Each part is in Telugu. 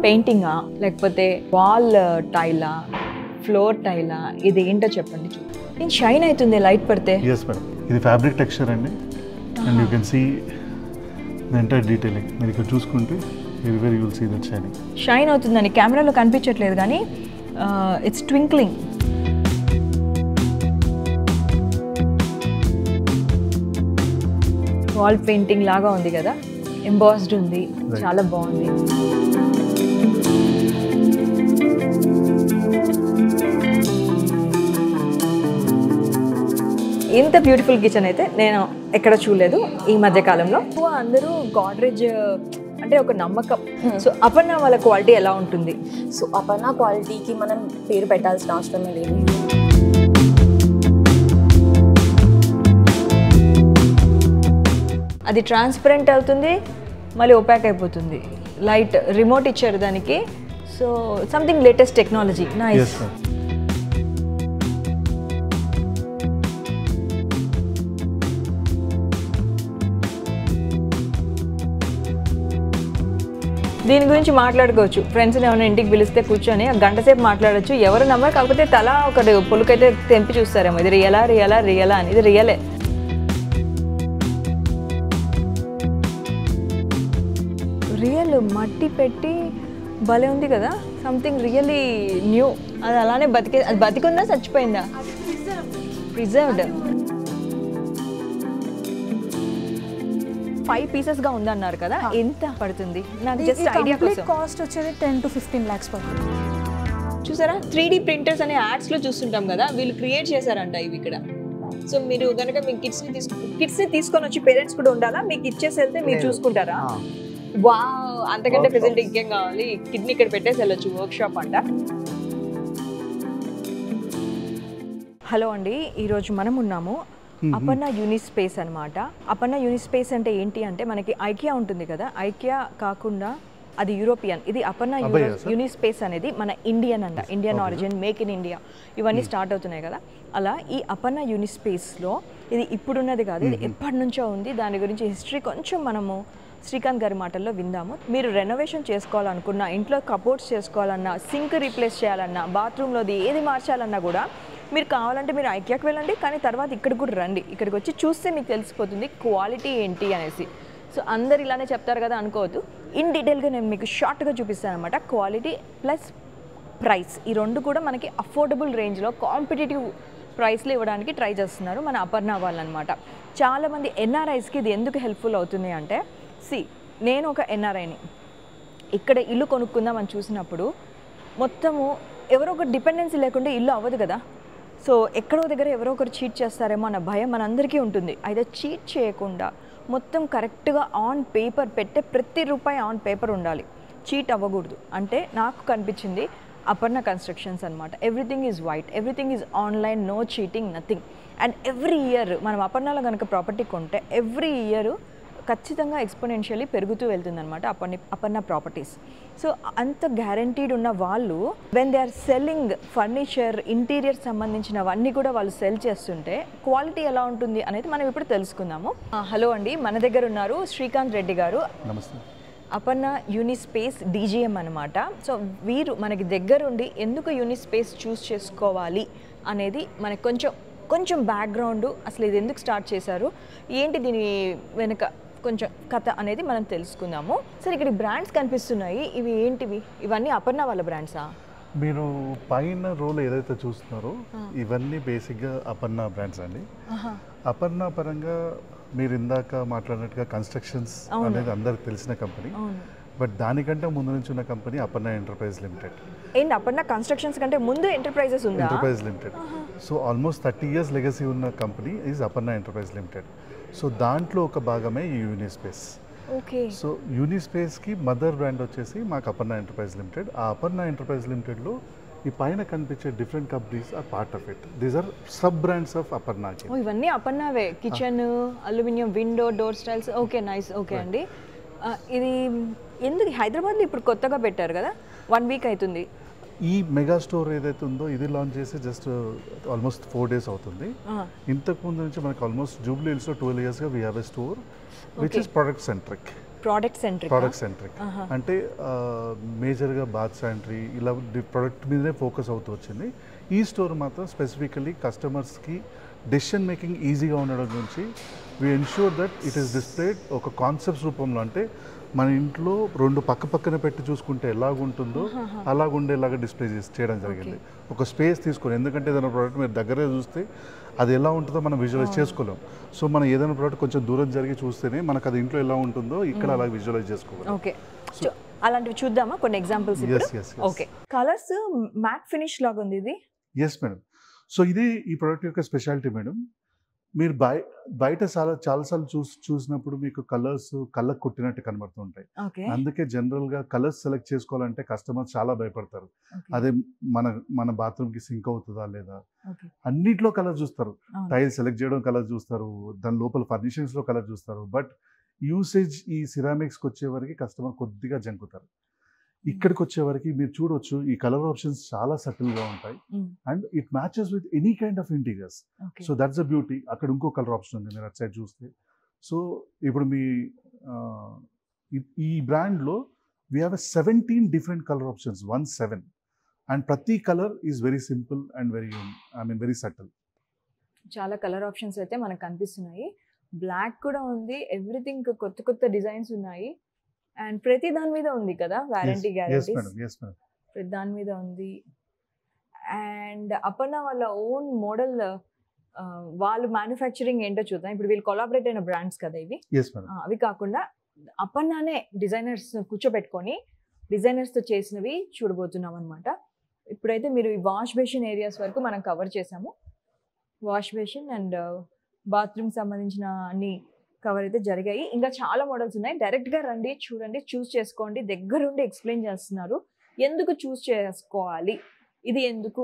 పెయింటింగా లేకపోతే వాల్ టైలా ఫ్లోర్ టైలా ఇది ఏంటో చెప్పండి. నేను షైన్ అవుతుంది లైట్ పడితే. yes మేడం, ఇది ఫ్యాబ్రిక్ టెక్స్చర్ అండి. And you can see the entire detailing. మీరు ఇక్కడ చూసుకుంటే everywhere you will see that shining. Shine అవుతుందని కెమెరాలో కనిపించట్లేదు కానీ ఇట్స్ ట్వింక్లింగ్. వాల్ పెయింటింగ్ లాగా ఉంది కదా, ఎంబాస్డ్ ఉంది, చాలా బాగుంది. ఇంత బ్యూటిఫుల్ కిచెన్ అయితే నేను ఎక్కడ చూడలేదు ఈ మధ్య కాలంలో. అందరూ గాడ్రేజ్ అంటే ఒక నమ్మకం. సో అపర్ణ వాళ్ళ క్వాలిటీ ఎలా ఉంటుంది? సో అపర్ణ క్వాలిటీకి మనం పేరు పెట్టాల్సిన అవసరమే లేదు. అది ట్రాన్స్పరెంట్ అవుతుంది, మళ్ళీ ఒపాక్ అయిపోతుంది. లైట్ రిమోట్ ఇచ్చారు దానికి. So something latest technology. Nice. దీని గురించి మాట్లాడుకోవచ్చు. ఫ్రెండ్స్ని ఏమైనా ఇంటికి పిలిస్తే కూర్చొని గంట సేపు మాట్లాడచ్చు. ఎవరు నమ్మరు, కాకపోతే తల ఒకటి పొలుకైతే తెంపి చూస్తారేమో ఇది రియలా రియలా రియలా అని. ఇది రియలే. రియల్ మట్టి పెట్టి భలే ఉంది కదా, సంథింగ్ రియల్లీ న్యూ. అది అలానే అది బతికుందా చచ్చిపోయిందా? ప్రిజర్వ్డ్. 5 పీసెస్గా ఉందన్నారు కదా, ఎంత పడుతుంది? నాకు జస్ట్ ఐడియా కోసం. కాస్ట్ వచ్చేది 10 to 15 lakhs పడుతుంది. చూసారా, 3D ప్రింటర్స్ అనే యాడ్స్లో చూస్తుంటాం కదా, వీళ్ళు క్రియేట్ చేశారంట ఇవి ఇక్కడ. సో మీరు కనుక మీ కిడ్స్ని తీసుకొని వచ్చి పేరెంట్స్ కూడా ఉండాలా? మీకు ఇచ్చేసి వెళ్తే మీరు చూసుకుంటారా? వావ్, అంతకంటే ఫెసిలిటీ ఇంకేం కావాలి? కిడ్ని ఇక్కడ పెట్టేసి వెళ్ళొచ్చు. వర్క్ షాప్ అంట. హలో అండి, ఈరోజు మనం ఉన్నాము అపర్ణ యూనిస్పేస్ అనమాట. అపర్ణ యూనిస్పేస్ అంటే ఏంటి అంటే, మనకి ఐకియా ఉంటుంది కదా, ఐకియా కాకుండా అది యూరోపియన్. ఇది అపర్ణ యూనిస్పేస్ అనేది మన ఇండియన్ అంట, Indian origin, make in India ఇవన్నీ స్టార్ట్ అవుతున్నాయి కదా. అలా ఈ అపర్ణ యూనిస్పేస్లో ఇది ఇప్పుడున్నది కాదు, ఇది ఎప్పటి నుంచో ఉంది. దాని గురించి హిస్టరీ కొంచెం మనము శ్రీకాంత్ గారి మాటల్లో విందాము. మీరు రెనోవేషన్ చేసుకోవాలనుకున్నా, ఇంట్లో కబోర్డ్స్ చేసుకోవాలన్నా, సింక్ రీప్లేస్ చేయాలన్నా, బాత్రూంలోది ఏది మార్చాలన్నా కూడా మీరు కావాలంటే మీరు ఐకియాకి వెళ్ళండి, కానీ తర్వాత ఇక్కడికి కూడా రండి. ఇక్కడికి వచ్చి చూస్తే మీకు తెలిసిపోతుంది క్వాలిటీ ఏంటి అనేసి. సో అందరు ఇలానే చెప్తారు కదా అనుకోవద్దు. ఇన్ డీటెయిల్గా నేను మీకు షార్ట్గా చూపిస్తాను అనమాట. క్వాలిటీ ప్లస్ ప్రైస్, ఈ రెండు కూడా మనకి అఫోర్డబుల్ రేంజ్లో కాంపిటేటివ్ ప్రైస్లో ఇవ్వడానికి ట్రై చేస్తున్నారు మన అపర్ణ వాళ్ళు అనమాట. చాలామంది ఎన్ఆర్ఐస్కి ఇది ఎందుకు హెల్ప్ఫుల్ అవుతుంది అంటే, నేను ఒక ఎన్ఆర్ఐని, ఇక్కడ ఇల్లు కొనుక్కుందామని చూసినప్పుడు మొత్తము ఎవరో ఒక డిపెండెన్సీ లేకుండా ఇల్లు అవ్వదు కదా. సో ఎక్కడో దగ్గర ఎవరో ఒకరు చీట్ చేస్తారేమో అన్న భయం మనందరికీ ఉంటుంది. అయితే చీట్ చేయకుండా మొత్తం కరెక్ట్గా ఆన్ పేపర్ పెట్టే ప్రతి రూపాయి ఆన్ పేపర్ ఉండాలి, చీట్ అవ్వకూడదు. అంటే నాకు కనిపించింది అపర్ణ కన్స్ట్రక్షన్స్ అనమాట. Everything is white, everything is online, no cheating, nothing. And every year మనం అపర్ణలో కనుక ప్రాపర్టీ కొంటే ఎవ్రీ ఇయర్ ఖచ్చితంగా ఎక్స్పోనెన్షియల్లీ పెరుగుతూ వెళ్తుందన్నమాట అపర్ణ ప్రాపర్టీస్. సో అంత గ్యారంటీడ్ ఉన్న వాళ్ళు when they are selling furniture, interior సంబంధించినవన్నీ కూడా వాళ్ళు సెల్ చేస్తుంటే క్వాలిటీ ఎలా ఉంటుంది అనేది మనం ఇప్పుడు తెలుసుకుందాము. హలో అండి, మన దగ్గర ఉన్నారు శ్రీకాంత్ రెడ్డి గారు. నమస్తే. అపర్ణ యూనిస్పేస్ డీజీఎం అనమాట. సో వీరు మనకి దగ్గరుండి ఎందుకు యూనిస్పేస్ చూస్ చేసుకోవాలి అనేది మనకి కొంచెం బ్యాక్గ్రౌండ్, అసలు ఇది ఎందుకు స్టార్ట్ చేశారు, ఏంటి దీని వెనుక కొంచెం కథ అనేది మనం తెలుసుకుందాము. సరే, ఇక్కడ బ్రాండ్స్ కనిపిస్తున్నాయి, ఇవి ఏంటివి? ఇవన్నీ అపర్ణ వాళ్ళ బ్రాండ్సా? మీరు పైన రోల్ ఏదైతే చూస్తున్నారో ఇవన్నీ బేసిక్గా అపర్ణ బ్రాండ్స్ అండి. అపర్ణ పరంగా మీరు ఇందాక మాట్లాడినట్టుగా కన్స్ట్రక్షన్స్ అనేది అందరికి తెలిసిన కంపెనీ. బట్ దానికంటే ముందు నుంచి ఉన్న కంపెనీ అపర్ణ ఎంటర్ప్రైజ్ లిమిటెడ్. ఏంటి, అపర్ణ కన్స్ట్రక్షన్స్ కంటే ముందు ఎంటర్ప్రైజెస్ ఉందా? Enterprise limited. So almost 30 years legacy ఉన్న company is Aparna enterprise limited. So దాంట్లో ఒక భాగమే ఈ యూనిస్పేస్. ఓకే. సో యూనిస్పేస్కి మదర్ బ్రాండ్ వచ్చేసి మాకు అపర్ణ ఎంటర్ప్రైజ్ లిమిటెడ్. ఆ అపర్ణ ఎంటర్ప్రైజ్ లిమిటెడ్లో ఈ పైన కనిపించే different companies are part of it. These are sub brands of Aparna. ఇవన్నీ అపర్ణవే, kitchen, aluminium window, door styles. Okay, nice. Okay అండి, ఇది ఎందుకు హైదరాబాద్లో ఇప్పుడు కొత్తగా పెట్టారు కదా, 1 week అవుతుంది. ఈ మెగా స్టోర్ ఏదైతే ఉందో ఇది లాంచ్ చేసి జస్ట్ ఆల్మోస్ట్ 4 days అవుతుంది. ఇంతకు ముందు నుంచి మనకు ఆల్మోస్ట్ జూబ్లీ హిల్స్లో 12 yearsగా we have a store which is product centric. Product centric అంటే మేజర్గా బాత్ శానిటరీ ఇలా ప్రోడక్ట్ మీదనే ఫోకస్ అవుతూ వచ్చింది. ఈ స్టోర్ మాత్రం స్పెసిఫికలీ కస్టమర్స్కి డెసిషన్ మేకింగ్ ఈజీగా ఉండడం గురించి we ensure that it is displayed ఒక కాన్సెప్ట్స్ రూపంలో. అంటే మన ఇంట్లో రెండు పక్కన పెట్టి చూసుకుంటే ఎలాగుంటుందో అలాగుండేలాగా డిస్ప్లే చేయడం జరిగింది. ఒక స్పేస్ తీసుకొని, ఎందుకంటే ఏదైనా ప్రోడక్ట్ మీరు దగ్గరే చూస్తే అది ఎలా ఉంటుందో మనం విజువలైజ్ చేసుకోలేం. సో మనం ఏదైనా ప్రోడక్ట్ కొంచెం దూరం జరిగి చూస్తేనే మనకు అది ఇంట్లో ఎలా ఉంటుందో ఇక్కడ అలా విజువలైజ్ చేసుకోవాలి. ఓకే, అలాంటివి చూద్దామా కొన్ని examples? Okay, colours matte finish లాగా ఉంది ఇది. Yes madam. సో ఇది ఈ ప్రోడక్ట్ యొక్క స్పెషాలిటీ మేడం. మీరు బయట చాలాసార్లు చూసినప్పుడు మీకు కలర్స్ కళ్ళకు కొట్టినట్టు కనబడుతుంటాయి. అందుకే జనరల్గా కలర్స్ సెలెక్ట్ చేసుకోవాలంటే కస్టమర్ చాలా భయపడతారు. అదే మన బాత్రూమ్కి సింక్ అవుతుందా లేదా, అన్నిట్లో కలర్ చూస్తారు. టైల్ సెలెక్ట్ చేయడం కలర్ చూస్తారు, దాని లోపల ఫర్నిషింగ్స్లో కలర్ చూస్తారు. బట్ యూసేజ్ ఈ సిరామిక్స్కి వచ్చేవరకు కస్టమర్ కొద్దిగా జంకుతారు. ఇక్కడికి వచ్చేవరకు మీరు చూడొచ్చు ఈ కలర్ ఆప్షన్స్ చాలా సటిల్గా ఉంటాయి and it matches with any kind of interiors. So that's a beauty. అక్కడ ఇంకో కలర్ ఆప్షన్ ఉంది మీరు అటు సైడ్ చూస్తే. సో ఇప్పుడు మీ ఈ బ్రాండ్లో we have 17 different colour options, 17, and ప్రతి colour is very simple and very subtle. చాలా కలర్ ఆప్షన్స్ అయితే మనకు కనిపిస్తున్నాయి. బ్లాక్ కూడా ఉంది, ఎవ్రీథింగ్ కొత్త డిజైన్స్ ఉన్నాయి. అండ్ ప్రతి దాని మీద ఉంది కదా వారంటీ గ్యారంటీ, ప్రతి దాని మీద ఉంది. అండ్ అపర్ణ వాళ్ళ ఓన్ మోడల్, వాళ్ళు మ్యానుఫ్యాక్చరింగ్ ఏంటో చూద్దాం. ఇప్పుడు వీళ్ళు కొలాబరేట్ అయిన బ్రాండ్స్ కదా ఇవి. అవి కాకుండా అపర్ణనే డిజైనర్స్ కూర్చోబెట్టుకొని డిజైనర్స్తో చేసినవి చూడబోతున్నాం అనమాట. ఇప్పుడైతే మీరు ఈ వాష్ బేసిన్ ఏరియాస్ వరకు మనం కవర్ చేసాము. వాష్ బేసిన్ అండ్ బాత్రూమ్ సంబంధించిన అన్ని కవర్ అయితే జరిగాయి. ఇంకా చాలా మోడల్స్ ఉన్నాయి. డైరెక్ట్గా రండి, చూడండి, చూస్ చేసుకోండి. దగ్గరుండి ఎక్స్ప్లెయిన్ చేస్తున్నారు ఎందుకు చూస్ చేసుకోవాలి, ఇది ఎందుకు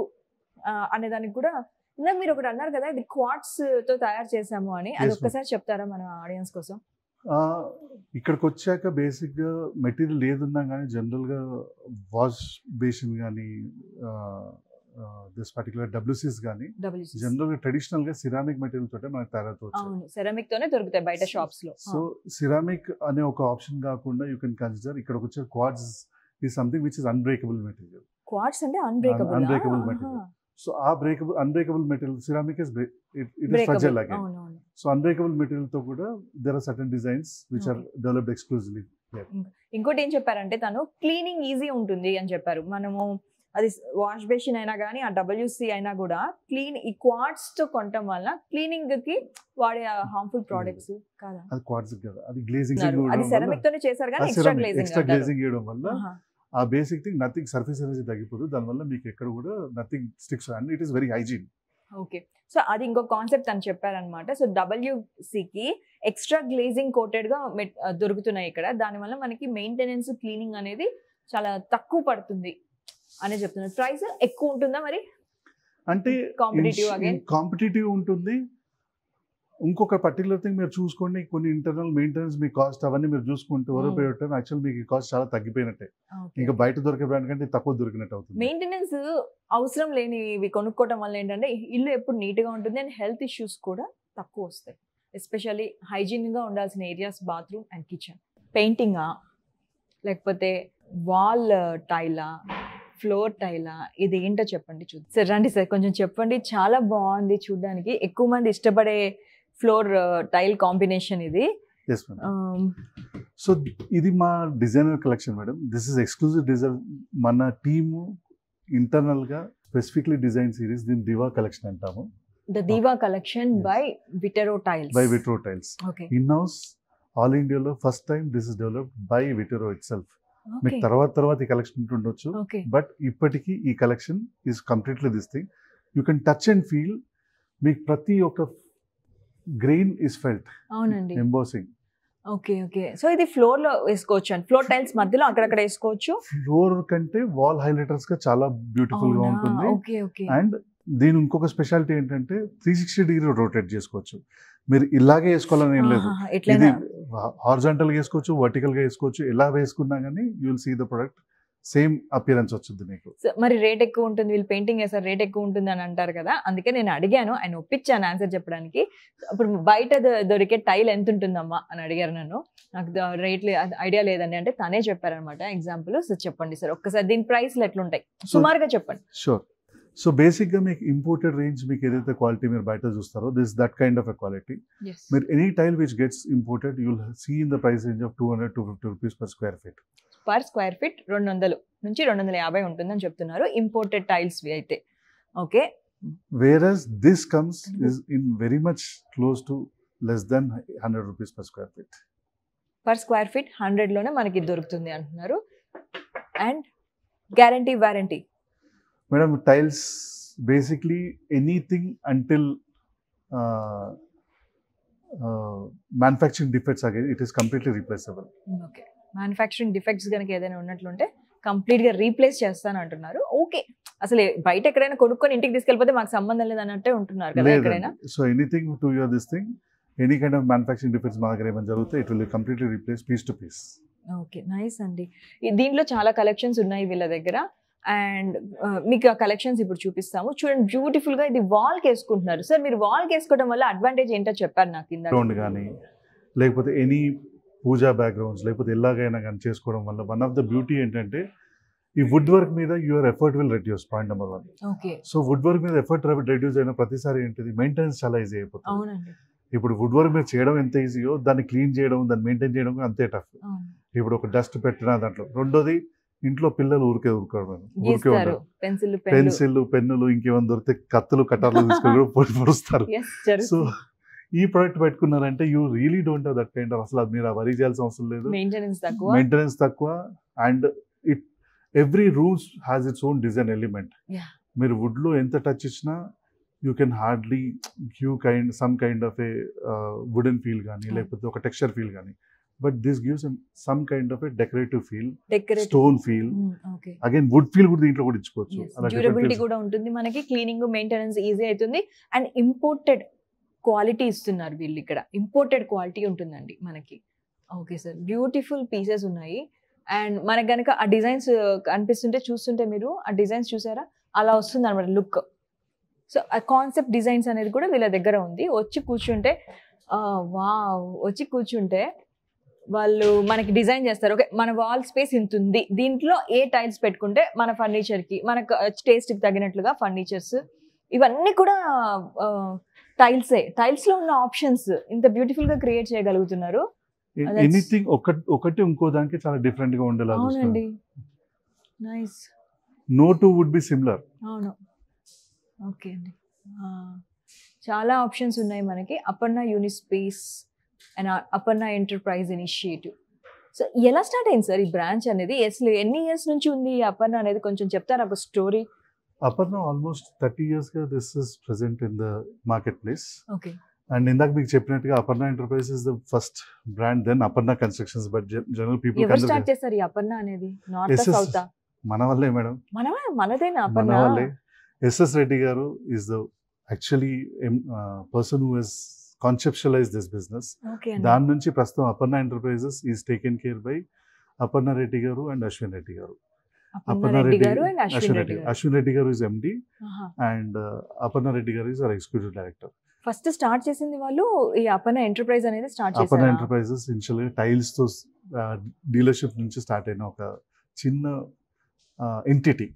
అనేదానికి కూడా. ఇందాక మీరు ఒకటి అన్నారు కదా, ఇది క్వార్ట్స్తో తయారు చేసాము అని, అది ఒక్కసారి చెప్తారా మన ఆడియన్స్ కోసం? ఇక్కడికి వచ్చాక బేసిక్గా మెటీరియల్ ఏదున్నా కానీ జనరల్గా వాష్ బేసిన్ కానీ దిస్ పర్టికులర్ WCs కానీ జనరల్గా ట్రెడిషనల్గా సిరామిక్ మెటీరియల్ తోటే మనకు తయారవుతుంది. సిరామిక్ తోనే దొరుకుతాయి బయట షాప్స్ లో. సో సిరామిక్ అనే ఒక ఆప్షన్ కాకుండా యూ కెన్ కన్సిడర్ ఇక్కడికి వచ్చే quartz is something which is unbreakable material. Quartz అంటే అన్బ్రేకబుల్ మెటీరియల్. సో ఆ unbreakable material ceramic is it is fragile again. So unbreakable material తో కూడా there are certain designs which are developed exclusively. ఇంకోటి ఏం చెప్పారంటే తను క్లీనింగ్ ఈజీ ఉంటుంది అని చెప్పారు. మనము అది వాష్ బేసిన్ అయినా కానీ ఆ WC అయినా కూడా ఈ క్వార్ట్స్ తో కొనటం వల్ల క్లీనింగ్ కి వాడే హార్మ్ఫుల్ ప్రొడక్ట్స్ కాదా? అది క్వార్ట్స్ కదా, అది గ్లేజింగ్, అది సెరామిక్ తోనే చేశారు కానీ ఎక్స్ట్రా గ్లేజింగ్ చేయడం వల్ల ఆ basic thing nothing, surface energy తగ్గిపోదు, దానివల్ల మీకు ఎక్కడ కూడా nothing sticks and it is very hygiene. Okay, so అది ఇంకో కాన్సెప్ట్ అని చెప్పారనమాట. సో WCకి ఎక్స్ట్రా గ్లేజింగ్ కోటెడ్ గా దొరుకుతున్నాయి ఇక్కడ. దానివల్ల మనకి మెయింటెనెన్స్, క్లీనింగ్ అనేది చాలా తక్కువ పడుతుంది అనే చెప్తున్నారు. ప్రైస్ ఎక్కువ ఉంటుందా మరి? అంటే కాంపిటేటివ్ ఉంటుంది. ఇంకొక పర్టికులర్ థింగ్ మీరు చూసుకోండి, కొన్ని ఇంటర్నల్ మెయింటెనెన్స్ మీ కాస్ట్ అవన్నీ మీరు చూసుకుంటే ఓవర్పోయి యాక్చువల్ మీకు కాస్ట్ చాలా తగ్గిపోయినట్టే. ఇంకా బయట దొరికే బ్రాండ్ కంటే తక్కువ దొరికినట్టు అవుతుంది. మెయింటెనెన్స్ అవసరం లేనివి కొనుక్కోవడం వల్ల ఏంటంటే ఇల్లు ఎప్పుడు నీట్ గా ఉంటుంది అండ్ హెల్త్ ఇష్యూస్ కూడా తక్కువ వస్తాయి. ఎస్పెషల్లీ హైజీన్ గా ఉండాల్సిన ఏరియాస్ బాత్రూమ్ అండ్ కిచెన్. పెయింటింగా లేకపోతే వాల్ టైలా, ఫ్లోర్ టైలా, ఇది ఏంటో చెప్పండి చూద్దాం. సార్ రండి సార్, కొంచెం చెప్పండి. చాలా బాగుంది చూడడానికి. ఎక్కువ మంది ఇష్టపడే ఫ్లోర్ టైల్ కాంబినేషన్ ఇది. సో ఇది మా designer collection madam. This is exclusive design. మన టీము ఇంటర్నల్ గా స్పెసిఫిక్లీ డిజైన్ సిరీస్, దీని దివా కలెక్షన్ అంటాము. The Diva collection by Vitaro tiles. In house all ఇండియాలో first time this is developed by Vitaro itself. మీకు తర్వాత ఈ కలెక్షన్ ఉంటుండొచ్చు, బట్ ఇప్పటికీ ఈ collection is completely this thing. You can touch and feel. మీకు ప్రతి ఒక్క గ్రెయిన్ ఇస్ ఫెల్ట్. అవునండి, ఎంబోసింగ్. Okay okay. సో ఇది ఫ్లోర్ లో వేసుకోవచ్చు అండి, ఫ్లోర్ టైల్స్ మధ్యలో అక్కడక్కడ వేసుకోవచ్చు. ఫ్లోర్ కంటే వాల్ హైలైటర్స్ గా చాలా బ్యూటిఫుల్ గా ఉంటుంది. అండ్ దీని ఇంకొక స్పెషాలిటీ ఏంటంటే 360 డిగ్రీ రొటేట్ చేసుకోవచ్చు. మీరు ఇలాగే వేసుకోవాలని ఏం లేదు, ఇది హారిజాంటల్ గా వేసుకోవచ్చు, వర్టికల్ గా వేసుకోవచ్చు. ఎలా వేసుకున్నా కానీ you will see the product same appearance వచ్చింది మీకు. మరి రేట్ ఎక్కువ ఉంటుంది, వీళ్ళు పెయింటింగ్ వేసారు రేట్ ఎక్కువ ఉంటుంది అని అంటారు కదా, అందుకే నేను అడిగాను, ఆయన ఒప్పించాను ఆన్సర్ చెప్పడానికి. అప్పుడు బయట దొరికే టైల్ ఎంత ఉంటుందమ్మా అని అడిగారు నన్ను. నాకు రేట్ ఐడియా లేదండి అంటే తనే చెప్పారనమాట ఎగ్జాంపుల్. సో చెప్పండి సార్ ఒక్కసారి దీని ప్రైస్లు ఎట్లుంటాయి సుమారుగా చెప్పండి. షూర్. సో బేసిక్గా మీకు ఇంపోర్టెడ్ రేంజ్ మీకు ఏదైతే క్వాలిటీ మీరు బయట చూస్తారో this that kind of a quality. మీరు any tile which gets imported you will see in the price range of 200-250 rupees per square feet. Per square feet 200 నుంచి 250 ఉంటుందని చెప్తున్నారు ఇంపోర్టెడ్ టైల్స్ అయితే. Okay. Whereas this comes is in very much close to less than 100 rupees per square feet. Per square feet 100 లోనే మనకి దొరుకుతుంది అంటున్నారు. And guarantee warranty Madam, tiles basically anything until manufacturing defects again, it is completely replaceable. Okay. Manufacturing defects కనుక ఏదైనా ఉన్నట్లుంటే కంప్లీట్గా రీప్లేస్ చేస్తాను అంటున్నారు. ఓకే. అసలు బయట ఎక్కడైనా కొనుక్కొని ఇంటికి తీసుకెళ్ళిపోతే మాకు సంబంధం లేదన్నట్టే ఉంటున్నారు కదా ఎక్కడైనా. So anything to your this thing, any kind of manufacturing defects మా దగ్గర ఏమైనా జరిగితే it will completely replace piece to piece. Okay, nice అండి. దీంట్లో చాలా కలెక్షన్స్ ఉన్నాయి వీళ్ళ దగ్గర. అండ్ మీకు ఆ కలెక్షన్స్ ఇప్పుడు చూపిస్తాము చూడండి. బ్యూటిఫుల్ గా ఇది వాల్ కి వేసుకుంటున్నారు సార్. మీరు వాల్ కి వేసుకోవడం వల్ల అడ్వాంటేజ్ ఏంటో చెప్పారు నాకు కింద. గ్రౌండ్ కానీ లేకపోతే ఎనీ పూజా బ్యాక్గ్రౌండ్స్ లేకపోతే ఎలాగైనా కానీ చేసుకోవడం వల్ల వన్ ఆఫ్ ద బ్యూటీ ఏంటంటే ఈ వుడ్ వర్క్ మీద your effort will reduce. Point number 1. Okay. So wood work మీద ఎఫర్ట్ రెడ్యూస్ అయిన ప్రతిసారి ఏంటిది మెయింటెనెన్స్ చాలా ఈజీ అయిపోతుంది. అవునండి. ఇప్పుడు వుడ్ వర్క్ మీద చేయడం ఎంత ఈజీయో దాన్ని క్లీన్ చేయడం దాన్ని మెయింటైన్ చేయడం అంతే టఫ్. ఇప్పుడు ఒక డస్ట్ పెట్టిన దాంట్లో. రెండోది ఇంట్లో పిల్లలు ఊరికే ఉండరు. పెన్సిల్ పెన్నులు ఇంకేమైనా దొరికితే కత్తులు కటార్లు తీసుకొని పొడుస్తారు. సో ఈ ప్రోడక్ట్ పెట్టుకున్నారంటే you really don't have that kind of, అసలు అది మీరు వరీ చేయాల్సిన అవసరం లేదు. మెయింటెనెన్స్ తక్కువ. And it every rooms has its own design element. మీరు వుడ్ లో ఎంత టచ్ ఇచ్చినా you can hardly some kind of a wooden feel కానీ లేకపోతే ఒక టెక్స్చర్ ఫీల్ కానీ. But this gives some kind of a decorative feel, stone feel. Okay. Again, wood feel కూడా దీంట్లో కూడా ఇచ్చుకోవచ్చు. డ్యూరబిలిటీ కూడా ఉంటుంది మనకి, క్లీనింగ్ మెయింటెనెన్స్ ఈజీ అవుతుంది. అండ్ ఇంపోర్టెడ్ క్వాలిటీ ఇస్తున్నారు వీళ్ళు ఇక్కడ. ఇంపోర్టెడ్ క్వాలిటీ ఉంటుందండి మనకి. ఓకే సార్, బ్యూటిఫుల్ పీసెస్ ఉన్నాయి. అండ్ మనకు కనుక ఆ డిజైన్స్ అనిపిస్తుంటే చూస్తుంటే మీరు ఆ డిజైన్స్ చూసారా అలా వస్తుంది అనమాట లుక్. సో ఆ కాన్సెప్ట్ డిజైన్స్ అనేది కూడా వీళ్ళ దగ్గర ఉంది. వచ్చి కూర్చుంటే వాళ్ళు మనకి డిజైన్ చేస్తారు. ఓకే, మన వాల్ స్పేస్ ఇంత ఉంది, దీంట్లో ఏ టైల్స్ పెట్టుకుంటే మన ఫర్నిచర్కి మనకు టేస్ట్కి తగినట్లుగా ఫర్నిచర్స్ ఇవన్నీ కూడా టైల్స్లో ఉన్న ఆప్షన్స్ ఇంత బ్యూటిఫుల్గా క్రియేట్ చేయగలుగుతున్నారు. ఎనీథింగ్ ఒకటి ఇంకో దానికి చాలా డిఫరెంట్ గా ఉండేలా. అవునండి, nice. No two would be similar. అవును. ఓకే అండి, చాలా ఆప్షన్స్ ఉన్నాయి మనకి. Aparna Unispace and Aparna enterprise initiative. So ఎలా స్టార్ట్ అయింది సార్ ఈ బ్రాంచ్ అనేది? అసలు ఎన్ని ఇయర్స్ నుంచి ఉంది అపర్ణ అనేది కొంచెం చెప్తారా ఒక స్టోరీ? అపర్ణ ఆల్మోస్ట్ 30 years గా this is present in the market place. Okay. And ఇందాక మీకు చెప్పినట్టుగా Aparna enterprise is the first brand, then Aparna constructions. But general people ఎవరు స్టార్ట్ చేస్తారు ఈ అపర్ణ అనేది? North south? మన వల్లే మేడం. మనదేనా అపర్ణ? మన వల్లే. ఎస్ఎస్ రెడ్డి గారు is the actually person who he's conceptualize this business. దాని నుంచి ప్రస్తుతం Aparna enterprises is taken care by Aparna Reddy గారు అండ్ అశ్విన్ రెడ్డి గారు. అశ్విన్ రెడ్డి గారు is MD and Aparna Reddy గారు is our executive director. First start చేసింది వాళ్ళు ఈ అపర్ణ ఎంటర్ప్రైజ్ అనేది స్టార్ట్ చేశారు. అపర్ణ ఎంటర్ప్రైజెస్ ఇనిషియల్ గా టైల్స్ తో డీలర్షిప్ నుంచి స్టార్ట్ అయిన ఒక చిన్న ఎంటిటీ.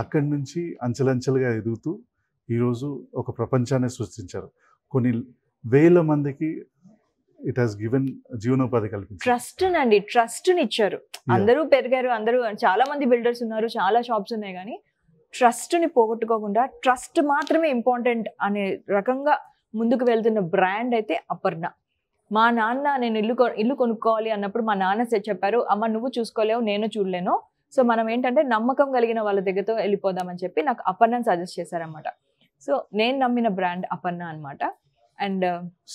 అక్కడి నుంచి అంచెలంచెలుగా ఎదుగుతూ ఈరోజు ఒక ప్రపంచాన్ని సృష్టించారు. కొన్ని వేల మందికి ఇట్ హాస్ గివెన్ జీవనోపాధి కల్పించారు. ట్రస్ట్ ఇచ్చారు. అందరూ పెరిగారు, అందరూ చాలా మంది బిల్డర్స్ ఉన్నారు, చాలా షాప్స్ ఉన్నాయి, కానీ ట్రస్ట్ ని పోగొట్టుకోకుండా ట్రస్ట్ మాత్రమే ఇంపార్టెంట్ అనే రకంగా ముందుకు వెళ్తున్న బ్రాండ్ అయితే అపర్ణ. మా నాన్న నేను ఇల్లు కొనుక్కోవాలి అన్నప్పుడు మా నాన్న చెప్పారు, అమ్మ నువ్వు చూసుకోలేవు నేను చూడలేను, సో మనం ఏంటంటే నమ్మకం కలిగిన వాళ్ళ దగ్గరతో వెళ్ళిపోదామని చెప్పి నాకు అపర్ణని సజెస్ట్ చేశారనమాట. సో నేను నమ్మిన బ్రాండ్ అపర్ణ అనమాట. అండ్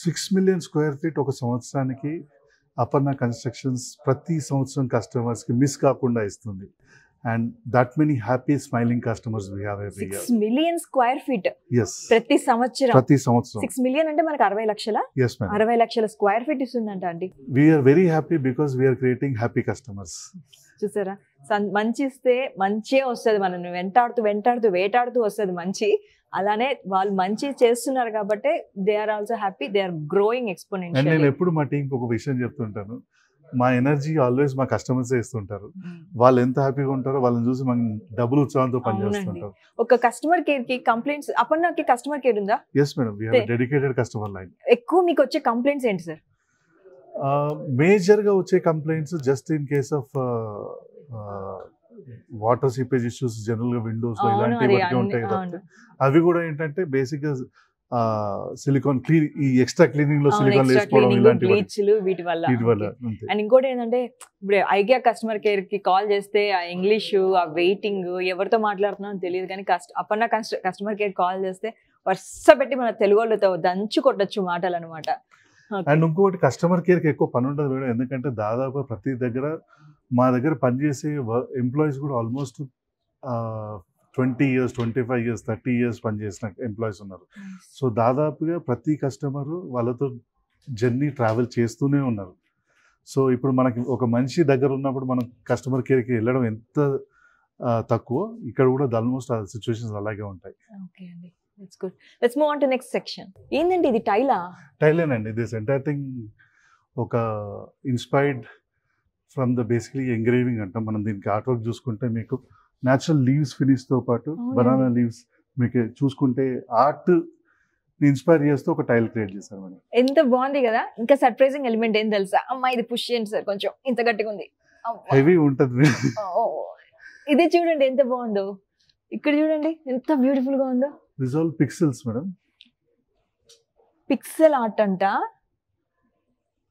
6 million square feet ఒక సంవత్సరానికి అపర్ణ కన్స్ట్రక్షన్స్ ప్రతి సంవత్సరం కస్టమర్స్ కి మిస్ కాకుండా ఇస్తుంది. And that many happy smiling customers we have every year. 6 million square feet yes ప్రతి సంవత్సరం 6 million అంటే మనకు 60 లక్షల. yes ma'am, 60 లక్షల స్క్వేర్ ఫీట్ ఇస్తుందంట అండి. we are very happy because we are creating happy customers. చూసారా, మంచి ఇస్తే మంచిగా వస్తుంది, మనం వెంటాడుతూ వెంటాడుతూ వేటాడుతూ వస్తుంది మంచి. అలానే వాళ్ళు మంచి చేస్తున్నారు కాబట్టి they are also happy, they are growing and exponentially. నేను ఎప్పుడు మా టీంకి ఒక విషయం చెప్తుంటాను, మా ఎనర్జీ ఆల్వేస్ మా కస్టమర్స్ ఇస్తుంటారు. వాళ్ళు ఎంత హ్యాపీగా ఉంటారో వాళ్ళని చూసి మనం డబుల్ ఉత్సాహంతో పనిచేస్తుంటారు. ఒక కస్టమర్ కేర్ కి కంప్లైంట్స్, అపర్ణకి కస్టమర్ కేర్ ఉందా? Yes madam, we have dedicated customer line. ఎక్కువ మీకు వచ్చే కంప్లైంట్స్ ఏంటి సార్? మేజర్గా వచ్చే complaints just in case of water seepage issues, జనరల్గా విండోస్ ఇలాంటివి ఉంటాయి కదా. అవి కూడా ఏంటంటే బేసిక్గా సిలికాన్ క్లీన్, ఈ ఎక్స్ట్రా క్లీనింగ్ లో సిలికాన్ వేసుకోవడం, ఇలాంటివి వీటి వల్ల. అండ్ ఇంకోటి ఏంటంటే ఇప్పుడు ఐకియా కస్టమర్ కేర్ కి కాల్ చేస్తే ఆ ఇంగ్లీష్, ఆ వెయిటింగ్, ఎవరితో మాట్లాడుతున్నా తెలియదు. కానీ అపర్ణ కస్టమర్ కేర్ కాల్ చేస్తే వరుస పెట్టి మన తెలుగు వాళ్ళతో దంచు కొట్టచ్చు మాటలు అనమాట. అండ్ ఇంకోటి కస్టమర్ కేర్ కి ఎక్కువ పని ఉండదు మేడం, ఎందుకంటే దాదాపు ప్రతి దగ్గర మా దగ్గర పనిచేసే ఎంప్లాయీస్ కూడా ఆల్మోస్ట్ 20 years, 25 years, 30 years పనిచేసిన ఎంప్లాయీస్ ఉన్నారు. సో దాదాపుగా ప్రతి కస్టమరు వాళ్ళతో జర్నీ ట్రావెల్ చేస్తూనే ఉన్నారు. సో ఇప్పుడు మనకి ఒక మనిషి దగ్గర ఉన్నప్పుడు మనం కస్టమర్ కేర్కి వెళ్ళడం ఎంత తక్కువ, ఇక్కడ కూడా ఆల్మోస్ట్ ఆ సిచ్యువేషన్స్ అలాగే ఉంటాయి. ఓకే అండి, that's good. Let's move on to next section. ఏందండి ఇది? టైలేనండి. దిస్ ఎంటైర్ థింగ్ ఒక inspired from the basically engraving అంటాం మనం. దీనికి ఆర్ట్ వర్క్ చూసుకుంటే మీకు న్యాచురల్ లీవ్స్ ఫినిష్ తో పాటు బనానా లీవ్స్ మీకు చూసుకుంటే ఆర్ట్ ఇన్స్పైర్ చేస్తూ ఒక టైల్ క్రియేట్ చేశారు మనం. ఎంత బాగుంది కదా. ఇంకా సర్ప్రైజింగ్ ఎలిమెంట్ ఏం తెలుసా? అమ్మా ఇది పుష్ చేయండి సార్, కొంచెం ఇంత గట్టిగా ఉంది, హెవీ ఉంటుంది. ఇది చూడండి ఎంత బాగుందో, ఇక్కడ చూడండి ఎంత బ్యూటిఫుల్ గా ఉందో. This all pixels madam, pixel art అంట.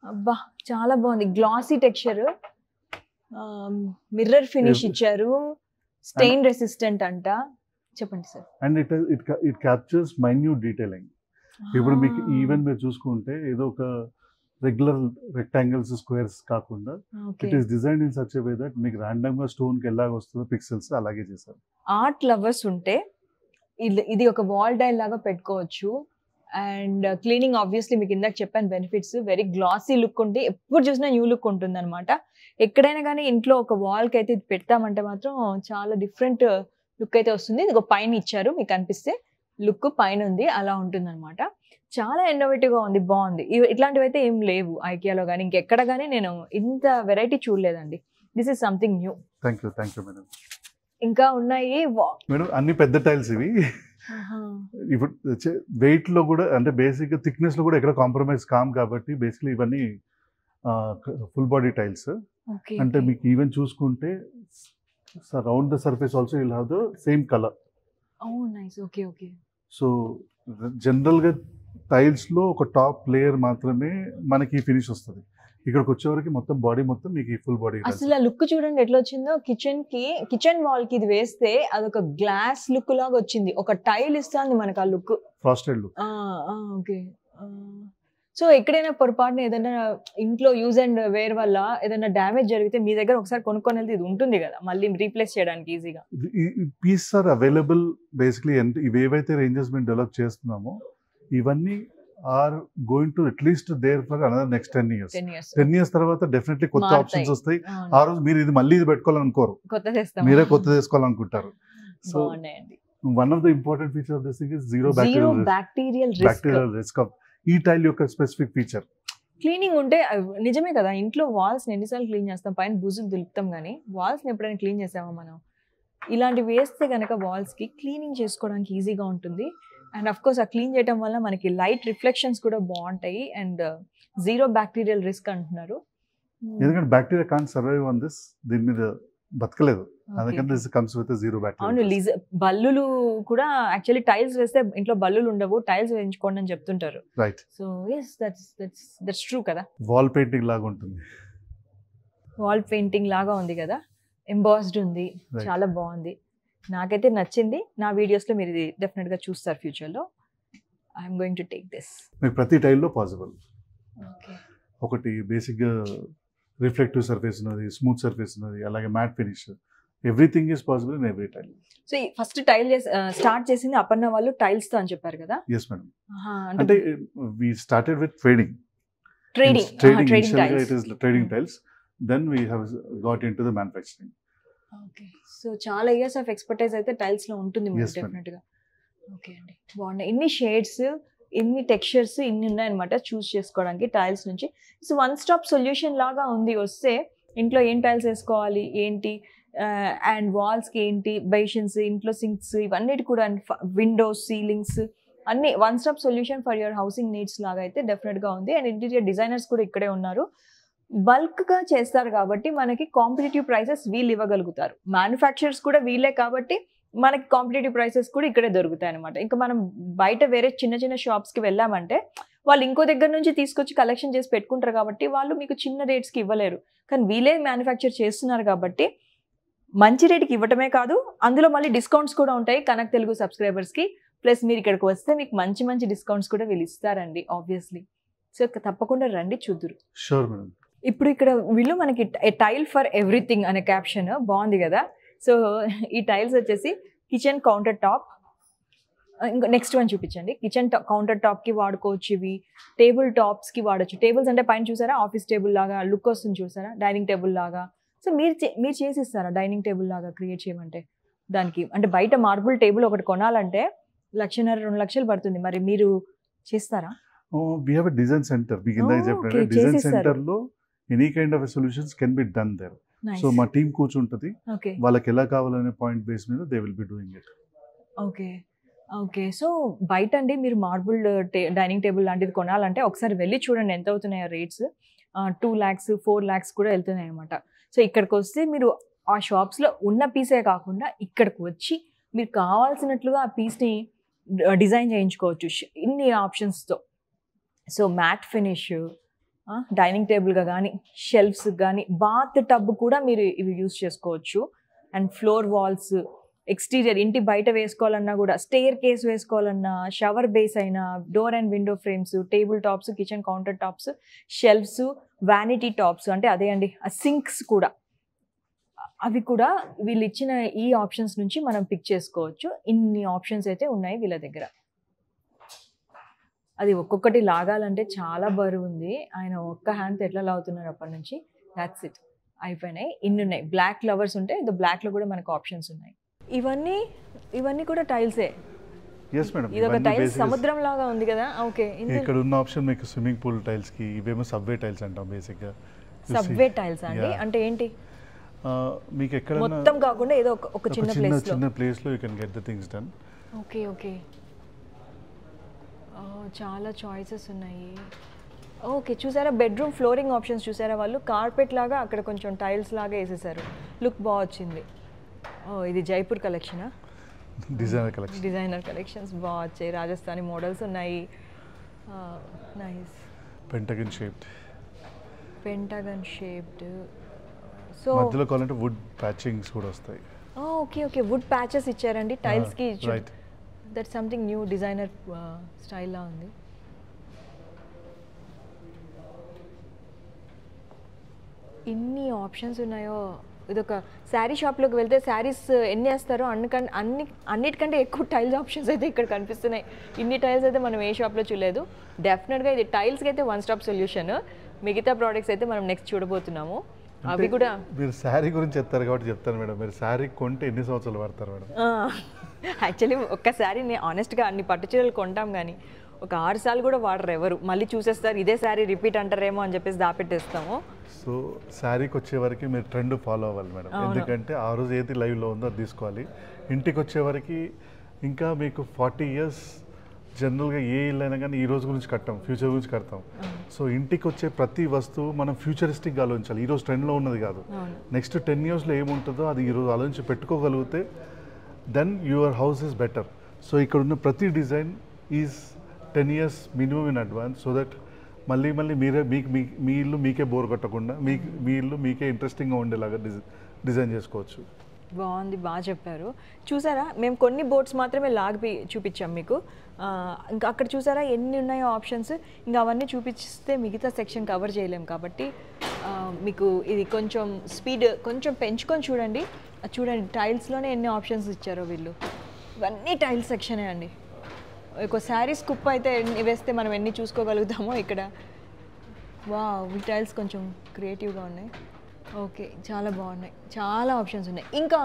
అబ్బా చాలా బాగుంది, గ్లాసీ టెక్స్చర్, మిర్రర్ ఫినిష్ ఇచ్చారు, స్టెయిన్ రెసిస్టెంట్ అంట. చెప్పండి sir. And it captures minute detailing. ఇప్పుడు మీకు ఈవెన్ మీరు చూసుకుంటే ఏదో ఒక రెగ్యులర్ రెక్టాంగిల్స్, స్క్వేర్స్ కాకుండా it is design in such a way that మీకు ర్యాండమ్ గా స్టోన్ కి ఎలాగ వస్తుందో పిక్సెల్స్ అలాగే చేశారు. ఆర్ట్ లవర్స్ ఉంటే ఇది ఒక వాల్ టైల్ లాగా పెట్టుకోవచ్చు. అండ్ క్లీనింగ్ ఆబ్వియస్లీ మీకు ఇందాక చెప్పాను బెనిఫిట్స్. వెరీ గ్లాసీ లుక్ ఉంటే ఎప్పుడు చూసినా న్యూ లుక్ ఉంటుంది అనమాట. ఎక్కడైనా కానీ ఇంట్లో ఒక వాల్కి అయితే ఇది పెడతామంటే మాత్రం చాలా డిఫరెంట్ లుక్ అయితే వస్తుంది. ఇది ఒక పైన ఇచ్చారు, మీకు అనిపిస్తే లుక్ పైన ఉంది, అలా ఉంటుంది అనమాట. చాలా ఇన్నోవేటివ్గా ఉంది, బాగుంది. ఇట్లాంటివి అయితే ఏం లేవు ఐకియాలో కానీ ఇంకెక్కడ కానీ నేను ఇంత వెరైటీ చూడలేదండి. This is something new. Thank you madam. ఇంకా ఉన్నాయి మేడం, అన్ని పెద్ద టైల్స్ ఇవి. ఇప్పుడు వెయిట్ లో కూడా అంటే బేసిక్ థిక్నెస్ లో కూడా ఎక్కడ కాంప్రమైజ్ కామ్ కాబట్టి బేసిక్లీ ఇవన్నీ ఫుల్ బాడీ టైల్స్. అంటే మీకు ఈవెన్ చూసుకుంటే round the surface also will have the same colour. So general గా టైల్స్ లో ఒక టాప్ లేయర్ మాత్రమే మనకి ఫినిష్ వస్తుంది. ఇక్కడికి వచ్చేవరకు మొత్తం బాడీ మొత్తం మీకు ఫుల్ బాడీ. అసలు ఆ లుక్ చూడండి ఎట్లా వచ్చిందో. కిచెన్ వాల్ కి ఇది వేస్తే అదొక గ్లాస్ లుక్ లాగా వచ్చింది. ఒక టైల్ ఇస్తుంది మనకు ఆ look, frosted look. Okay. So ఎక్కడైనా పొరపాటున ఏదైనా ఇంట్లో యూజ్ అండ్ వేర్ వల్ల ఏదైనా డ్యామేజ్ జరిగితే మీ దగ్గర ఒకసారి కొనుక్కొని వెళ్తే ఇది ఉంటుంది కదా, మళ్ళీ రీప్లేస్ చేయడానికి ఈజీగా. Piece are available basically. ఇవేవైతే రేంజెస్ మేము డెవలప్ చేస్తున్నామో ఇవన్నీ are going to at least there for another next 10 years. 10 years తర్వాత డెఫినెట్లీ కొత్త ఆప్షన్స్ వస్తాయి. ఆ రోజు మీరు ఇది మళ్ళీ ఇది పెట్టుకోవాలనుకోరు, మీరే కొత్త చేసుకోవాలనుకుంటారు. So one of the important feature of this is zero bacterial risk of ఈ టైల్ యొక్క స్పెసిఫిక్ ఫీచర్. క్లీనింగ్ ఉంటే నిజమే కదా, ఇంట్లో వాల్స్ ఎన్నిసార్లు క్లీన్ చేస్తాం, పైన బుజులు దులుపుతాం, కానీ వాల్స్ ఎప్పుడైనా క్లీన్ చేసామా మనం? ఇలాంటివి వేస్తే కనుక వాల్స్ కి క్లీనింగ్ చేసుకోవడానికి ఈజీగా ఉంటుంది. అండ్ అఫ్ కోర్స్ ఆ క్లీన్ చేయడం వల్ల మనకి లైట్ రిఫ్లెక్షన్స్ కూడా బాగుంటాయి. అండ్ జీరో బ్యాక్టీరియల్ రిస్క్ అంటున్నారు, ఎందుకంటే bacteria can't survive on this, దీని మీద బతకలేదు. అందుకని this comes with zero bacteria. అవును, బల్లులు కూడా యాక్చువల్లీ టైల్స్ వేస్తే ఇంట్లో బల్లులు ఉండవు, టైల్స్ వేయించుకోండి అని చెప్తుంటారు. Right. So yes, that's true కదా. వాల్ పెయింటింగ్ లాగా ఉంటుంది, వాల్ పెయింటింగ్ లాగా ఉంది కదా, ఎంబాస్డ్ ఉంది, చాలా బాగుంది. నాకైతే నచ్చింది. నా వీడియోస్లో మీరు ఇది డెఫినెట్గా చూస్తారు ఫ్యూచర్లో. I'm going to take this. మీకు ప్రతి టైల్లో పాసిబుల్. ఒకటి బేసిక్గా రిఫ్లెక్టివ్ సర్ఫేస్ ఉన్నది, స్మూత్ సర్ఫేస్ ఉన్నది, అలాగే matte finish, everything is possible in every tile. So first tile start చేసింది అపర్ణ వాళ్ళు టైల్స్ తో అని చెప్పారు కదా? Yes madam. అంటే we started with trading tiles. It is trading tiles. Then we have got into the manufacturing. Okay. So చాలా ఇయర్స్ ఆఫ్ ఎక్స్‌పర్టైజ్ అయితే టైల్స్‌లో ఉంటుంది Yes, ma'am. డెఫినెట్‌గా. ఓకే అండి. బాగున్నాయి. ఇన్ని షేడ్స్, ఇన్ని టెక్స్చర్స్ ఇన్ని ఉన్నాయన్నమాట చూస్ చేసుకోవడానికి టైల్స్ నుంచి. సో వన్ స్టాప్ సొల్యూషన్ లాగా ఉంది. వస్తే ఇంట్లో ఏం టైల్స్ వేసుకోవాలి ఏంటి, అండ్ వాల్స్కి ఏంటి, బేషన్స్, ఇంట్లో సింక్స్, ఇవన్నిటి కూడా విండోస్, సీలింగ్స్ అన్ని one stop solution for your housing needs లాగా అయితే డెఫినెట్గా ఉంది. అండ్ ఇంటీరియర్ డిజైనర్స్ కూడా ఇక్కడే ఉన్నారు. బల్క్గా చేస్తారు కాబట్టి మనకి కాంపిటేటివ్ ప్రైసెస్ వీళ్ళు ఇవ్వగలుగుతారు. మ్యానుఫ్యాక్చరర్స్ కూడా వీళ్ళే కాబట్టి మనకి కాంపిటేటివ్ ప్రైసెస్ కూడా ఇక్కడే దొరుకుతాయి అనమాట. ఇంకా మనం బయట వేరే చిన్న చిన్న షాప్స్కి వెళ్ళామంటే వాళ్ళు ఇంకో దగ్గర నుంచి తీసుకొచ్చి కలెక్షన్ చేసి పెట్టుకుంటారు కాబట్టి వాళ్ళు మీకు చిన్న రేట్స్కి ఇవ్వలేరు. కానీ వీళ్ళే మ్యానుఫ్యాక్చర్ చేస్తున్నారు కాబట్టి మంచి రేట్కి ఇవ్వటమే కాదు, అందులో మళ్ళీ డిస్కౌంట్స్ కూడా ఉంటాయి కనెక్ట్ తెలుగు సబ్స్క్రైబర్స్కి. ప్లస్ మీరు ఇక్కడికి వస్తే మీకు మంచి మంచి డిస్కౌంట్స్ కూడా వీళ్ళు ఇస్తారండి ఆబ్వియస్లీ. సో తప్పకుండా రండి చూద్దురు. Sure madam. ఇప్పుడు ఇక్కడ వీళ్ళు మనకి టైల్ ఫర్ ఎవ్రీథింగ్ అనే క్యాప్షన్ బాగుంది కదా. సో ఈ టైల్స్ వచ్చేసి కిచెన్ కౌంటర్ టాప్, ఇంకా నెక్స్ట్ వన్ చూపించండి. కిచెన్ కౌంటర్ టాప్కి వాడుకోవచ్చు, ఇవి టేబుల్ టాప్స్కి వాడచ్చు. టేబుల్స్ అంటే పైన చూసారా ఆఫీస్ టేబుల్ లాగా లుక్ వస్తుంది చూసారా, డైనింగ్ టేబుల్ లాగా. సో మీరు చేసిస్తారా డైనింగ్ టేబుల్ లాగా క్రియేట్ చేయమంటే? దానికి అంటే బయట మార్బుల్ టేబుల్ ఒకటి కొనాలంటే 1,50,000-2 లక్షలు పడుతుంది. మరి మీరు చేస్తారా? We have a design center. మీకు ఇందాక చెప్పాను డిజైన్ సెంటర్ లో any kind of solutions can be done there. So మా టీమ్ కూర్చుంటది, వాళ్ళకి ఎలా కావాలనే పాయింట్ బేస్ మీద they will be doing it. Okay okay. So బయట అండి మీరు మార్బుల్ డైనింగ్ టేబుల్ లాంటిది కొనాలంటే ఒకసారి వెళ్ళి చూడండి ఎంత అవుతున్నాయో రేట్స్. 2 lakhs 4 lakhs కూడా వెళ్తున్నాయి అనమాట. సో ఇక్కడికి వస్తే మీరు ఆ షాప్స్లో ఉన్న పీసే కాకుండా ఇక్కడికి వచ్చి మీరు కావాల్సినట్లుగా ఆ పీస్ని డిజైన్ చేయించుకోవచ్చు ఇన్ని ఆప్షన్స్తో. సో మ్యాట్ ఫినిష్, డైనింగ్ టేబుల్గా కానీ, షెల్ఫ్స్ కానీ, బాత్ టబ్ కూడా మీరు ఇవి యూస్ చేసుకోవచ్చు. అండ్ ఫ్లోర్ వాల్స్, ఎక్స్టీరియర్ ఇంటి బయట వేసుకోవాలన్నా కూడా, స్టేర్ కేస్ వేసుకోవాలన్నా, షవర్ బేస్ అయినా, door and window frames, table tops, kitchen counter tops, shelves, vanity tops అంటే అదే అండి ఆ సింక్స్ కూడా, అవి కూడా వీళ్ళు ఇచ్చిన ఈ ఆప్షన్స్ నుంచి మనం పిక్ చేసుకోవచ్చు. ఇన్ని ఆప్షన్స్ అయితే ఉన్నాయి వీళ్ళ దగ్గర. అది ఒక్కొక్కటి లాగాలంటే చాలా బరువు ఉంది. ఆయన ఒక్క హ్యాండ్తో ఎట్లా లాగుతున్నారు అప్పటి నుంచి. దాట్స్ ఇట్, అయిపోయినాయి. ఇన్ని ఉన్నాయి. బ్లాక్ ఫ్లవర్స్ ఉంటే బ్లాక్లో కూడా మనకు ఆప్షన్స్ ఉన్నాయి. ఇవన్నీ కూడా టైల్సే. yes madam. ఇది ఒక టైల్స్ సముద్రం లాగా ఉంది కదా. ఓకే. ఇక్కడ ఉన్న ఆప్షన్ మీకు స్విమ్మింగ్ పూల్ టైల్స్ కి, ఇవేమో సబ్వే టైల్స్ అంటాం బేసిక్ గా. సబ్వే టైల్స్ అండి అంటే ఏంటి? మీకు ఎక్కడ మొత్తం కాకుండా ఏదో ఒక చిన్న ప్లేస్ లో you can get the things done. Okay okay. చాలా చాయిసెస్ ఉన్నాయి. ఓకే చూసారా బెడ్రూమ్ ఫ్లోరింగ్ ఆప్షన్స్ చూసారా, వాళ్ళు కార్పెట్ లాగా అక్కడ కొంచెం టైల్స్ లాగా వేసేసారు. లుక్ బాగా వచ్చింది. ఇది జైపూర్ కలెక్షనా? డిజైనర్ కలెక్షన్స్ బాగా వచ్చాయి. రాజస్థానీ మోడల్స్ ఉన్నాయి. నైస్. Pentagon shaped. సో మధ్యలో కావాలంటే వుడ్ ప్యాచింగ్స్ కూడా వస్తాయి. Okay okay. వుడ్ ప్యాచెస్ ఇచ్చారండి టైల్స్కి. దట్ సంథింగ్ న్యూ డిజైనర్ స్టైల్లా ఉంది. ఇన్ని ఆప్షన్స్ ఉన్నాయో. ఇదొక శారీ షాప్లోకి వెళ్తే శారీస్ ఎన్ని వేస్తారో అన్నిటికంటే ఎక్కువ టైల్స్ ఆప్షన్స్ అయితే ఇక్కడ కనిపిస్తున్నాయి. ఇన్ని టైల్స్ అయితే మనం ఏ షాప్లో చూడలేదు. డెఫినెట్గా ఇది టైల్స్కి అయితే వన్ స్టాప్ సొల్యూషన్. మిగతా ప్రోడక్ట్స్ అయితే మనం నెక్స్ట్ చూడబోతున్నాము. అవి కూడా మీరు శారీ గురించి చెప్తారు కాబట్టి చెప్తాను మేడం. మీరు శారీ కొంటే ఎన్ని సంవత్సరాలు పడతారు మేడం? యాక్చువల్లీ ఒక్కసారి నేను ఆనెస్ట్గా అన్ని పట్టు చీరలు కొంటాం కానీ ఒక 6 సార్లు కూడా వాడరు ఎవరు. మళ్ళీ చూసేస్తారు ఇదే శారీ రిపీట్ అంటారేమో అని చెప్పేసి దాపెట్టేస్తాము. సో శారీకి వచ్చే వరకు మీరు ట్రెండ్ ఫాలో అవ్వాలి మేడం. ఎందుకంటే ఆ రోజు ఏది లైవ్లో ఉందో అది తీసుకోవాలి. ఇంటికి వచ్చే వరకు ఇంకా మీకు 40 years జనరల్గా ఏ ఇల్లు అయినా కానీ ఈ రోజు గురించి కట్టాం, ఫ్యూచర్ గురించి కడతాం. సో ఇంటికి వచ్చే ప్రతి వస్తువు మనం ఫ్యూచరిస్టిక్గా ఆలోచించాలి. ఈరోజు ట్రెండ్లో ఉన్నది కాదు. నెక్స్ట్ 10 yearsలో ఏముంటుందో అది ఈరోజు ఆలోచించి పెట్టుకోగలిగితే then your house is better. So ఇక్కడ ఉన్న ప్రతి design is 10 years minimum in advance. So that మళ్ళీ మీరే మీ ఇల్లు మీకే బోర్ కొట్టకుండా మీ ఇల్లు మీకే ఇంట్రెస్టింగ్గా ఉండేలాగా డిజైన్ చేసుకోవచ్చు. బాగుంది, బాగా చెప్పారు. చూసారా మేము కొన్ని బోర్డ్స్ మాత్రమే లాగి చూపించాం మీకు. ఇంకా అక్కడ చూసారా ఎన్ని ఉన్నాయో ఆప్షన్స్. ఇంకా అవన్నీ చూపిస్తే మిగతా సెక్షన్ కవర్ చేయలేము కాబట్టి మీకు ఇది కొంచెం స్పీడ్ కొంచెం పెంచుకొని చూడండి. చూడండి టైల్స్లోనే ఎన్ని ఆప్షన్స్ ఇచ్చారో వీళ్ళు. ఇవన్నీ టైల్స్ సెక్షనే అండి. ఒక శారీస్ కుప్ప అయితే వేస్తే మనం ఎన్ని చూసుకోగలుగుతామో ఇక్కడ. వా ఈ టైల్స్ కొంచెం క్రియేటివ్గా ఉన్నాయి. ఓకే, చాలా బాగున్నాయి, చాలా ఆప్షన్స్ ఉన్నాయి, ఇంకా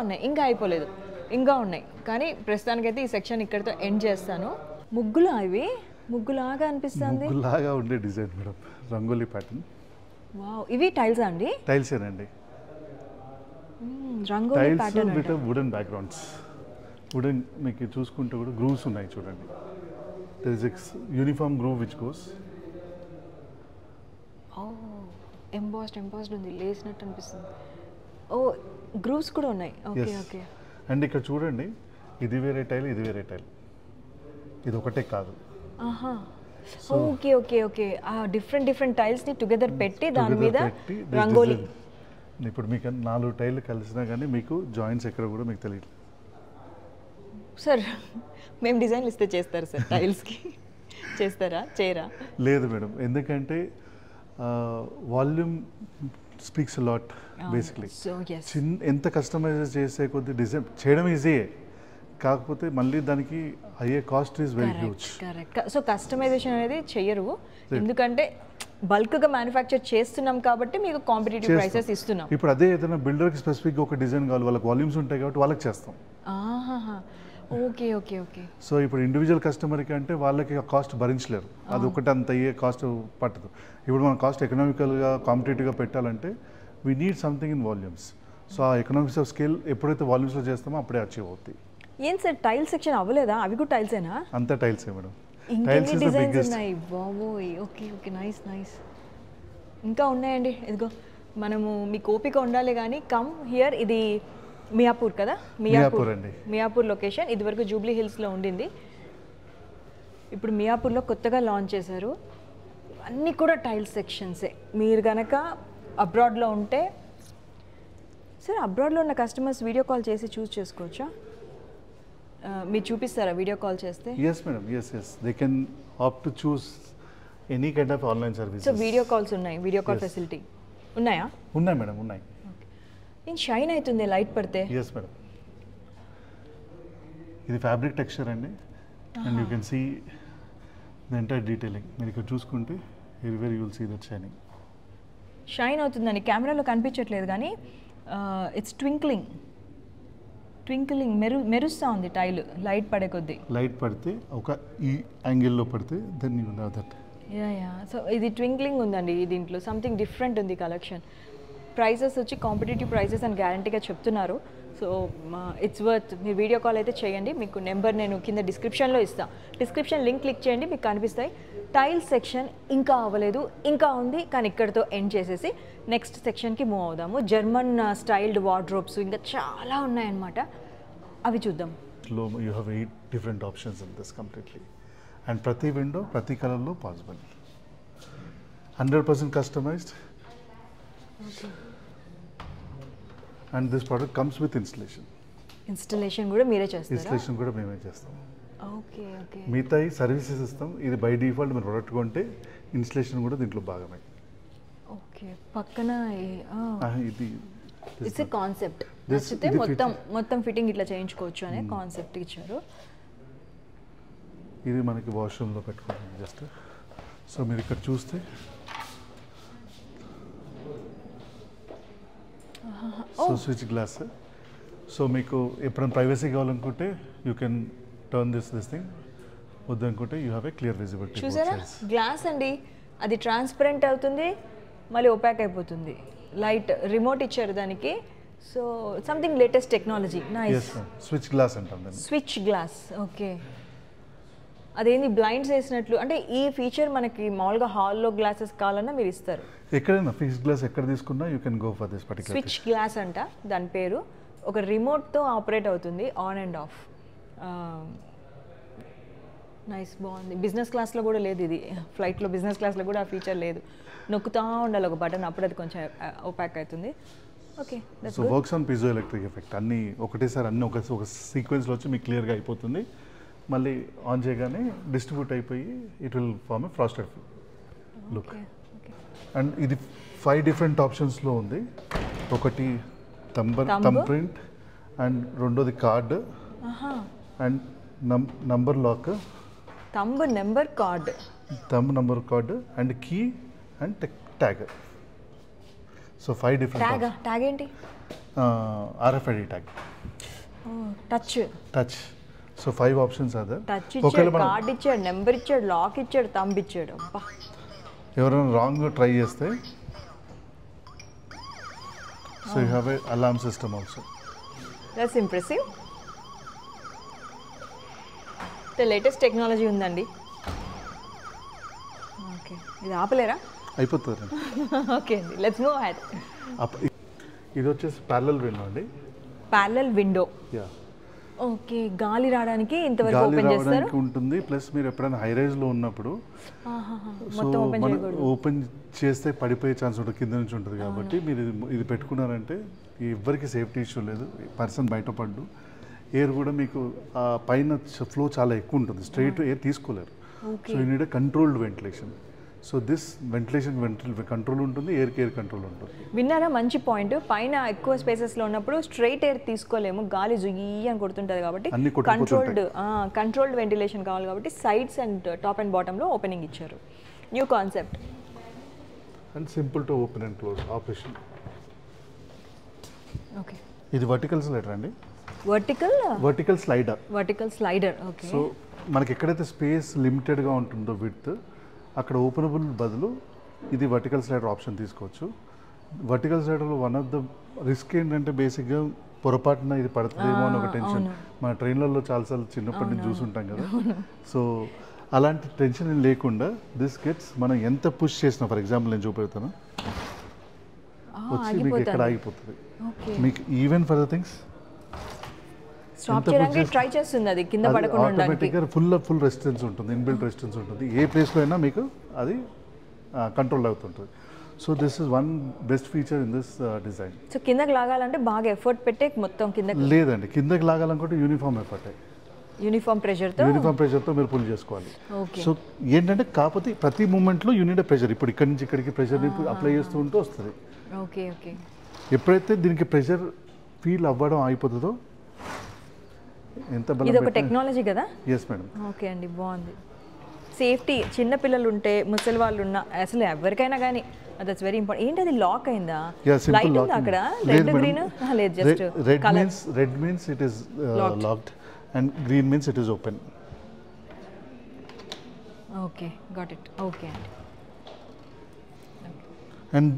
అయిపోలేదు, ఇంకా ఉన్నాయి. కానీ ప్రస్తుతానికైతే ఈ సెక్షన్ ఇక్కడితో ఎండ్ చేస్తాను. ముగ్గులాగా అనిపిస్తుంది. ముగ్గులాగా ఉండే design madam, rangoli pattern. Wow, ఇవి టైల్సా అండి? టైల్సేనండి. Rangoli tiles pattern with wooden backgrounds. Wooden మీకు చూసుకుంటే కూడా గ్రూవ్స్ ఉన్నాయి చూడండి. There is X uniform groove which goes. Embossed ఉంది, లేసినట్టు అనిపిస్తుంది. ఓ, గ్రూవ్స్ కూడా ఉన్నాయి. ఓకే. అండ్ ఇక్కడ చూడండి, ఇది వేరే టైల్, ఇది వేరే టైల్, ఇది ఒకటే కాదు. ఓకే. ఆ డిఫరెంట్ టైల్స్ ని టుగెదర్ పెట్టి దాని మీద రంగోలీ. ఇప్పుడు మీకు 4 టైల్ కలిసినా కానీ మీకు జాయింట్స్ ఎక్కడ కూడా మీకు తెలియదు. సార్, మేము డిజైన్లు ఇస్తే చేస్తారు సార్ టైల్స్కి? చేయరా? లేదు మేడం, ఎందుకంటే వాల్యూమ్ స్పీక్స్ లాట్ బేసిక్లీ. ఎంత కస్టమైజ్ చేసే కొద్ది డిజైన్ చేయడం ఈజీయే, కాకపోతే మళ్ళీ దానికి అయ్యే cost is very huge. Correct. So customisation అనేది చెయ్యరు, ఎందుకంటే బల్క్గా మ్యానుఫ్యాక్చర్ చేస్తున్నాం కాబట్టి మీకు కాంపిటేటివ్ ప్రైసెస్ ఇస్తున్నాం. ఇప్పుడు అదే ఏదైనా బిల్డర్కి స్పెసిఫిక్గా ఒక డిజైన్ కావాలి, వాళ్ళకి వాల్యూమ్స్ ఉంటాయి కాబట్టి వాళ్ళకి చేస్తాం. ఓకే. సో ఇప్పుడు ఇండివిజువల్ కస్టమర్కి అంటే వాళ్ళకి ఆ కాస్ట్ భరించలేరు, అది ఒకటి అంత అయ్యే కాస్ట్ పట్టదు. ఇప్పుడు మనం కాస్ట్ ఎకనామికల్గా కాంపిటేటివ్గా పెట్టాలంటే we need something in volumes. So ఆ ఎకనామిక్స్ ఆఫ్ స్కేల్ ఎప్పుడైతే వాల్యూమ్స్లో చేస్తామో అప్పుడే అచీవ్ అవుతాయి. ఏం సార్, టైల్ సెక్షన్ అవ్వలేదా? అవి కూడా టైల్సేనా? అంతా టైల్సే మేడం. ఇంకెన్ని డిజైన్స్ ఉన్నాయి? బాబోయ్. Okay, nice. ఇంకా ఉన్నాయండి. ఇదిగో, మనము మీకు ఓపిక ఉండాలి కానీ కమ్ హియర్. ఇది మియాపూర్ కదా? మియాపూర్ అండి. మియాపూర్ లొకేషన్. ఇదివరకు జూబ్లీ హిల్స్లో ఉండింది, ఇప్పుడు మియాపూర్లో కొత్తగా లాంచ్ చేశారు. అన్నీ కూడా టైల్ సెక్షన్సే. మీరు కనుక అబ్రాడ్లో ఉంటే, సరే అబ్రాడ్లో ఉన్న కస్టమర్స్ వీడియో కాల్ చేసి చూస్ చేసుకోవచ్చా? మీరు చూపిస్తారా వీడియో కాల్ చేస్తే? yes madam, yes they can opt to choose any kind of online services. So video calls ఉన్నాయి, వీడియో కాల్ ఫెసిలిటీ ఉన్నాయా? ఉన్నాయి మేడం, ఉన్నాయి. ఏం షైన్ అవుతుంది లైట్ పడితే? yes మేడం, ఇది ఫ్యాబ్రిక్ టెక్స్చర్ అండి. And you can see the entire detailing. మీరు ఇక్కడ చూసుకుంటే everywhere you will see that shine అవుతుందండి. కెమెరాలో కనిపించట్లేదు కానీ ఇట్స్ ట్వింక్లింగ్ మెరుస్తా ఉంది టైల్ లైట్ పడే కొద్దీ. లైట్ పడితే ఒక ఈ యాంగిల్లో పడితే then you know that. So ఇది ట్వింక్లింగ్ ఉందండి దీంట్లో, సంథింగ్ డిఫరెంట్ ఉంది కలెక్షన్. ప్రైసెస్ వచ్చి కాంపిటేటివ్ ప్రైసెస్ అని గ్యారంటీగా చెప్తున్నారు. So it's worth. మీరు వీడియో కాల్ అయితే చేయండి. మీకు నెంబర్ నేను కింద డిస్క్రిప్షన్లో ఇస్తాను. డిస్క్రిప్షన్ లింక్ క్లిక్ చేయండి, మీకు కనిపిస్తాయి. టైల్ సెక్షన్ ఇంకా అవ్వలేదు, ఇంకా ఉంది, కానీ ఇక్కడితో ఎండ్ చేసేసి నెక్స్ట్ సెక్షన్కి మూవ్ అవుదాము. జర్మన్ స్టైల్డ్ వార్డ్రోబ్స్ ఇంకా చాలా ఉన్నాయన్నమాట, అవి చూద్దాం. You have 8 different options in this completely. And ప్రతి విండో ప్రతి కలర్లో possible, 100% customised. And this product comes with installation కూడా మీరే చేస్తారా? ఇన్స్టలేషన్ కూడా మేమే చేస్తాం. ఓకే. మిగతా సర్వీసెస్ ఇస్తాం. ఇది బై డిఫాల్ట్ మీరు ప్రొడక్ట్ కొంటే ఇన్స్టలేషన్ కూడా దీంట్లో భాగమే. ఓకే. పక్కన ఇది ఇట్స్ ఏ కాన్సెప్ట్. నచ్చితే మొత్తం ఫిట్టింగ్ ఇట్లా చేయించుకోవచ్చు అనే కాన్సెప్ట్ ఇచ్చారు. ఇది మనకి వాష్రూమ్లో పెట్టుకుంటాం జస్ట్. సో మీరు ఇక్కడ చూస్తే సో స్విచ్ గ్లాస్. సో మీకు ఎప్పుడైనా ప్రైవసీ కావాలనుకుంటే you can turn this thing. వద్దనుకుంటే you have a clear visibility. చూసారా గ్లాస్ అండి, అది ట్రాన్స్పరెంట్ అవుతుంది, మళ్ళీ ఒపాక్ అయిపోతుంది. లైట్ రిమోట్ ఇచ్చారు దానికి. So something latest technology. Nice. Switch glass అంటాం. Switch glass. ఓకే. అదేంది బ్లైండ్స్ వేసినట్లు అంటే ఈ ఫీచర్ మనకి మామూలుగా హాల్లో గ్లాసెస్ కావాలన్నా మీరు ఇస్తారు. ఎక్కడైనా ఫిక్స్డ్ గ్లాస్ ఎక్కడ తీసుకున్నా you can go for this particular switch glass అంట దాని పేరు. ఒక రిమోట్తో ఆపరేట్ అవుతుంది, ఆన్ అండ్ ఆఫ్. నైస్, బాగుంది. బిజినెస్ క్లాస్లో కూడా లేదు ఇది. ఫ్లైట్లో బిజినెస్ క్లాస్లో కూడా ఆ ఫీచర్ లేదు. నొక్కుతా ఉండాలి ఒక బటన్, అప్పుడు అది కొంచెం ఓపాక్ అవుతుంది. Okay. So works on piezo electric effect. అన్నీ ఒకటేసారి అన్నీ ఒక సీక్వెన్స్లో వచ్చి మీకు క్లియర్గా అయిపోతుంది. మళ్ళీ ఆన్ చేయగానే డిస్ట్రిబ్యూట్ అయిపోయి it will form a frosted look. And ఇది 5 డిఫరెంట్ ఆప్షన్స్లో ఉంది. ఒకటి థంబ్ ప్రింట్, అండ్ రెండోది card, and number lock, thumb number card, and key and tag. So 5 different tag ఏంటి? RFID tag, touch. So 5 options అదే. టచ్ ఇచ్చాడు, కార్డ్ ఇచ్చాడు, నెంబర్ ఇచ్చాడు, లాక్ ఇచ్చాడు, థంబ్ ఇచ్చాడు. అబ్బా, ఎవరైనా రాంగ్ ట్రై చేస్తే so you have a alarm system also. That's impressive. Latest technology ఉందండి. ఓకే, ఇది ఆపలేరా? అయిపోతుంది. ఓకే అండి, లెట్స్ గో అహెడ్. ఇది వచ్చేసి ప్యారలల్ విండో అండి. Parallel window. యా. ఓకే, గాలి రావడానికి ఇంతవరకు ఓపెన్ చేస్తారు ఉంటుంది. ప్లస్ మీరు ఎప్పుడైనా హై రైజ్ లో ఉన్నప్పుడు సో మనం ఓపెన్ చేస్తే పడిపోయే ఛాన్స్ ఉంటుంది, కింద నుంచి ఉంటుంది. కాబట్టి మీరు ఇది పెట్టుకున్నారంటే ఎవరికి సేఫ్టీ ఇష్యూ లేదు, పర్సన్ బయటపడ్డు. ఎయిర్ కూడా మీకు పైన ఫ్లో చాలా ఎక్కువ ఉంటుంది, స్ట్రైట్ ఎయిర్ తీసుకోలేరు. So you need controlled ventilation. So this ventilation control ఉంటుంది, ఎయిర్ కంట్రోల్ ఉంటుంది. విన్నారా? మంచి పాయింట్. పైన ఎక్కువ స్పేసెస్లో ఉన్నప్పుడు స్ట్రైట్ ఎయిర్ తీసుకోలేము, గాలి జుయ్యి అని కొడుతుంటుంది. కాబట్టి కంట్రోల్డ్ వెంటిలేషన్ కావాలి. కాబట్టి సైడ్స్ అండ్ టాప్ అండ్ బాటంలో ఓపెనింగ్ ఇచ్చారు. New concept and simple to open and close operation. Okay, ఇది వర్టికల్ స్లైడర్ అండి. Vertical slider. ఓకే. సో మనకి ఎక్కడైతే స్పేస్ లిమిటెడ్గా ఉంటుందో విడ్త్, అక్కడ ఓపెనబుల్ బదులు ఇది వర్టికల్ స్లైడర్ ఆప్షన్ తీసుకోవచ్చు. వర్టికల్ స్లైడర్లో వన్ ఆఫ్ ద రిస్క్ ఏంటంటే బేసిక్గా పొరపాటున ఇది పడుతుందేమో అని ఒక టెన్షన్. మన ట్రైన్లలో చాలాసార్లు చిన్నప్పటి నుంచి చూసుంటాం కదా. సో అలాంటి టెన్షన్ లేకుండా దిస్ గెట్స్ మనం ఎంత పుష్ చేసినా, ఫర్ ఎగ్జాంపుల్ నేను చూపెడతాను, వచ్చి మీకు ఎక్కడ ఆగిపోతుంది. మీకు even for the things try చేస్తుంది, అది కింద పడకుండా ఆటోమేటిక్గా ఫుల్ రెసిస్టెన్స్ ఉంటుంది, ఇన్బిల్ట్ రెసిస్టెన్స్ ఉంటుంది. ఏ ప్లేస్లో అయినా మీకు అది కంట్రోల్ అవుతుంటుంది. So this is one best feature in this design. So కిందకి లాగాలంటే బాగా ఎఫర్ట్ పెట్టే మొత్తం కిందకి లేదండి, కిందకి లాగాలనుకుంటే యూనిఫామ్ ఎఫర్ట్, యూనిఫామ్ ప్రెషర్తో మీరు పుల్ చేసుకోవాలి. సో ఏంటంటే కాకపోతే ప్రతి మూమెంట్లో యూనిట్ ప్రెషర్, ఇప్పుడు ఇక్కడి నుంచి ఇక్కడికి ప్రెషర్ని అప్లై చేస్తూ ఉంటూ వస్తుంది. Okay okay. ఎప్పుడైతే దీనికి ప్రెషర్ ఫీల్ అవ్వడం అయిపోతుందో, ఎంత బలం. ఇది ఒక టెక్నాలజీ కదా? Yes madam. ఓకే అండి, బాగుంది. సేఫ్టీ, చిన్న పిల్లలు ఉంటే, ముసలి వాళ్ళు ఉన్న, అసలు ఎవరికైనా కానీ దట్స్ వెరీ ఇంపార్టెంట్. ఏంటి అది లాక్ అయిందా? లైట్ ఉందా అక్కడ? రెడ్ గ్రీన్ లేదు, just red means it is locked and green means it is open. Okay, got it. Okay అండి. అండ్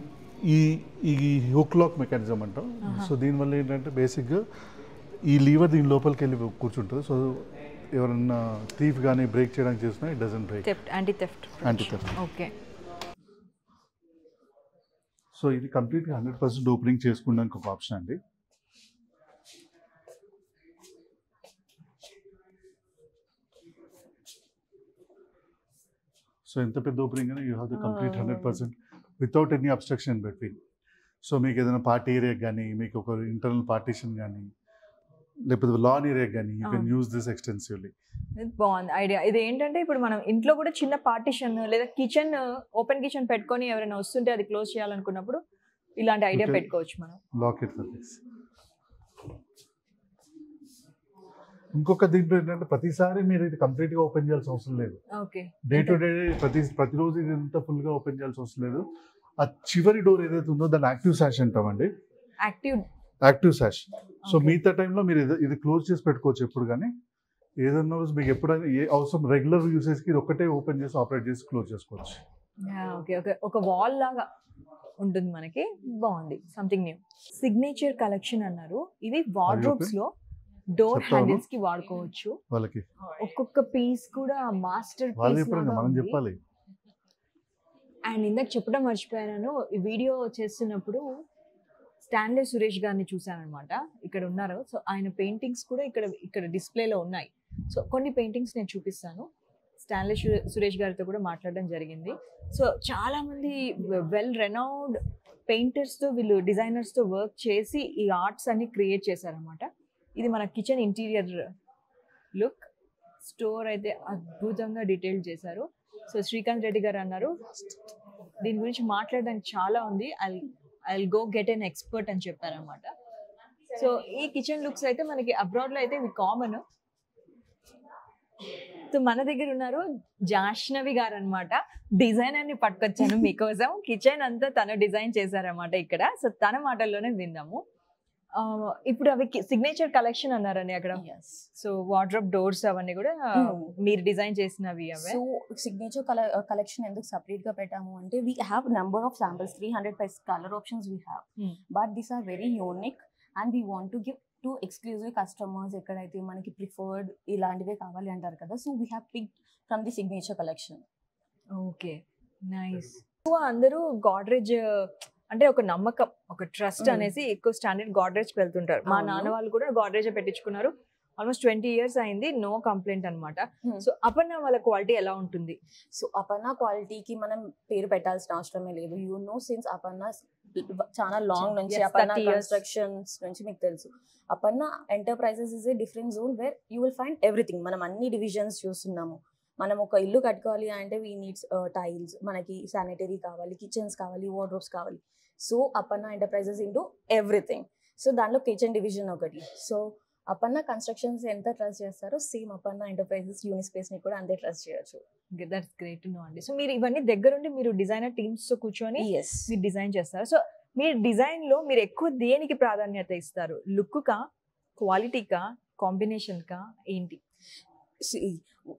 ఈ హుక్ లాక్ మెకానిజం అంటాం. సో దీనివల్ల ఏంటంటే బేసిక్గా ఈ లీవర్ దీని లోపలికి వెళ్ళి కూర్చుంటుంది. సో ఎవరన్నా థీఫ్ కానీ బ్రేక్ చేయడానికి చేసినా it doesn't break. Anti theft. Okay. So ఇది కంప్లీట్గా 100% ఓపెనింగ్ చేసుకోవడానికి ఒక ఆప్షన్ అండి. సో ఎంత పెద్ద ఓపెనింగ్ అయినా you have the complete 100% without any obstruction in between. So మీకు ఏదైనా పార్టీ ఏరియా కానీ, మీకు ఒక ఇంటర్నల్ పార్టీషన్ కానీ, లేకపోతే లాన్ ఏరియా కానీ you can use this extensively. బాగుంది ఐడియా. ఇది ఏంటంటే ఇప్పుడు మనం ఇంట్లో కూడా చిన్న పార్టీషన్ లేదా కిచెన్, ఓపెన్ కిచెన్ పెట్టుకొని ఎవరైనా వస్తుంటే అది క్లోజ్ చేయాలనుకున్నప్పుడు ఇలాంటి ఐడియా పెట్టుకోవచ్చు మనం. Lock it for this. ఇంకొక దీంట్లో ఏంటంటే ప్రతిసారి మీరు ఇది కంప్లీట్గా ఓపెన్ చేయాల్సిన అవసరం లేదు. ఓకే. డే టు డే ప్రతిరోజు ఇది ఎంత ఫుల్గా ఓపెన్ చేయాల్సిన అవసరం లేదు. ఆ చివరి డోర్ ఏదైతే ఉందో దాన్ని యాక్టివ్ సాష్ అంటామండి. Active sash. సో మిగతా టైంలో మీరు ఇది క్లోజ్ చేసి పెట్టుకోవచ్చు ఎప్పుడు. కానీ ఏదన్నా రోజు మీకు ఎప్పుడైనా ఏ అవసరం రెగ్యులర్ యూసేజ్కి ఇది ఒక్కటే ఓపెన్ చేసి ఆపరేట్ చేసి క్లోజ్ చేసుకోవచ్చు. Okay okay. ఒక వాల్ లాగా ఉంటుంది మనకి. బాగుంది, సంథింగ్ న్యూ. సిగ్నేచర్ కలెక్షన్ అన్నారు. ఇవి వార్డ్రోబ్స్ లో డోర్ హ్యాండిల్స్ కి వాడుకోవచ్చు. వాళ్ళకి ఒక్కొక్క పీస్ కూడా మాస్టర్ పీస్ మనం చెప్పాలి. అండ్ ఇందాక చెప్పడం మర్చిపోయాను, ఈ వీడియో చేస్తున్నప్పుడు స్టాన్లే సురేష్ గారిని చూశాను అనమాట. ఇక్కడ ఉన్నారు. సో ఆయన పెయింటింగ్స్ కూడా ఇక్కడ డిస్ప్లేలో ఉన్నాయి. సో కొన్ని పెయింటింగ్స్ నేను చూపిస్తాను. స్టాన్లే సురేష్ గారితో కూడా మాట్లాడడం జరిగింది. సో చాలా మంది వెల్ రెనౌడ్ పెయింటర్స్తో, వీళ్ళు డిజైనర్స్తో వర్క్ చేసి ఈ ఆర్ట్స్ అన్ని క్రియేట్ చేశారనమాట. ఇది మన కిచెన్ ఇంటీరియర్ లుక్. స్టోర్ అయితే అద్భుతంగా డీటెయిల్ చేశారు. సో శ్రీకాంత్ రెడ్డి గారు అన్నారు దీని గురించి మాట్లాడడానికి చాలా ఉంది, I go get an expert అని చెప్పారనమాట. సో ఈ కిచెన్ లుక్స్ అయితే మనకి అబ్రాడ్లో అయితే ఇవి కామన్. సో మన దగ్గర ఉన్నారు జాష్నవి గారు అనమాట. డిజైనర్ ని పట్టుకొచ్చాను మీకోసం. కిచెన్ అంతా తను డిజైన్ చేశారన్నమాట ఇక్కడ. సో తన మాటల్లోనే విందాము. ఇప్పుడు అవి సిగ్నేచర్ కలెక్షన్ అన్నారండి అక్కడ. సో వార్డ్రోబ్ డోర్స్ అవన్నీ కూడా మీరు డిజైన్ చేసినవి అవే. సో సిగ్నేచర్ కలెక్షన్ ఎందుకు సపరేట్ గా పెట్టాము అంటే we have number of samples 300+ colour options we have, but these are very unique and we want to give to exclusive customers ఎక్కడైతే మనకి ప్రిఫర్డ్ ఇలాంటివే కావాలి అంటారు కదా. So we have pick from the signature collection. Okay, nice. అందరూ గాడ్రేజ్ అంటే ఒక నమ్మకం, ఒక ట్రస్ట్ అనేసి ఎక్కువ స్టాండర్డ్ గాడ్రేజ్ కి వెళ్తుంటారు. మా నాన్న వాళ్ళు కూడా గాడ్రేజ్ పెట్టించుకున్నారు. ఆల్మోస్ట్ 20 years అయింది, నో కంప్లైంట్ అనమాట. సో అపర్ణ వాళ్ళ క్వాలిటీ ఎలా ఉంటుంది? సో అపర్ణ క్వాలిటీకి మనం పేరు పెట్టాల్సిన అవసరమే లేదు. యూ నో సిన్స్ అపర్ణ చాలా లాంగ్ నుంచి అపర్ణ కన్స్ట్రక్షన్స్ నుంచి మీకు తెలుసు. Aparna enterprises is a different zone where you will find everything. మనం అన్ని డివిజన్స్ చూస్తున్నాము. మనం ఒక ఇల్లు కట్టుకోవాలి అంటే వీ నీడ్స్ టైల్స్, మనకి శానిటరీ కావాలి, కిచెన్స్ కావాలి, వార్డ్రోబ్స్ కావాలి. So Aparna enterprises into everything. So దాంట్లో కిచెన్ డివిజన్ ఒకటి. సో అపర్ణ కన్స్ట్రక్షన్స్ ఎంత ట్రస్ట్ చేస్తారో సేమ్ అపర్ణ ఎంటర్ప్రైజెస్ యూనిస్పేస్ ని కూడా అంతే ట్రస్ట్ చేయొచ్చు. దట్స్ గ్రేట్ టు నో అండి. సో మీరు ఇవన్నీ దగ్గరుండి మీరు డిజైనర్ టీమ్స్ తో కూర్చొని మీరు డిజైన్ చేస్తారు. సో మీరు డిజైన్ లో మీరు ఎక్కువ దేనికి ప్రాధాన్యత ఇస్తారు? లుక్ కా, క్వాలిటీకా, కాంబినేషన్ కా, ఏంటి?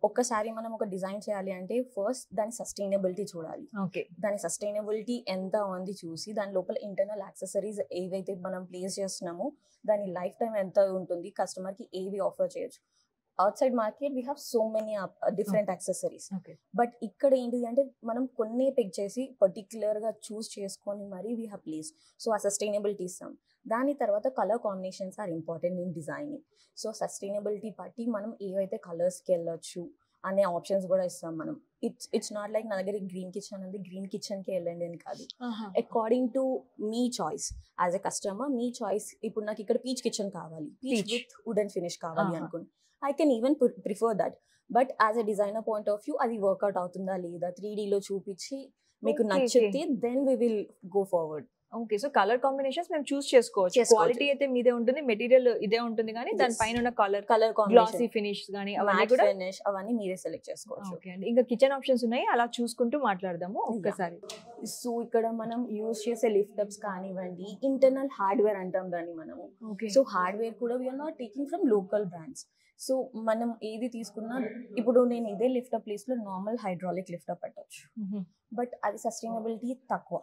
ఒక్కసారి మనం ఒక డిజైన్ చేయాలి అంటే ఫస్ట్ దాని సస్టైనబిలిటీ చూడాలి. ఓకే, దాని సస్టైనబిలిటీ ఎంత ఉంది చూసి దాని లోపల ఇంటర్నల్ యాక్సెసరీస్ ఏవైతే మనం ప్లేస్ చేస్తున్నామో దాని లైఫ్ టైం ఎంత ఉంటుంది, కస్టమర్ కి ఏవి ఆఫర్ చేయొచ్చు. Out side market we have so many different accessories, but ఇక్కడ ఏంటిది అంటే మనం కొన్ని పిక్ చేసి పర్టిక్యులర్ గా చూస్ చేసుకొని మరి వీ హ్యావ్ ప్లేస్. సో ఆ సస్టైనబిలిటీ ఇస్తాం. దాని తర్వాత colour combinations are important in designing. So sustainability బట్టి మనం ఏవైతే కలర్స్కి వెళ్ళొచ్చు అనే ఆప్షన్స్ కూడా ఇస్తాం మనం. ఇట్స్ నాట్ లైక్ నా దగ్గర గ్రీన్ కిచెన్ ఉంది, గ్రీన్ కిచెన్కి వెళ్ళండి అని కాదు. అకార్డింగ్ టు మీ చాయిస్ యాజ్ ఎ కస్టమర్, మీ చాయిస్. ఇప్పుడు నాకు ఇక్కడ పీచ్ కిచెన్ కావాలి, పీచ్ విత్ వుడెన్ ఫినిష్ కావాలి అనుకోండి, I can even prefer that. But as a designer point of view అది వర్కౌట్ అవుతుందా లేదా 3Dలో చూపించి మీకు నచ్చితే then we will go forward. Okay, so colour combinations మేము చూస్ చేసుకోవచ్చు. క్వాలిటీ అయితే మీదే ఉంటుంది, మెటీరియల్ ఇదే ఉంటుంది, కానీ దానిపైన ఉన్న కలర్ గ్లాసీ ఫినిష్ గానీ అవన్నీ మీరే సెలెక్ట్ చేసుకోవచ్చు. ఓకే అండి, ఇంకా కిచెన్ ఆప్షన్స్ ఉన్నాయి, అలా చూసుకుంటూ మాట్లాడదాము ఒక్కసారి. సో ఇక్కడ మనం యూజ్ చేసే లిఫ్ట్ అప్స్ కానివ్వండి, ఇంటర్నల్ హార్డ్వేర్ అంటాం దాన్ని మనము. సో హార్డ్వేర్ కూడా we are not taking from local brands. So మనం ఏది తీసుకున్నా, ఇప్పుడు నేను ఇదే లిఫ్ట్ అప్ ప్లేస్ లో నార్మల్ హైడ్రాలిక్ లిఫ్ట్ అప్ పెట్టచ్చు, బట్ అది సస్టైనబిలిటీ తక్కువ.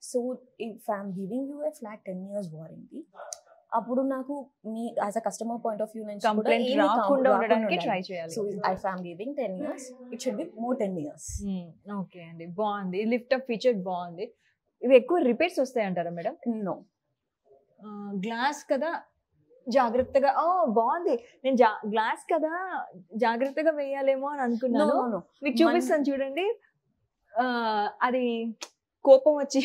So if I'm giving you a flat 10 years warranty, అప్పుడు నాకు మీ as a customer point of view నుంచి కంప్లైంట్ రాకుండా ఉండడానికి ట్రై చేయాలి. So if I'm giving 10 years, it should be more 10 years. Okay అండి, బాగుంది. లిఫ్ట్ అప్ ఫీచర్ బాగుంది. ఇవి ఎక్కువ రిపేర్స్ వస్తాయి అంటారా మేడం? నో, గ్లాస్ కదా జాగ్రత్తగా, బాగుంది. నేను గ్లాస్ కదా జాగ్రత్తగా వేయాలేమో అని అనుకున్నాను. మీకు చూపిస్తాను చూడండి. అది కోపం వచ్చి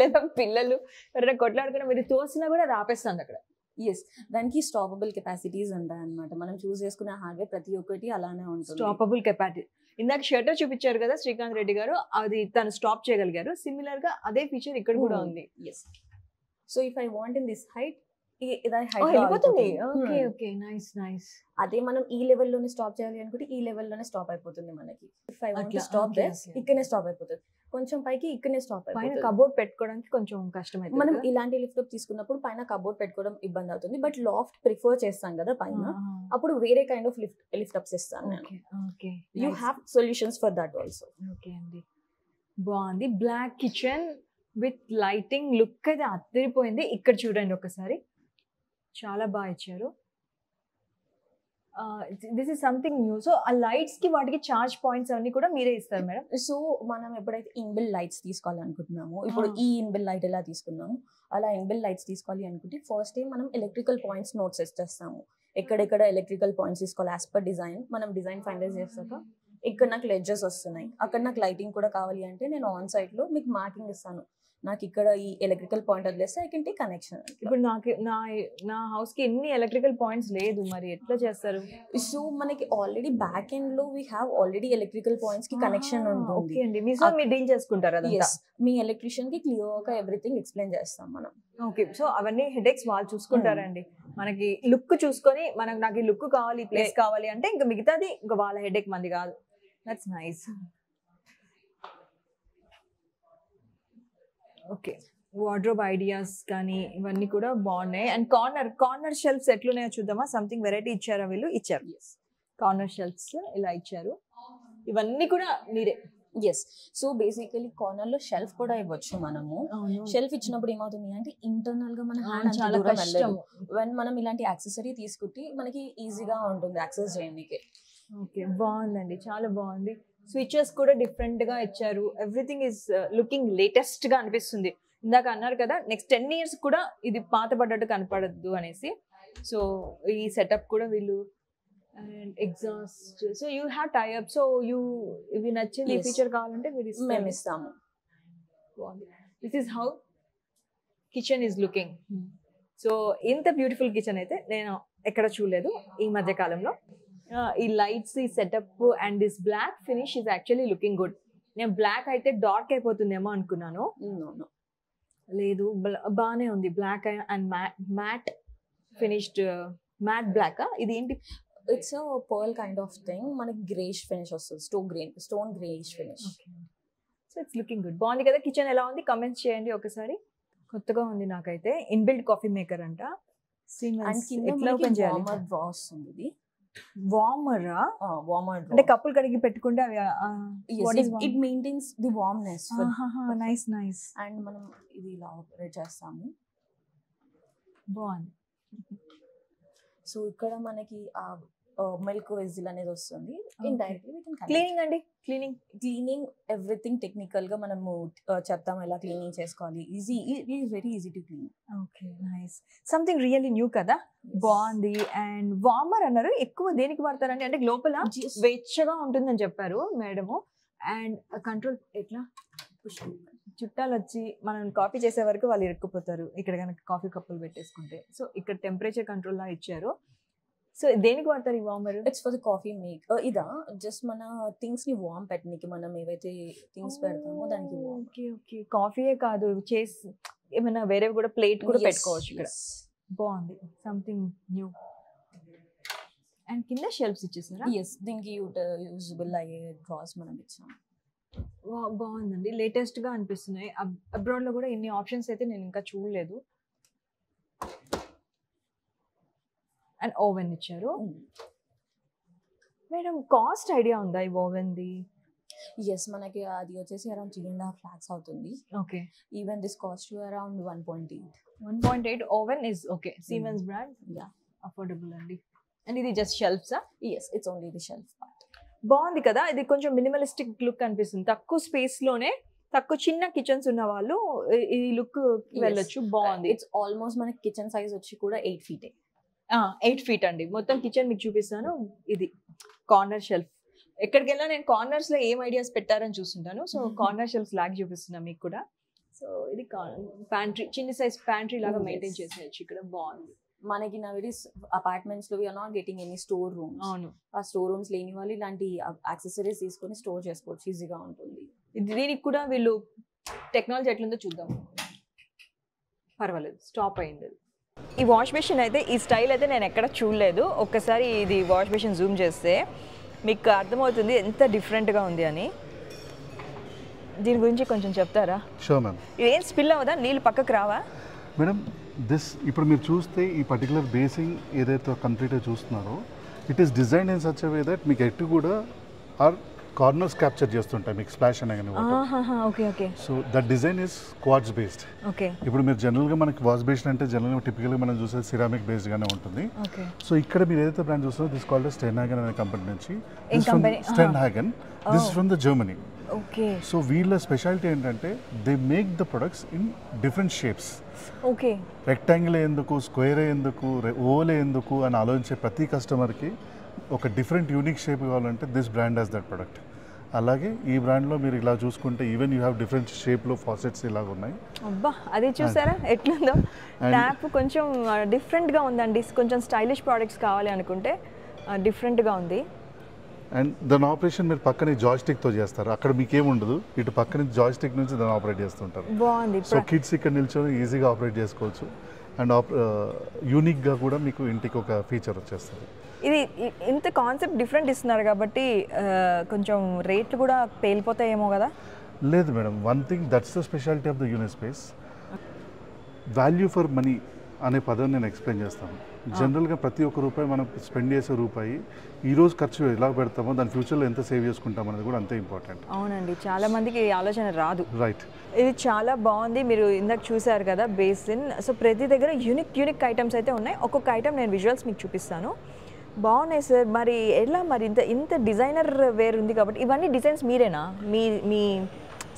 లేదా పిల్లలు ఎవరైనా కొట్లాడుకున్నా మీరు తోసినా కూడా అది ఆపేస్తుంది అక్కడ. ఎస్, దానికి స్టాపబుల్ కెపాసిటీస్ ఉంటాయి అనమాట. మనం చూస్ చేసుకునే హార్డ్వేర్ ప్రతి ఒక్కటి అలానే ఉంటుంది. Stoppable capacity. ఇందాక షట్టర్ చూపించారు కదా శ్రీకాంత్ రెడ్డి గారు, అది తను స్టాప్ చేయగలిగారు. సిమిలర్ గా అదే ఫీచర్ ఇక్కడ కూడా ఉంది. Yes, so if I want in this height, అదే మనం ఈ లెవెల్లోనే స్టాప్ చేయాలి అనుకుంటే ఈ లెవెల్లోనే స్టాప్ అయిపోతుంది మనకి. If I want to stop there, ఇక్కడనే స్టాప్ అయిపోతుంది. కొంచెం పైకి ఇక్కడనే స్టాప్ అయిపోతుంది. పైన కబోర్డ్ పెట్టుకోవడానికి కొంచెం కష్టమైంది. మనం ఇలాంటి లిఫ్ట్ అప్ తీసుకున్నప్పుడు పైన కబోర్డ్ పెట్టుకోవడం ఇబ్బంది అవుతుంది, బట్ లాఫ్ట్ ప్రిఫర్ చేస్తాం కదా పైన, అప్పుడు వేరే కైండ్ ఆఫ్ లిఫ్ట్ అప్స్ ఇస్తాను నేను. You have solutions for that also. Okay అండి, బాగుంది. Black kitchen with lighting look అయితే అదిరిపోయింది. ఇక్కడ చూడండి ఒకసారి, చాలా బాగా ఇచ్చారు. This is something new. So ఆ లైట్స్ కి వాటికి చార్జ్ పాయింట్స్ అన్ని కూడా మీరే ఇస్తారు మేడం? సో మనం ఎప్పుడైతే ఇన్బిల్ లైట్స్ తీసుకోవాలనుకుంటున్నామో, ఇప్పుడు ఈ ఇన్బిల్ లైట్ ఎలా తీసుకున్నాము అలా ఇన్బిల్ లైట్స్ తీసుకోవాలి అనుకుంటే ఫస్ట్ టైం మనం ఎలక్ట్రికల్ పాయింట్స్ నోట్స్ చేస్తాము. ఎక్కడెక్కడ ఎలక్ట్రికల్ పాయింట్స్ తీసుకోవాలి యాజ్ పర్ డిజైన్. మనం డిజైన్ ఫైనలైజ్ చేస్తాక ఇక్కడ నాకు లెడ్జెస్ వస్తున్నాయి, అక్కడ నాకు లైటింగ్ కూడా కావాలి అంటే నేను ఆన్ సైట్ లో మీకు మార్కింగ్ ఇస్తాను. నాకు ఇక్కడ ఈ ఎలక్ట్రికల్ పాయింట్ వదిలేస్తే ఐ కెన్ టేక్ కనెక్షన్. ఇప్పుడు నా హౌస్ కి ఎన్ని ఎలక్ట్రికల్ పాయింట్స్ లేదు, మరి ఎట్లా చేస్తారు? సో మనకి ఆల్రెడీ బ్యాక్ ఎండ్ లో we have already electrical points కి కనెక్షన్ ఉంటుంది. ఓకే అండి, మీరు డీల్ చేసుకుంటారు అదంతా? మీ ఎలక్ట్రీషియన్ కి క్లియర్ గా ఎవ్రీథింగ్ ఎక్స్ప్లెయిన్ చేస్తాం మనం. ఓకే, సో అవన్నీ హెడేక్స్ వాళ్ళు చూసుకుంటారండి. మనకి లుక్ చూసుకొని నాకు ఈ లుక్ కావాలి, ఈ ప్లేస్ కావాలి అంటే ఇంకా మిగతాది ఇంకా వాళ్ళ హెడేక్ మంది కాదు. That's nice. Okay, wardrobe ideas కానీ ఇవన్నీ కూడా బాగున్నాయి. అండ్ కార్నర్ షెల్ఫ్స్ ఎట్లున్నాయో చూద్దామా? సంథింగ్ వెరైటీ ఇచ్చారా వీళ్ళు? ఇచ్చారు. కార్నర్ షెల్ఫ్స్ ఇలా ఇచ్చారు. ఇవన్నీ కూడా మీరే? ఎస్. సో బేసికలీ కార్నర్ లో షెల్ఫ్ కూడా ఇవ్వచ్చు మనము. షెల్ఫ్ ఇచ్చినప్పుడు ఏమవుతుంది అంటే ఇంటర్నల్ గా మన హ్యాండ్ చాలా కష్టం. వెన్ మనం ఇలాంటి యాక్సెసరీ తీసుకుంటే మనకి ఈజీగా ఉంటుంది యాక్సెస్ చేయడానికి. ఓకే, బాగుందండి, చాలా బాగుంది. స్విచెస్ కూడా డిఫరెంట్ గా ఇచ్చారు. ఎవ్రీథింగ్ ఈస్ లుకింగ్ లేటెస్ట్ గా అనిపిస్తుంది. ఇందాక అన్నారు కదా నెక్స్ట్ 10 years కూడా ఇది పాత పడ్డట్టు కనపడద్దు అనేసి. సో ఈ సెటప్ కూడా వీళ్ళు and exhaust. So you have tie up. So ఇవి నచ్చింది ఫీచర్ కావాలంటే మేము ఇస్తాము. This is how kitchen is looking. So ఇంత బ్యూటిఫుల్ కిచెన్ అయితే నేను ఎక్కడ చూడలేదు ఈ మధ్య కాలంలో. ఈ లైట్స్, ఈ setup and this black finish is actually looking good. నేను బ్లాక్ అయితే డార్క్ అయిపోతుందేమో అనుకున్నాను. లేదు, బాగానే ఉంది. Black and matte finished matte black. ఇది ఏంటి? It's pearl kind of thing. మనకి గ్రేష్ ఫినిష్ వస్తుంది, stone greyish finish. So it's looking good. బాగుంది కదా? కిచెన్ ఎలా ఉంది కామెంట్స్ చేయండి ఒకసారి. కొత్తగా ఉంది నాకైతే. ఇన్బిల్ట్ కాఫీ మేకర్ అంట. ఎట్లా ఓపెన్ చేయాలి? డ్రా వస్తుంది. ఇది వార్మరా? వార్మర్ అంటే కప్పులు కడిగి పెట్టుకుంటే అవి it maintains the warmness. Nice. And మనం ఇది ఇలా ఆపరేట్ చేస్తాము. బాగుంది. సో ఇక్కడ మనకి మిల్క్ వెజిల్ అనేది వస్తుంది. క్లీనింగ్ అండి, క్లీనింగ్ ఎవ్రీథింగ్ టెక్నికల్ గా మనము చెప్తాము ఎలా క్లీనింగ్ చేసుకోవాలి. Very easy to clean. Okay, nice. Something really new కదా? బాగుంది. అండ్ వార్మర్ అన్నారు, ఎక్కువ దేనికి వాడతారండి? అంటే లోపల వెచ్చగా ఉంటుందని చెప్పారు మేడము. అండ్ కంట్రోల్ ఎట్లా? చుట్టాలు వచ్చి మనం కాఫీ చేసే వరకు వాళ్ళు ఇరుక్కుపోతారు ఇక్కడ కనుక కాఫీ కప్పులు పెట్టేసుకుంటే. సో ఇక్కడ టెంపరేచర్ కంట్రోల్ లా ఇచ్చారు. సో దేనికి వాడతారు ఈ warmer? It's for the coffee make. ఇదా జస్ట్ మన థింగ్స్ ని వార్మ్ పెట్టడానికి, మనం ఏవైతే థింగ్స్ పెడతామో దానికి. ఓకే ఓకే, కాఫీయే కాదు, చేసి ఏమైనా వేరే కూడా ప్లేట్ కూడా పెట్టుకోవచ్చు ఇక్కడ. బాగుంది, సంథింగ్ న్యూ. అండ్ కింద షెల్ఫ్స్ ఇచ్చేసారా? ఎస్, దీనికి యూజబుల్ అయ్యే డ్రాస్ మనం ఇచ్చాం. బాగుందండి, లేటెస్ట్ గా అనిపిస్తున్నాయి. అబ్రాడ్ లో కూడా ఇన్ని ఆప్షన్స్ అయితే నేను ఇంకా చూడలేదు. అండ్ ఓవెన్ ఇచ్చారు. మేడం కాస్ట్ ఐడియా ఉందా ఈ ఓవెన్ ది? ఎస్, మనకి అది వచ్చేసి అరౌండ్ 3.5 lakhs అవుతుంది. Okay, even this cost around 1.8. 1.8 oven is okay. Siemens brand, yeah, affordable అండి. అండ్ ఇది జస్ట్ షెల్ఫ్సా? Yes, it's only the shelf part. బాగుంది కదా? ఇది కొంచెం మినిమలిస్టిక్ లుక్ అనిపిస్తుంది. తక్కువ స్పేస్ లోనే తక్కువ చిన్న కిచెన్స్ ఉన్న వాళ్ళు ఈ లుక్ వెళ్ళొచ్చు. బాగుంది. ఇట్స్ ఆల్మోస్ట్ మనకి కిచెన్ సైజ్ వచ్చి కూడా 8 feet. 8 feet అండి. మొత్తం కిచెన్ మీకు చూపిస్తాను. ఇది కార్నర్ షెల్ఫ్. ఎక్కడికి వెళ్ళా నేను కార్నర్స్ లో ఏం ఐడియాస్ పెట్టారని చూస్తుంటాను. సో కార్నర్ షెల్ఫ్ లాగా చూపిస్తున్నా మీకు కూడా. సో ఇది ప్యాంట్రీ, చిన్న సైజ్ ప్యాంట్రీ లాగా మెయింటైన్ చేసేయచ్చు ఇక్కడ. బాగుంది. మనకి నవేడేస్ అపార్ట్మెంట్స్ లో we are not getting any store rooms. అవును, ఆ స్టోర్ రూమ్స్ లేని వాళ్ళు ఇలాంటి యాక్సెసరీస్ తీసుకొని స్టోర్ చేసుకోవచ్చు, ఈజీగా ఉంటుంది. దీనికి కూడా వీళ్ళు టెక్నాలజీ ఎట్లుందో చూద్దాం. పర్వాలేదు, స్టాప్ అయింది. ఈ వాష్ బేసిన్ అయితే ఈ స్టైల్ అయితే నేను ఎక్కడ చూడలేదు. ఒక్కసారి ఇది వాష్ బేసిన్ జూమ్ చేస్తే మీకు అర్థమవుతుంది ఎంత డిఫరెంట్గా ఉంది అని. దీని గురించి కొంచెం చెప్తారా? Sure ma'am. ఇదేం స్పిల్ అవ్వదా? నీళ్ళు పక్కకు రావా? మేడం ఇప్పుడు మీరు చూస్తే ఈ పర్టికులర్ బేసింగ్ ఏదైతే కంప్లీట్గా చూస్తున్నారో it is design in such way that మీకు ఎటు కూడా ఆర్ కార్నర్స్ క్యాప్చర్ చేస్తుంటాయి మీకు స్ప్లాష్ అనగానే. Okay okay. So that design is quartz based. Okay. ఇప్పుడు మీరు జనరల్గా మనకి వాష్ బేసిన్ అంటే జనరల్గా టిపికల్గా మనం చూసేది సిరామిక్ బేస్డ్గానే ఉంటుంది. ఓకే. సో ఇక్కడ మీరు ఏదైతే బ్రాండ్ చూస్తున్నారో దిస్ కాల్డ్ స్టెన్ హ్యాగన్ అనే కంపెనీ నుంచి. Sten Hagen, this is from the Germany. Okay. So వీళ్ళ స్పెషాలిటీ ఏంటంటే they make the products in different shapes. Okay. Rectangle ఎందుకు, స్క్వేర్ ఎందుకు, ఓవల్ ఎందుకు అని ఆలోచించే ప్రతి కస్టమర్కి ఒక డిఫరెంట్ యూనిక్ షేప్ కావాలంటే this brand has that product. అలాగే ఈ బ్రాండ్లో మీరు ఇలా చూసుకుంటే ఈవెన్ యూ హ్యావ్ డిఫరెంట్ షేప్లో ఫాసెట్స్ ఇలాగ ఉన్నాయి. అబ్బా అది చూసారా ఎట్లుందో, ట్యాప్ కొంచెం డిఫరెంట్గా ఉందండి. కొంచెం స్టైలిష్ ప్రోడక్ట్స్ కావాలి అనుకుంటే డిఫరెంట్గా ఉంది. అండ్ దాని ఆపరేషన్ మీరు పక్కనే జాయ్స్టిక్తో చేస్తారు, అక్కడ మీకేం ఉండదు, ఇటు పక్కన జాయ్స్టిక్ నుంచి దాన్ని ఆపరేట్ చేస్తుంటారు. బాగుంది. సో కిడ్స్ ఇక్కడ నిల్చొని ఈజీగా ఆపరేట్ చేసుకోవచ్చు. అండ్ యూనిక్గా కూడా మీకు ఇంటికి ఒక ఫీచర్ వచ్చేస్తుంది. ఇది ఇంత కాన్సెప్ట్ డిఫరెంట్ ఇస్తున్నారు కాబట్టి కొంచెం రేట్లు కూడా పేలిపోతాయేమో కదా? లేదు madam, one thing that's the speciality of the యూనిస్పేస్. Value for money అనే పదం నేను ఎక్స్ప్లెయిన్ చేస్తాను. జనరల్గా ప్రతి ఒక్క రూపాయి మనం స్పెండ్ చేసే రూపాయి ఈరోజు ఖర్చు ఎలా పెడతామో దాని ఫ్యూచర్లో ఎంత సేవ్ చేసుకుంటాం అనేది కూడా అంతే ఇంపార్టెంట్. అవునండి, చాలా మందికి ఈ ఆలోచన రాదు. రైట్. ఇది చాలా బాగుంది. మీరు ఇందాక చూసారు కదా బేసిన్. సో ప్రతి దగ్గర యూనిక్ ఐటమ్స్ అయితే ఉన్నాయి. ఒక్కొక్క ఐటమ్ నేను విజువల్స్ మీకు చూపిస్తాను. బాగున్నాయి సార్. మరి ఎలా మరి ఇంత డిజైనర్ వేర్ ఉంది కాబట్టి ఇవన్నీ డిజైన్స్ మీరేనా? మీ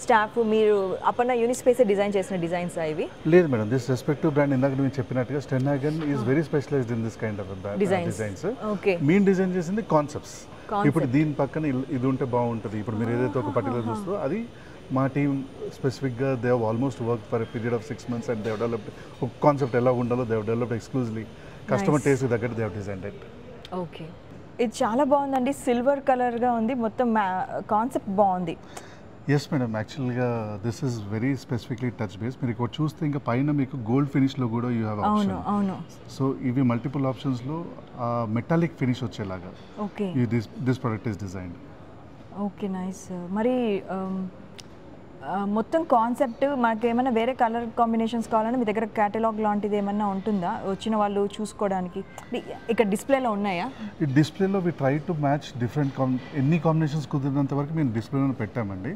స్టాఫ్ మీరు అపర్ణ యూనిస్పేస్ డిజైన్ చేసిన డిజైన్స్ ఇవి? లేదు మేడం, దిస్ రెస్పెక్టివ్ బ్రాండ్ ఇందాక నేను చెప్పినట్టుగా Stenhagen is very specialized in this kind of designs. Okay. మేము డిజైన్ చేసింది కాన్సెప్ట్స్. ఇప్పుడు దీని పక్కన ఇది ఉంటే బాగుంటుంది. ఇప్పుడు మీరు ఏదైతే ఒక పర్టికులర్ చూస్తారో అది మా టీమ్ స్పెసిఫిక్గా they have almost work for a period of 6 months and they have developed ఒక కాన్సెప్ట్ ఎలా ఉండాలో they have developed exclusively customer taste తగ్గట్టు they have designed it. Okay, ఇది చాలా బాగుందండి. సిల్వర్ కలర్గా ఉంది, మొత్తం కాన్సెప్ట్ బాగుంది. ఎస్ మేడం, యాక్చువల్గా this is very specifically touch base. మీరు ఇక్కడ చూస్తే ఇంకా పైన మీకు గోల్డ్ ఫినిష్లో కూడా యూ హ్యావ్ ఆప్షన్. అవును. సో ఇవి మల్టిపుల్ ఆప్షన్స్లో మెటాలిక్ ఫినిష్ వచ్చేలాగా okay this product is designed. Okay, nice. మరి మొత్తం కాన్సెప్ట్ మనకి ఏమైనా వేరే కలర్ కాంబినేషన్స్ కావాలని మీ దగ్గర క్యాటలాగ్ లాంటిది ఏమన్నా ఉంటుందా వచ్చిన వాళ్ళు చూసుకోవడానికి? ఇక్కడ డిస్ప్లేలో ఉన్నాయా? ఈ డిస్ప్లేలో we try to match different ఎన్ని కాంబినేషన్స్ కుదిరినంత వరకు మేము డిస్ప్లేలో పెట్టామండి.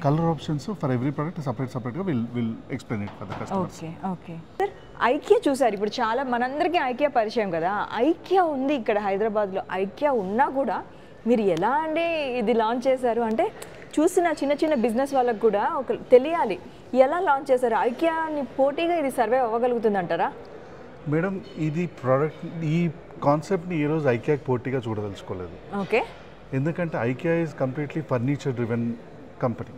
Colour options for every product సపరేట్గా will explain it for the customers. Okay sir, IKEA చూసారు. ఇప్పుడు చాలా మనందరికీ ఐకియా పరిచయం కదా. ఐకియా ఉంది ఇక్కడ హైదరాబాద్లో. ఐకియా ఉన్నా కూడా మీరు ఎలా అండి ఇది లాంచ్ చేశారు అంటే చూసిన చిన్న బిజినెస్ వాళ్ళకు కూడా ఒక తెలియాలి ఎలా లాంచ్ చేశారు. ఐకియాని పోటీగా ఇది సర్వే అవ్వగలుగుతుంది అంటారా? మేడం, ఇది ప్రోడక్ట్ ఈ కాన్సెప్ట్ని ఈరోజు ఐకియాకి పోటీగా చూడదలుచుకోలేదు. ఓకే. ఎందుకంటే IKEA is completely furniture driven company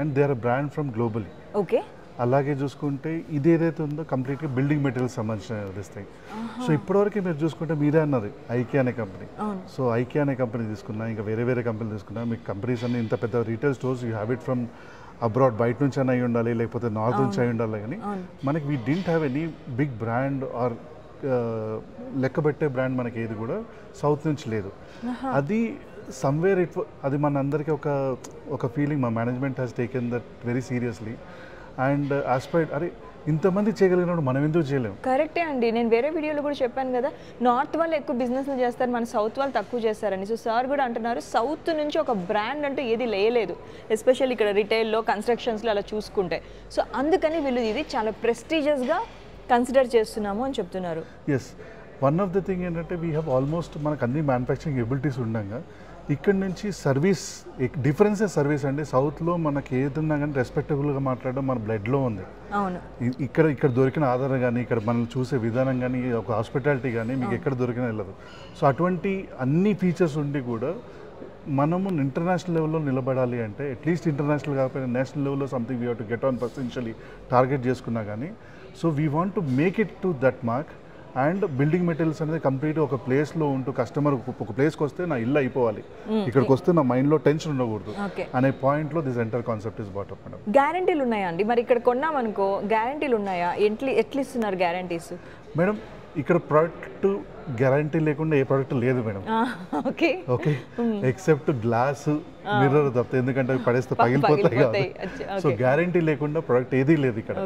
and they are brand from globally. Okay. అలాగే చూసుకుంటే ఇది ఏదైతే ఉందో కంప్లీట్గా బిల్డింగ్ మెటీరియల్స్ సంబంధించిన ఇస్తాయి. సో ఇప్పటివరకు మీరు చూసుకుంటే మీరే అన్నది ఐకియా అనే కంపెనీ. సో ఐకియా అనే కంపెనీ తీసుకున్నా, ఇంకా వేరే కంపెనీ తీసుకున్నా, మీకు కంపెనీస్ అన్ని ఇంత పెద్ద retail stores you have it from abroad, బయట నుంచి అని అయి ఉండాలి, లేకపోతే నార్త్ నుంచి అయి ఉండాలి. కానీ మనకి we didn't have any big brand or లెక్కబెట్టే బ్రాండ్ మనకి ఏది కూడా సౌత్ నుంచి లేదు. అది సమ్వేర్ అది మన అందరికీ ఒక ఫీలింగ్. మా management has taken that very seriously and aspired. అరే ఇంతమంది చేయగలిగినప్పుడు మనం ఎందుకు చేయలేము? కరెక్టే అండి. నేను వేరే వీడియోలో కూడా చెప్పాను కదా, నార్త్ వాళ్ళు ఎక్కువ బిజినెస్లు చేస్తారు, మన సౌత్ వాళ్ళు తక్కువ చేస్తారని. సో సార్ కూడా అంటున్నారు సౌత్ నుంచి ఒక బ్రాండ్ అంటూ ఏది లేలేదు, ఎస్పెషల్లీ ఇక్కడ రిటైల్లో కన్స్ట్రక్షన్స్లో అలా చూసుకుంటే. సో అందుకని వీళ్ళు ఇది చాలా ప్రెస్టీజియస్గా కన్సిడర్ చేస్తున్నాము అని చెప్తున్నారు. Yes, one of the thing ఏంటంటే వీ హ్యావ్ ఆల్మోస్ట్ మనకు అన్ని మ్యానుఫ్యాక్చరింగ్ ఎబిలిటీస్ ఉండగా ఇక్కడ నుంచి సర్వీస్ డిఫరెన్సే సర్వీస్ అండి. సౌత్లో మనకి ఏదన్నా కానీ రెస్పెక్టబుల్గా మాట్లాడడం మన బ్లడ్లో ఉంది. అవును. ఇక్కడ దొరికిన ఆధారం కానీ, ఇక్కడ మనం చూసే విధానం కానీ, ఒక హాస్పిటాలిటీ కానీ మీకు ఎక్కడ దొరికినా వెళ్ళదు. సో అటువంటి అన్ని ఫీచర్స్ ఉండి కూడా మనము ఇంటర్నేషనల్ లెవెల్లో నిలబడాలి అంటే అట్లీస్ట్ ఇంటర్నేషనల్ కాకపోయినా నేషనల్ లెవెల్లో something we have to get on potentially target చేసుకున్నా కానీ. So we want to make it to that mark. And building materials అనేది కంప్లీట్ ఒక ప్లేస్లో ఉంటూ కస్టమర్ ఒక ప్లేస్కి వస్తే నా ఇల్లు అయిపోవాలి, ఇక్కడికి వస్తే నా మైండ్లో టెన్షన్ ఉండకూడదు అనే పాయింట్లో this entire concept is built up. Madam, గ్యారంటీలు ఉన్నాయా అండి? మరి ఇక్కడ కొన్నామనుకో గ్యారంటీలు ఉన్నాయా? ఎట్లా ఇస్తున్నారు గ్యారంటీస్? మేడం, ఇక్కడ ప్రోడక్ట్ గ్యారంటీ లేకుండా ఏ ప్రోడక్ట్ లేదు madam. Okay, except glass mirror తప్ప, ఎందుకంటే పడేస్తే పగిలిపోతాయి కాబట్టి. సో గ్యారంటీ లేకుండా ప్రోడక్ట్ ఏదీ లేదు ఇక్కడ.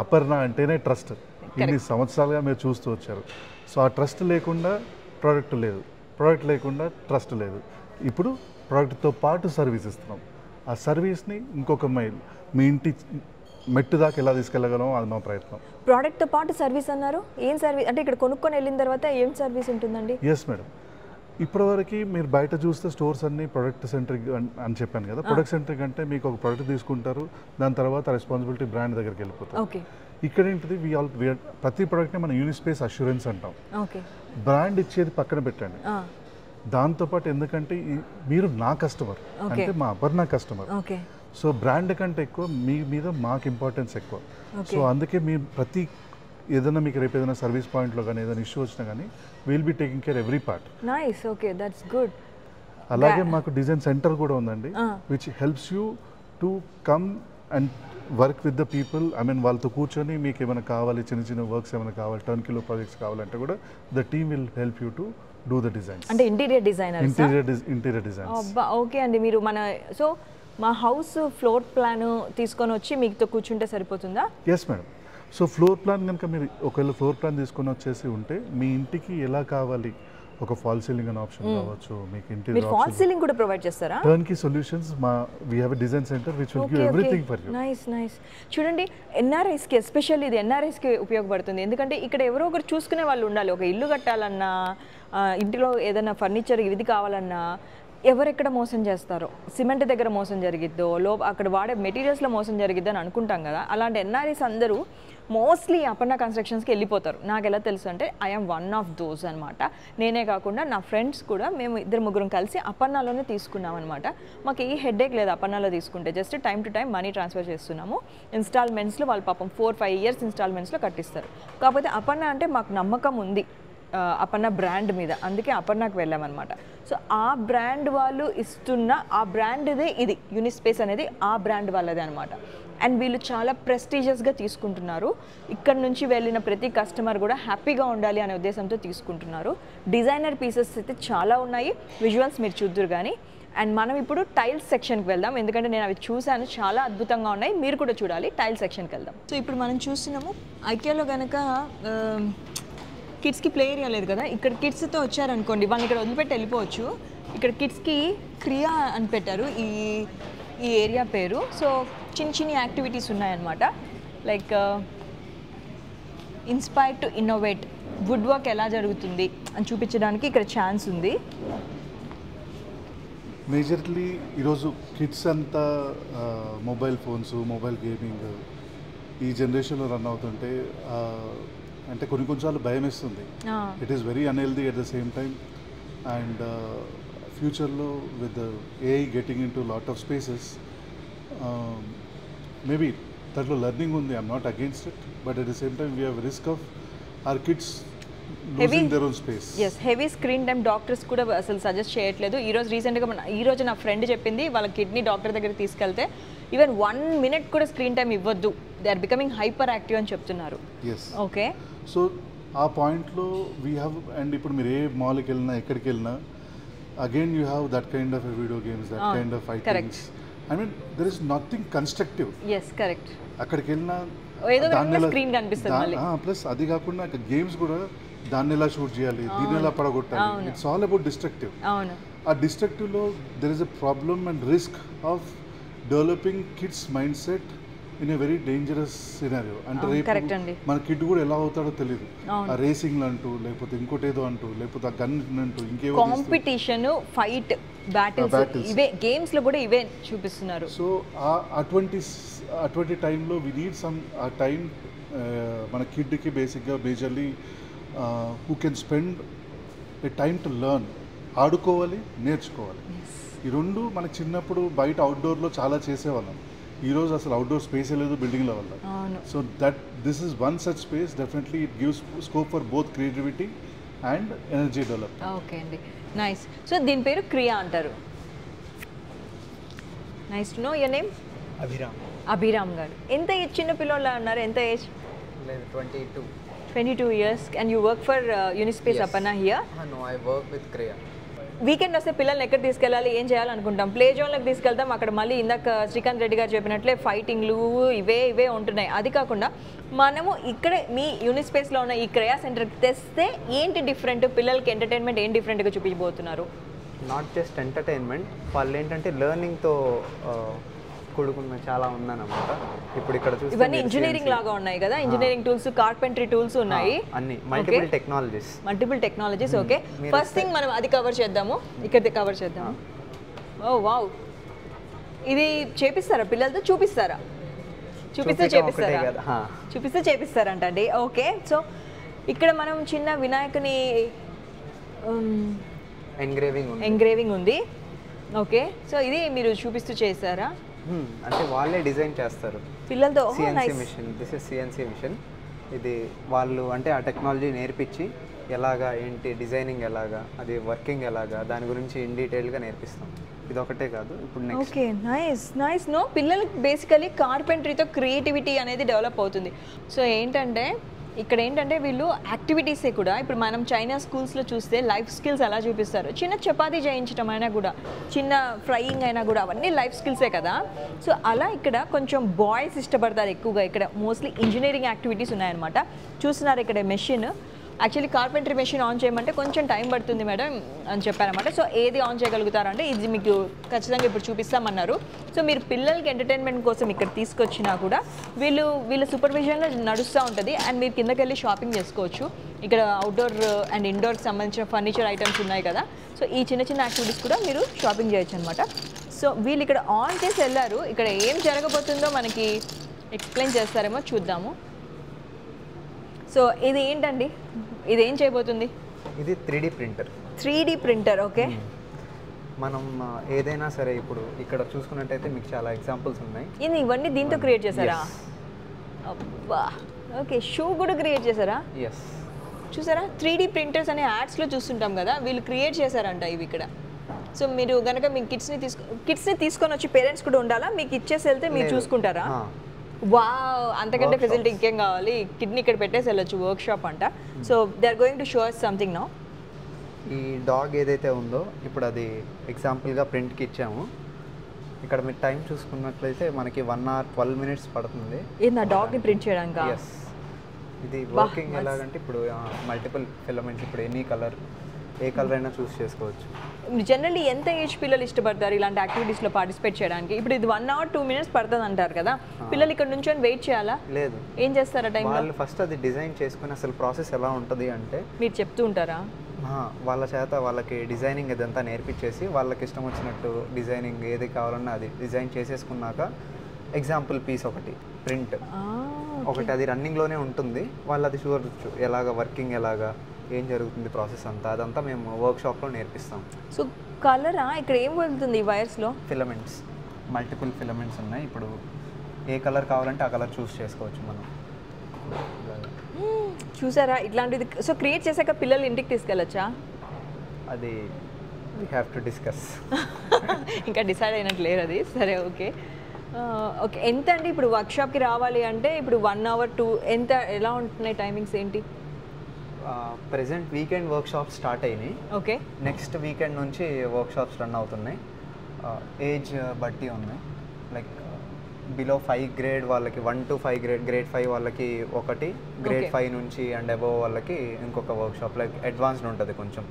అపర్ణ అంటేనే ట్రస్ట్. ఇన్ని సంవత్సరాలుగా మీరు చూస్తూ వచ్చారు. సో ఆ ట్రస్ట్ లేకుండా ప్రోడక్ట్ లేదు, ప్రోడక్ట్ లేకుండా ట్రస్ట్ లేదు. ఇప్పుడు ప్రోడక్ట్తో పాటు సర్వీస్ ఇస్తున్నాం. ఆ సర్వీస్ని ఇంకొక మైల్ మీ ఇంటి మెట్టు దాకా ఎలా తీసుకెళ్ళగలం అది మా ప్రయత్నం. ప్రోడక్ట్తో పాటు సర్వీస్ అన్నారు, ఏం సర్వీస్ అంటే ఇక్కడ కొనుక్కొని వెళ్ళిన తర్వాత ఏం సర్వీస్ ఉంటుందండి? ఎస్ మేడం, ఇప్పటివరకు మీరు బయట చూస్తే స్టోర్స్ అన్ని ప్రొడక్ట్ సెంట్రిక్ అని చెప్పాను కదా. ప్రొడక్ట్ సెంట్రిక్ అంటే మీకు ఒక ప్రొడక్ట్ తీసుకుంటారు, దాని తర్వాత రెస్పాన్సిబిలిటీ బ్రాండ్ దగ్గరికి వెళ్ళిపోతారు. ఇక్కడ ఏంటిది ప్రతి ప్రోడక్ట్ని మనం యూనిస్పేస్ అష్యూరెన్స్ అంటాం. బ్రాండ్ ఇచ్చేది పక్కన పెట్టండి, దాంతోపాటు ఎందుకంటే మీరు నా కస్టమర్ అంటే మా Aparna customer, okay so brand కంటే ఎక్కువ మీ మీద మాకు ఇంపార్టెన్స్ ఎక్కువ. సో అందుకే మీ ప్రతి ఏదైనా మీకు రేపు ఏదైనా సర్వీస్ పాయింట్లో కానీ ఏదైనా ఇష్యూ వచ్చినా కానీ will be taking care every part. Nice, okay, that's good. అలాగే మాకు డిజైన్ సెంటర్ కూడా ఉందండి, which helps you to come and work with the people. I mean వాళ్ళతో కూర్చొని మీకు ఏమైనా కావాలి, చిన్న చిన్న వర్క్స్ ఏమైనా కావాలి, టర్న్కీలో ప్రాజెక్ట్స్ కావాలంటే కూడా the team will help you to do the designs. అంటే ఇంటీరియర్ డిజైనర్. Interior designs. అబ్బా, ఓకే అండి. మీరు సో మా హౌస్ ఫ్లోర్ ప్లాన్ తీసుకొని వచ్చి మీతో కూర్చుంటే సరిపోతుందా? Yes madam. So floor plan కనుక మీరు ఒకవేళ ఫ్లోర్ ప్లాన్ తీసుకొని వచ్చేసి ఉంటే మీ ఇంటికి ఎలా కావాలి, ఒక ఫాల్ సీలింగ్ అనే ఆప్షన్ కావచ్చు, మీకు ఇంటీరియర్ ఫాల్ సీలింగ్ కూడా ప్రొవైడ్ చేస్తారా? Turnkey solutions we have a design centre which will give everything for you. Nice nice. చూడండి, ఎన్ఆర్ఐస్ కి ఎస్పెషల్లీ ఇది ఎన్ఆర్ఐస్ కి ఉపయోగపడుతుంది. ఎందుకంటే ఇక్కడ ఎవరో ఒకరు చూసుకునే వాళ్ళు ఉండాలి. ఒక ఇల్లు కట్టాలన్నా, ఇంటిలో ఏదైనా ఫర్నిచర్ ఇది కావాలన్నా ఎవరెక్కడ మోసం చేస్తారో, సిమెంట్ దగ్గర మోసం జరిగిద్దో, అక్కడ వాడే మెటీరియల్స్లో మోసం జరిగిద్దో అని అనుకుంటాం కదా. అలాంటి ఎన్ఆర్ఐస్ అందరూ మోస్ట్లీ అపర్ణ కన్స్ట్రక్షన్స్కి వెళ్ళిపోతారు. నాకు ఎలా తెలుసు అంటే ఐఎమ్ వన్ ఆఫ్ దోస్ అనమాట. నేనే కాకుండా నా ఫ్రెండ్స్ కూడా మేము 2-3 కలిసి అపర్ణలోనే తీసుకున్నాం అనమాట. మాకు ఏ హెడ్ఏక్ లేదు అపర్ణలో తీసుకుంటే, just time to time money transfer చేస్తున్నాము. ఇన్స్టాల్మెంట్స్లో వాళ్ళు పాపం 4-5 ఇయర్స్ ఇన్స్టాల్మెంట్స్లో కట్టిస్తారు. కాకపోతే అపర్ణ అంటే మాకు నమ్మకం ఉంది అపర్ణ బ్రాండ్ మీద, అందుకే అపర్ణకు వెళ్ళామన్నమాట. సో ఆ బ్రాండ్ వాళ్ళు ఇస్తున్న ఆ బ్రాండ్దే ఇది యూనిస్పేస్ అనేది ఆ బ్రాండ్ వాళ్ళదే అనమాట. అండ్ వీళ్ళు చాలా ప్రెస్టీజియస్గా తీసుకుంటున్నారు. ఇక్కడ నుంచి వెళ్ళిన ప్రతి కస్టమర్ కూడా హ్యాపీగా ఉండాలి అనే ఉద్దేశంతో తీసుకుంటున్నారు. డిజైనర్ పీసెస్ అయితే చాలా ఉన్నాయి, విజువల్స్ మీరు చూద్దరు కానీ. అండ్ మనం ఇప్పుడు టైల్స్ సెక్షన్కి వెళ్దాం, ఎందుకంటే నేను అవి చూశాను, చాలా అద్భుతంగా ఉన్నాయి, మీరు కూడా చూడాలి. టైల్ సెక్షన్కి వెళ్దాం. సో ఇప్పుడు మనం చూస్తున్నాము ఐకియాలో కనుక కిడ్స్కి ప్లే ఏరియా లేదు కదా, ఇక్కడ కిడ్స్తో వచ్చారనుకోండి వాళ్ళని ఇక్కడ వదిలిపెట్టి వెళ్ళిపోవచ్చు. ఇక్కడ కిడ్స్కి క్రియా అని పెట్టారు ఈ ఏరియా పేరు. సో చిన్న యాక్టివిటీస్ ఉన్నాయన్నమాట, like inspire to innovate, wood work ఎలా జరుగుతుంది అని చూపించడానికి ఇక్కడ ఛాన్స్ ఉంది. మేజర్లీ ఈరోజు కిడ్స్ అంతా మొబైల్ ఫోన్స్, మొబైల్ గేమింగ్ ఈ జనరేషన్లో రన్ అవుతుంటే అంటే కొన్నిసార్లు భయం వేస్తుంది. It is very unhealthy at the same time. And ఫ్యూచర్లో with AI getting in to lot of spaces maybe దాంట్లో లెర్నింగ్ ఉంది. I'm not against it, but at the same time we have risk of our kids losing their own space. Yes, heavy screen time doctors కూడా అసలు సజెస్ట్ చేయట్లేదు. ఈరోజు నా ఫ్రెండ్ చెప్పింది వాళ్ళ కిడ్నీ డాక్టర్ దగ్గరికి తీసుకెళ్తే ఈవెన్ 1 minute కూడా స్క్రీన్ టైం ఇవ్వద్దు, they are becoming hyper active అని చెప్తున్నారు. Yes, okay. సో ఆ పాయింట్లో వీ హ్యావ్, అండ్ ఇప్పుడు మీరు ఏ మాల్కి వెళ్ళినా ఎక్కడికి వెళ్ళినా again you have that kind of video games, that kind of fightings. I mean there is nothing constructive. Yes, correct. అక్కడికి వెళ్ళినా స్క్రీన్ కనిపిస్తుంది. ప్లస్ అది కాకుండా అక్కడ గేమ్స్ కూడా దాన్ని ఎలా షూట్ చేయాలి, దీన్ని ఎలా పడగొట్టాలి, ఇట్స్ ఆల్ అబౌట్ డిస్ట్రక్టివ్. ఆ డిస్ట్రక్టివ్లో there is a problem and risk of developing kids mindset in a very dangerous scenario. అంటే రేపు మన కిడ్ కూడా ఎలా అవుతాడో తెలియదు, ఆ రేసింగ్ అంటూ, లేకపోతే ఇంకోటి ఏదో అంటూ, లేకపోతే ఆ గన్ అంటూ, ఇంకేదో కాంపిటీషన్, ఫైట్, బ్యాటిల్స్, ఇవే గేమ్స్ లో కూడా ఇవే చూపిస్తున్నారు. సో అటువంటి టైంలో వి నీడ్ సమ్ ఆ టైం మన కిడ్కి బేసిక్గా majorly who can spend A time to learn. ఆడుకోవాలి, నేర్చుకోవాలి. ఈ రెండు మనకి చిన్నప్పుడు బయట అవుట్డోర్లో చాలా చేసేవాళ్ళం. ఈరోజు అసలు అవుట్డోర్ స్పేసే లేదు బిల్డింగ్ల వల్ల. So this is one such space. Definitely it gives scope for both creativity and energy develop. Okay అండి, నైస్. సో దీని పేరు క్రియా అంటారు. Nice to know. Your name? Abhiram గారు. ఎంత ఏజ్? చిన్న పిల్లలు ఉన్నారు. ఎంత age? 22 years. And you work for Unispace Aparna here? No, I work with Kriya. Weekend వస్తే పిల్లల్ని ఎక్కడ తీసుకెళ్ళాలి, ఏం చేయాలనుకుంటాం? ప్లే జోన్లోకి తీసుకెళ్తాం. అక్కడ మళ్ళీ ఇందాక శ్రీకాంత్ రెడ్డి గారు చెప్పినట్లే ఫైటింగ్లు ఇవే ఉంటున్నాయి. అది కాకుండా మనము ఇక్కడ మీ యూనిస్పేస్లో ఉన్న ఈ క్రియా సెంటర్కి తెస్తే ఏంటి డిఫరెంట్, పిల్లలకి ఎంటర్టైన్మెంట్ ఏం డిఫరెంట్గా చూపించబోతున్నారు? నాట్ జస్ట్ ఎంటర్టైన్మెంట్, వాళ్ళు ఏంటంటే లెర్నింగ్తో కూడుకున్న చాలా ఉందన్నమాట. ఇప్పుడు ఇక్కడ చూస్తే ఇవన్నీ ఇంజనీరింగ్ లాగా ఉన్నాయి కదా, ఇంజనీరింగ్ టూల్స్, కార్పెంటరీ టూల్స్ ఉన్నాయి, అన్ని multiple technologies. Okay, first thing మనం అది కవర్ చేద్దాము, ఇక్కడ కవర్ చేద్దాము. ఓ వావ్, ఇది చేపిస్తారా పిల్లలతో? చూపిస్తే చేపిస్తారంటండి. ఓకే, సో ఇక్కడ మనం చిన్న వినాయకుని ఎంగ్రేవింగ్ ఉంది. ఓకే, సో ఇది మీరు చూపిస్తూ చేశారా? అంటే వాళ్ళే డిజైన్ చేస్తారు పిల్లలతో. CNC machine, this is CNC machine. ఇది వాళ్ళు అంటే ఆ టెక్నాలజీ నేర్పించి ఎలాగా ఏంటి డిజైనింగ్ ఎలాగా అది వర్కింగ్ ఎలాగా దాని గురించి ఇన్ డీటెయిల్గా నేర్పిస్తాం. ఇది ఒకటే కాదు, ఇప్పుడు నెక్స్ట్. Okay, nice. నో, పిల్లలకి బేసికలీ కార్పెంటరీతో క్రియేటివిటీ అనేది డెవలప్ అవుతుంది. సో ఏంటంటే ఇక్కడ ఏంటంటే వీళ్ళు యాక్టివిటీసే కూడా, ఇప్పుడు మనం చైనా స్కూల్స్లో చూస్తే లైఫ్ స్కిల్స్ ఎలా చూపిస్తారు, చిన్న చపాతీ చేయించడం అయినా కూడా, చిన్న ఫ్రైయింగ్ అయినా కూడా, అవన్నీ లైఫ్ స్కిల్సే కదా. సో అలా ఇక్కడ కొంచెం బాయ్స్ ఇష్టపడతారు ఎక్కువగా. ఇక్కడ మోస్ట్లీ ఇంజనీరింగ్ యాక్టివిటీస్ ఉన్నాయన్నమాట. చూస్తున్నారు ఇక్కడ machine, actually carpentry machine on చేయమంటే కొంచెం టైం పడుతుంది మేడం అని చెప్పారన్నమాట. సో ఏది ఆన్ చేయగలుగుతారంటే ఇది మీకు ఖచ్చితంగా ఇప్పుడు చూపిస్తామన్నారు. సో మీరు పిల్లలకి ఎంటర్టైన్మెంట్ కోసం ఇక్కడ తీసుకొచ్చినా కూడా వీళ్ళ సూపర్విజన్లో నడుస్తూ ఉంటుంది. అండ్ మీరు కిందకి వెళ్ళి షాపింగ్ చేసుకోవచ్చు. ఇక్కడ అవుట్డోర్ అండ్ ఇండోర్కి సంబంధించిన ఫర్నిచర్ ఐటమ్స్ ఉన్నాయి కదా. సో ఈ చిన్న యాక్టివిటీస్ కూడా మీరు షాపింగ్ చేయొచ్చు అనమాట. సో వీళ్ళు ఇక్కడ ఆన్ చేసి వెళ్ళారు. ఇక్కడ ఏం జరగబోతుందో మనకి ఎక్స్ప్లెయిన్ చేస్తారేమో చూద్దాము. సో ఇది ఏంటండి, ఇది ఏం చేయబోతుంది? ఇది 3D printer. 3D printer, okay. మనం ఏదైనా సరే ఇప్పుడు ఇక్కడ చూసుకున్నట్టయితే మీకు చాలా ఎగ్జాంపుల్స్ ఉన్నాయి. ఇవన్నీ దీంతో క్రియేట్ చేశారా? అబ్బా, ఓకే. షూ కూడా క్రియేట్ చేశారా? ఎస్. చూసారా 3D ప్రింటర్స్ అనే యాడ్స్లో చూస్తుంటాం కదా, వీళ్ళు క్రియేట్ చేశారంట ఇవి ఇక్కడ. సో మీరు కనుక మీ కిడ్స్ని తీసుకొని వచ్చి పేరెంట్స్ కూడా ఉండాలా, మీకు ఇచ్చేసి వెళ్తే మీరు చూసుకుంటారా? వావ్, అంతకంటే ఫెసిలిటీ ఇంకేం కావాలి. కిడ్నీ ఇక్కడ పెట్టేసి వెళ్ళొచ్చు, వర్క్ షాప్ అంట. So they are going to show us something now. ఈ డాగ్ ఏదైతే ఉందో ఇప్పుడు అది ఎగ్జాంపుల్గా ప్రింట్కి ఇచ్చాము. ఇక్కడ మీరు టైం చూసుకున్నట్లయితే మనకి 1 hour 12 minutes పడుతుంది. ఇది నా డాగ్ని ప్రింట్ చేయడానికి. ఎస్. ఇది వర్కింగ్ ఎలాగంటే ఇప్పుడు మల్టిపుల్ ఫిలమెంట్స్, ఇప్పుడు ఎనీ కలర్, ఏ కలర్ అయినా చూస్ చేసుకోవచ్చు. జనరల్లీ ఎంత ఏజ్ పిల్లలు ఇష్టపడతారు ఇలాంటి యాక్టివిటీస్లో పార్టిసిపేట్ చేయడానికి? ఇప్పుడు ఇది 1 hour 2 minutes పడుతుంది అంటారు కదా, పిల్లలు ఇక్కడ నుంచి వెయిట్ చేయాలా? లేదు. ఏం చేస్తారా టైం? వాళ్ళు ఫస్ట్ అది డిజైన్ చేసుకుని అసలు ప్రాసెస్ ఎలా ఉంటుంది అంటే మీరు చెప్తూ ఉంటారా? వాళ్ళ చేత వాళ్ళకి డిజైనింగ్ ఇదంతా నేర్పించేసి వాళ్ళకి ఇష్టం వచ్చినట్టు డిజైనింగ్ ఏది కావాలన్నా అది డిజైన్ చేసేసుకున్నాక ఎగ్జాంపుల్ పీస్ ఒకటి ప్రింట్ ఒకటి అది రన్నింగ్లోనే ఉంటుంది. వాళ్ళు అది చూడొచ్చు ఎలాగ వర్కింగ్ ఎలాగా ఏం జరుగుతుంది ప్రాసెస్ అంతా, అదంతా మేము వర్క్షాప్లో నేర్పిస్తాం. సో కలరా ఇక్కడ ఏం వెళ్తుంది ఈ వైర్స్లో? ఫిలమెంట్స్, మల్టిపుల్ ఫిలమెంట్స్ ఉన్నాయి. ఇప్పుడు ఏ కలర్ కావాలంటే ఆ కలర్ చూస్ చేసుకోవచ్చు మనం. చూసారా ఇట్లాంటిది? సో క్రియేట్ చేశాక పిల్లలు ఇంటికి తీసుకెళ్ళచ్చా? అది వీ హ్యావ్ టు డిస్కస్. ఇంకా డిసైడ్ అయినట్టు లేరు అది. సరే, ఓకే. ఓకే, ఎంత అండి ఇప్పుడు వర్క్షాప్కి రావాలి అంటే? ఇప్పుడు 1 hour 2 ఎంత, ఎలా ఉంటున్నాయి టైమింగ్స్ ఏంటి? ప్రెజెంట్ వీకెండ్ వర్క్షాప్స్ స్టార్ట్ అయినాయి. ఓకే. నెక్స్ట్ వీకెండ్ నుంచి వర్క్షాప్స్ రన్ అవుతున్నాయి. ఏజ్ బట్టి ఉన్నాయి. లైక్ బిలో 5 grade వాళ్ళకి 1 to 5 grade 5 వాళ్ళకి ఒకటి, grade 5 నుంచి అండ్ అబోవ్ వాళ్ళకి ఇంకొక వర్క్షాప్. లైక్ అడ్వాన్స్డ్ ఉంటుంది కొంచెం,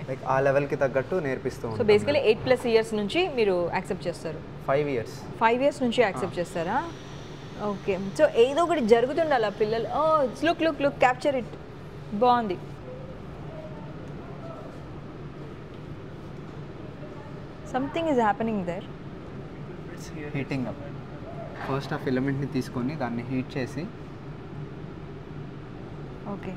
లైక్ ఆ లెవెల్కి తగ్గట్టు నేర్పిస్తూ ఉంటాం. సో బేసికలీ 8+ years నుంచి మీరు యాక్సెప్ట్ చేస్తారు? 5 years. 5 years నుంచి యాక్సెప్ట్ చేస్తారా? ఓకే. సో ఏదో ఒకటి జరుగుతుండాలి పిల్లలు. లుక్ క్యాప్చర్ ఇట్, బాగుంది. Something is happening there. Heating up. First ఆ ఫిలమెంట్ని తీసుకొని దాన్ని హీట్ చేసి, ఓకే,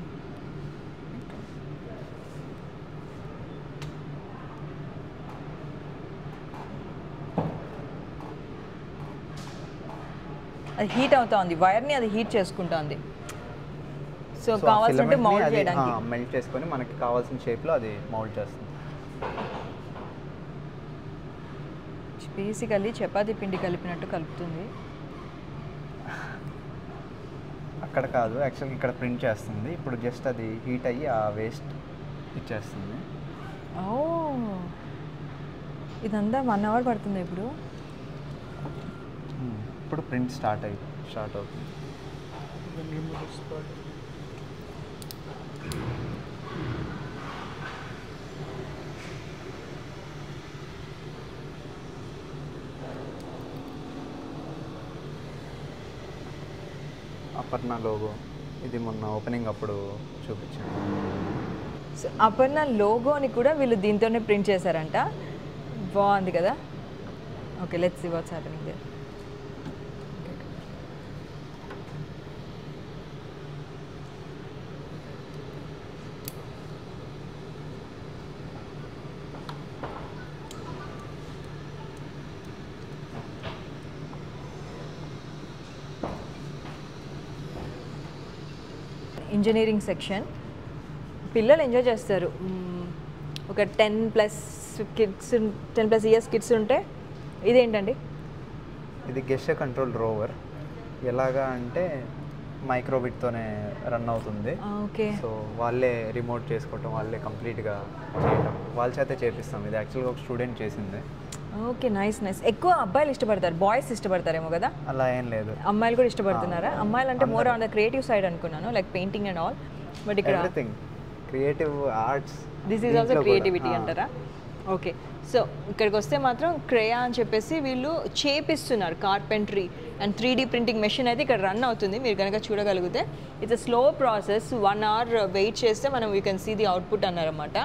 అది హీట్ అవుతా ఉంది, వైర్ని అది హీట్ చేసుకుంటుంది. సో కావాల్సింటే మౌల్డ్ చేయడానికి మెల్ట్ చేసుకొని మనకి కావాల్సిన షేప్లో అది మౌల్డ్ చేస్తుంది. బేసికల్లీ చపాతీ పిండి కలిపినట్టు కలుపుతుంది. అక్కడ కాదు, యాక్చువల్గా ఇక్కడ ప్రింట్ చేస్తుంది. ఇప్పుడు జస్ట్ అది హీట్ అయ్యి ఆ వేస్ట్ ఇచ్చేస్తుంది. ఓ, ఇదంతా 1 hour పడుతుంది. ఇప్పుడు ప్రింట్ స్టార్ట్ అవుతుంది. అపర్ణ లోగో ఇది మొన్న ఓపెనింగ్ అప్పుడు చూపించాను. సో అపర్ణ లోగోని కూడా వీళ్ళు దీంతోనే ప్రింట్ చేశారంట. బాగుంది కదా. Okay, let's see what's happening there. Engineering section. పిల్లలు ఎంజాయ్ చేస్తారు. ఒక 10+ ఇయర్స్ కిడ్స్ ఉంటే. ఇదేంటండి? ఇది గెస్చర్ కంట్రోల్ రోవర్. ఎలాగా అంటే మైక్రోబిట్తోనే రన్ అవుతుంది. ఓకే. సో వాళ్ళే రిమోట్ చేసుకోవటం, వాళ్ళే కంప్లీట్గా చేయటం, వాళ్ళ చేతే చేపిస్తాం. ఇది యాక్చువల్గా ఒక స్టూడెంట్ చేసింది. Okay, nice. ఎక్కువ అబ్బాయిలు ఇష్టపడతారు, బాయ్స్ ఇష్టపడతారేమో కదా? అలా ఏం లేదు, అమ్మాయిలు కూడా ఇష్టపడుతున్నారా? అమ్మాయిలు అంటే more on the creative side అనుకున్నాను, like painting and all. But ఇక్కడ everything creative arts, this is also creativity అంటారా? ఓకే. సో ఇక్కడికి వస్తే మాత్రం క్రేయా అని చెప్పేసి వీళ్ళు చేపిస్తున్నారు. Carpentry and 3D printing machine అయితే ఇక్కడ రన్ అవుతుంది. మీరు కనుక చూడగలిగితే it's a slow process. 1 hour wait చేస్తే మనం you can see the output అన్నారన్నమాట.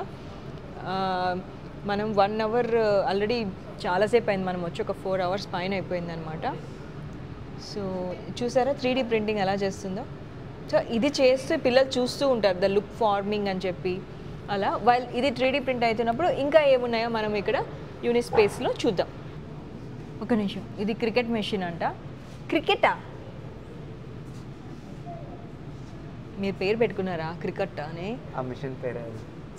మనం 1 hour ఆల్రెడీ చాలాసేపు అయింది, మనం వచ్చి ఒక 4 hours పైన అయిపోయిందనమాట. సో చూసారా 3D ప్రింటింగ్ ఎలా చేస్తుందో? సో ఇది చేస్తూ పిల్లలు చూస్తూ ఉంటారు, ద లుక్ ఫార్మింగ్ అని చెప్పి అలా. వైల్ ఇది 3D ప్రింట్ అవుతున్నప్పుడు ఇంకా ఏమున్నాయో మనం ఇక్కడ యూనిస్పేస్లో చూద్దాం. ఒక నిమిషం, ఇది క్రికెట్ మెషిన్ అంట. క్రికెటా? మీరు పేరు పెట్టుకున్నారా క్రికెట్ అని? ఆ మిషన్ పేరే.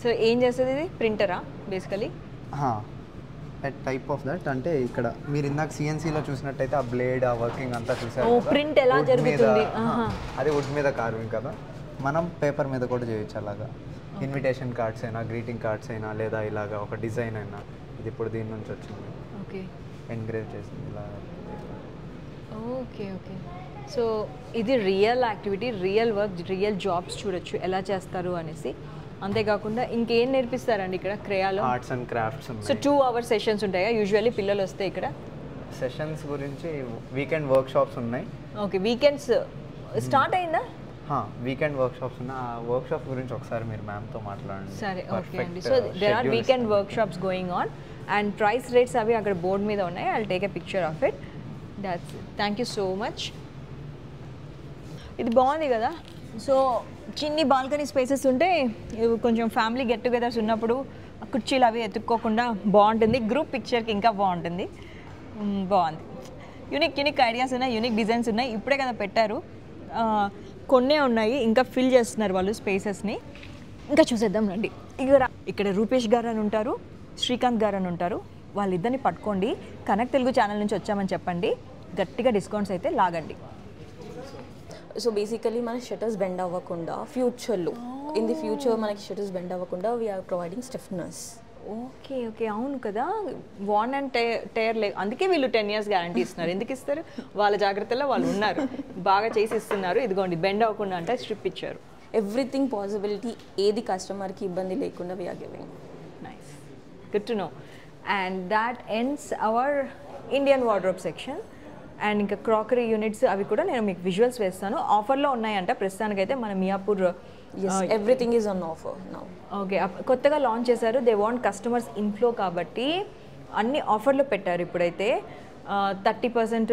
సో ఏం చేస్తుంది ఇది? ప్రింటరా బేసికలీ? Type of that. అంటే ఇక్కడ మీరు ఇందాక సిఎన్సీలో చూసినట్టయితే ఆ బ్లేడ్, ఆ వర్కింగ్ అంతా చూసారు. ప్రింట్ ఎలా జరుగుతుంది? అది వుడ్ మీద కార్వింగ్ కదా, మనం పేపర్ మీద కూడా చేయొచ్చు అలాగా. ఇన్విటేషన్ కార్డ్స్ అయినా, గ్రీటింగ్ కార్డ్స్ అయినా, లేదా ఇలాగా ఒక డిజైన్ అయినా. ఇది ఇప్పుడు దీని నుంచి వచ్చింది. ఓకే, ఎన్గ్రేవ్ చేసింది ఇలా. ఓకే. సో ఇది real activity, real work, real jobs చూడొచ్చు ఎలా చేస్తారు అనేసి. అంతేకాకుండా ఇంకేం నేర్పిస్తారండి ఇక్కడ క్రేయాలో? Arts and crafts. So 2 hour sessions ఉంటాయా యూజువల్లీ పిల్లలు వస్తే ఇక్కడ? సెషన్స్ గురించి వీకెండ్ వర్క్ షాప్స్ ఉన్నాయి. ఓకే, వీకెండ్స్ స్టార్ట్ అయిందా? వీకెండ్ వర్క్ షాప్స్ ఉన్నాయి. ఆ వర్క్ షాప్ గురించి ఒకసారి మీరు మ్యామ్తో మాట్లాడండి. సరే, ఓకే అండి. So there are weekend workshops going on and price rates అవి అక్కడ బోర్డ్ మీద ఉన్నాయి. I will take a picture of it. That's it. Thank you so much. ఇది బాగుంది కదా? సో చిన్ని బాల్కనీ స్పేసెస్ ఉంటే కొంచెం ఫ్యామిలీ గెట్ టుగెదర్స్ ఉన్నప్పుడు కుర్చీలు అవి ఎత్తుక్కోకుండా బాగుంటుంది. గ్రూప్ పిక్చర్కి ఇంకా బాగుంటుంది. బాగుంది. యూనిక్ ఐడియాస్ ఉన్నాయి, యూనిక్ డిజైన్స్ ఉన్నాయి. ఇప్పుడే కదా పెట్టారు, కొన్నే ఉన్నాయి, ఇంకా ఫిల్ చేస్తున్నారు వాళ్ళు స్పేసెస్ని. ఇంకా చూసేద్దాం రండి. ఇక్కడ రూపేష్ గారు అని ఉంటారు, శ్రీకాంత్ గారు అని ఉంటారు. వాళ్ళిద్దరిని పట్టుకోండి, కనెక్ట్ తెలుగు ఛానల్ నుంచి వచ్చామని చెప్పండి, గట్టిగా డిస్కౌంట్స్ అయితే లాగండి. సో బేసికలీ మన షట్టర్స్ బెండ్ అవ్వకుండా ఫ్యూచర్లో, ఇన్ ది ఫ్యూచర్ మనకి షట్టర్స్ బెండ్ అవ్వకుండా వీఆర్ ప్రొవైడింగ్ స్టిఫ్నెస్. ఓకే, అవును కదా, వాన్ అండ్ టైర్ లేదు, అందుకే వీళ్ళు 10 years గ్యారంటీ ఇస్తున్నారు. ఎందుకు ఇస్తారు? వాళ్ళ జాగ్రత్తలో వాళ్ళు ఉన్నారు, బాగా చేసి ఇస్తున్నారు. ఇదిగోండి బెండ్ అవ్వకుండా అంటే స్ట్రిప్ ఇచ్చారు. ఎవ్రీథింగ్ పాసిబిలిటీ, ఏది కస్టమర్కి ఇబ్బంది లేకుండా we are giving. Nice, good to know. And that ends our Indian wardrobe section. And ఇంకా క్రాకరీ యూనిట్స్ అవి కూడా నేను మీకు విజువల్స్ వేస్తాను. ఆఫర్లో ఉన్నాయంట ప్రస్తుతానికైతే మన Miyapur. Everything is on offer now. Okay, కొత్తగా లాంచ్ చేశారు. దే వాంట్ కస్టమర్స్ ఇన్ఫ్లో కాబట్టి అన్ని ఆఫర్లో పెట్టారు. ఇప్పుడైతే 30%,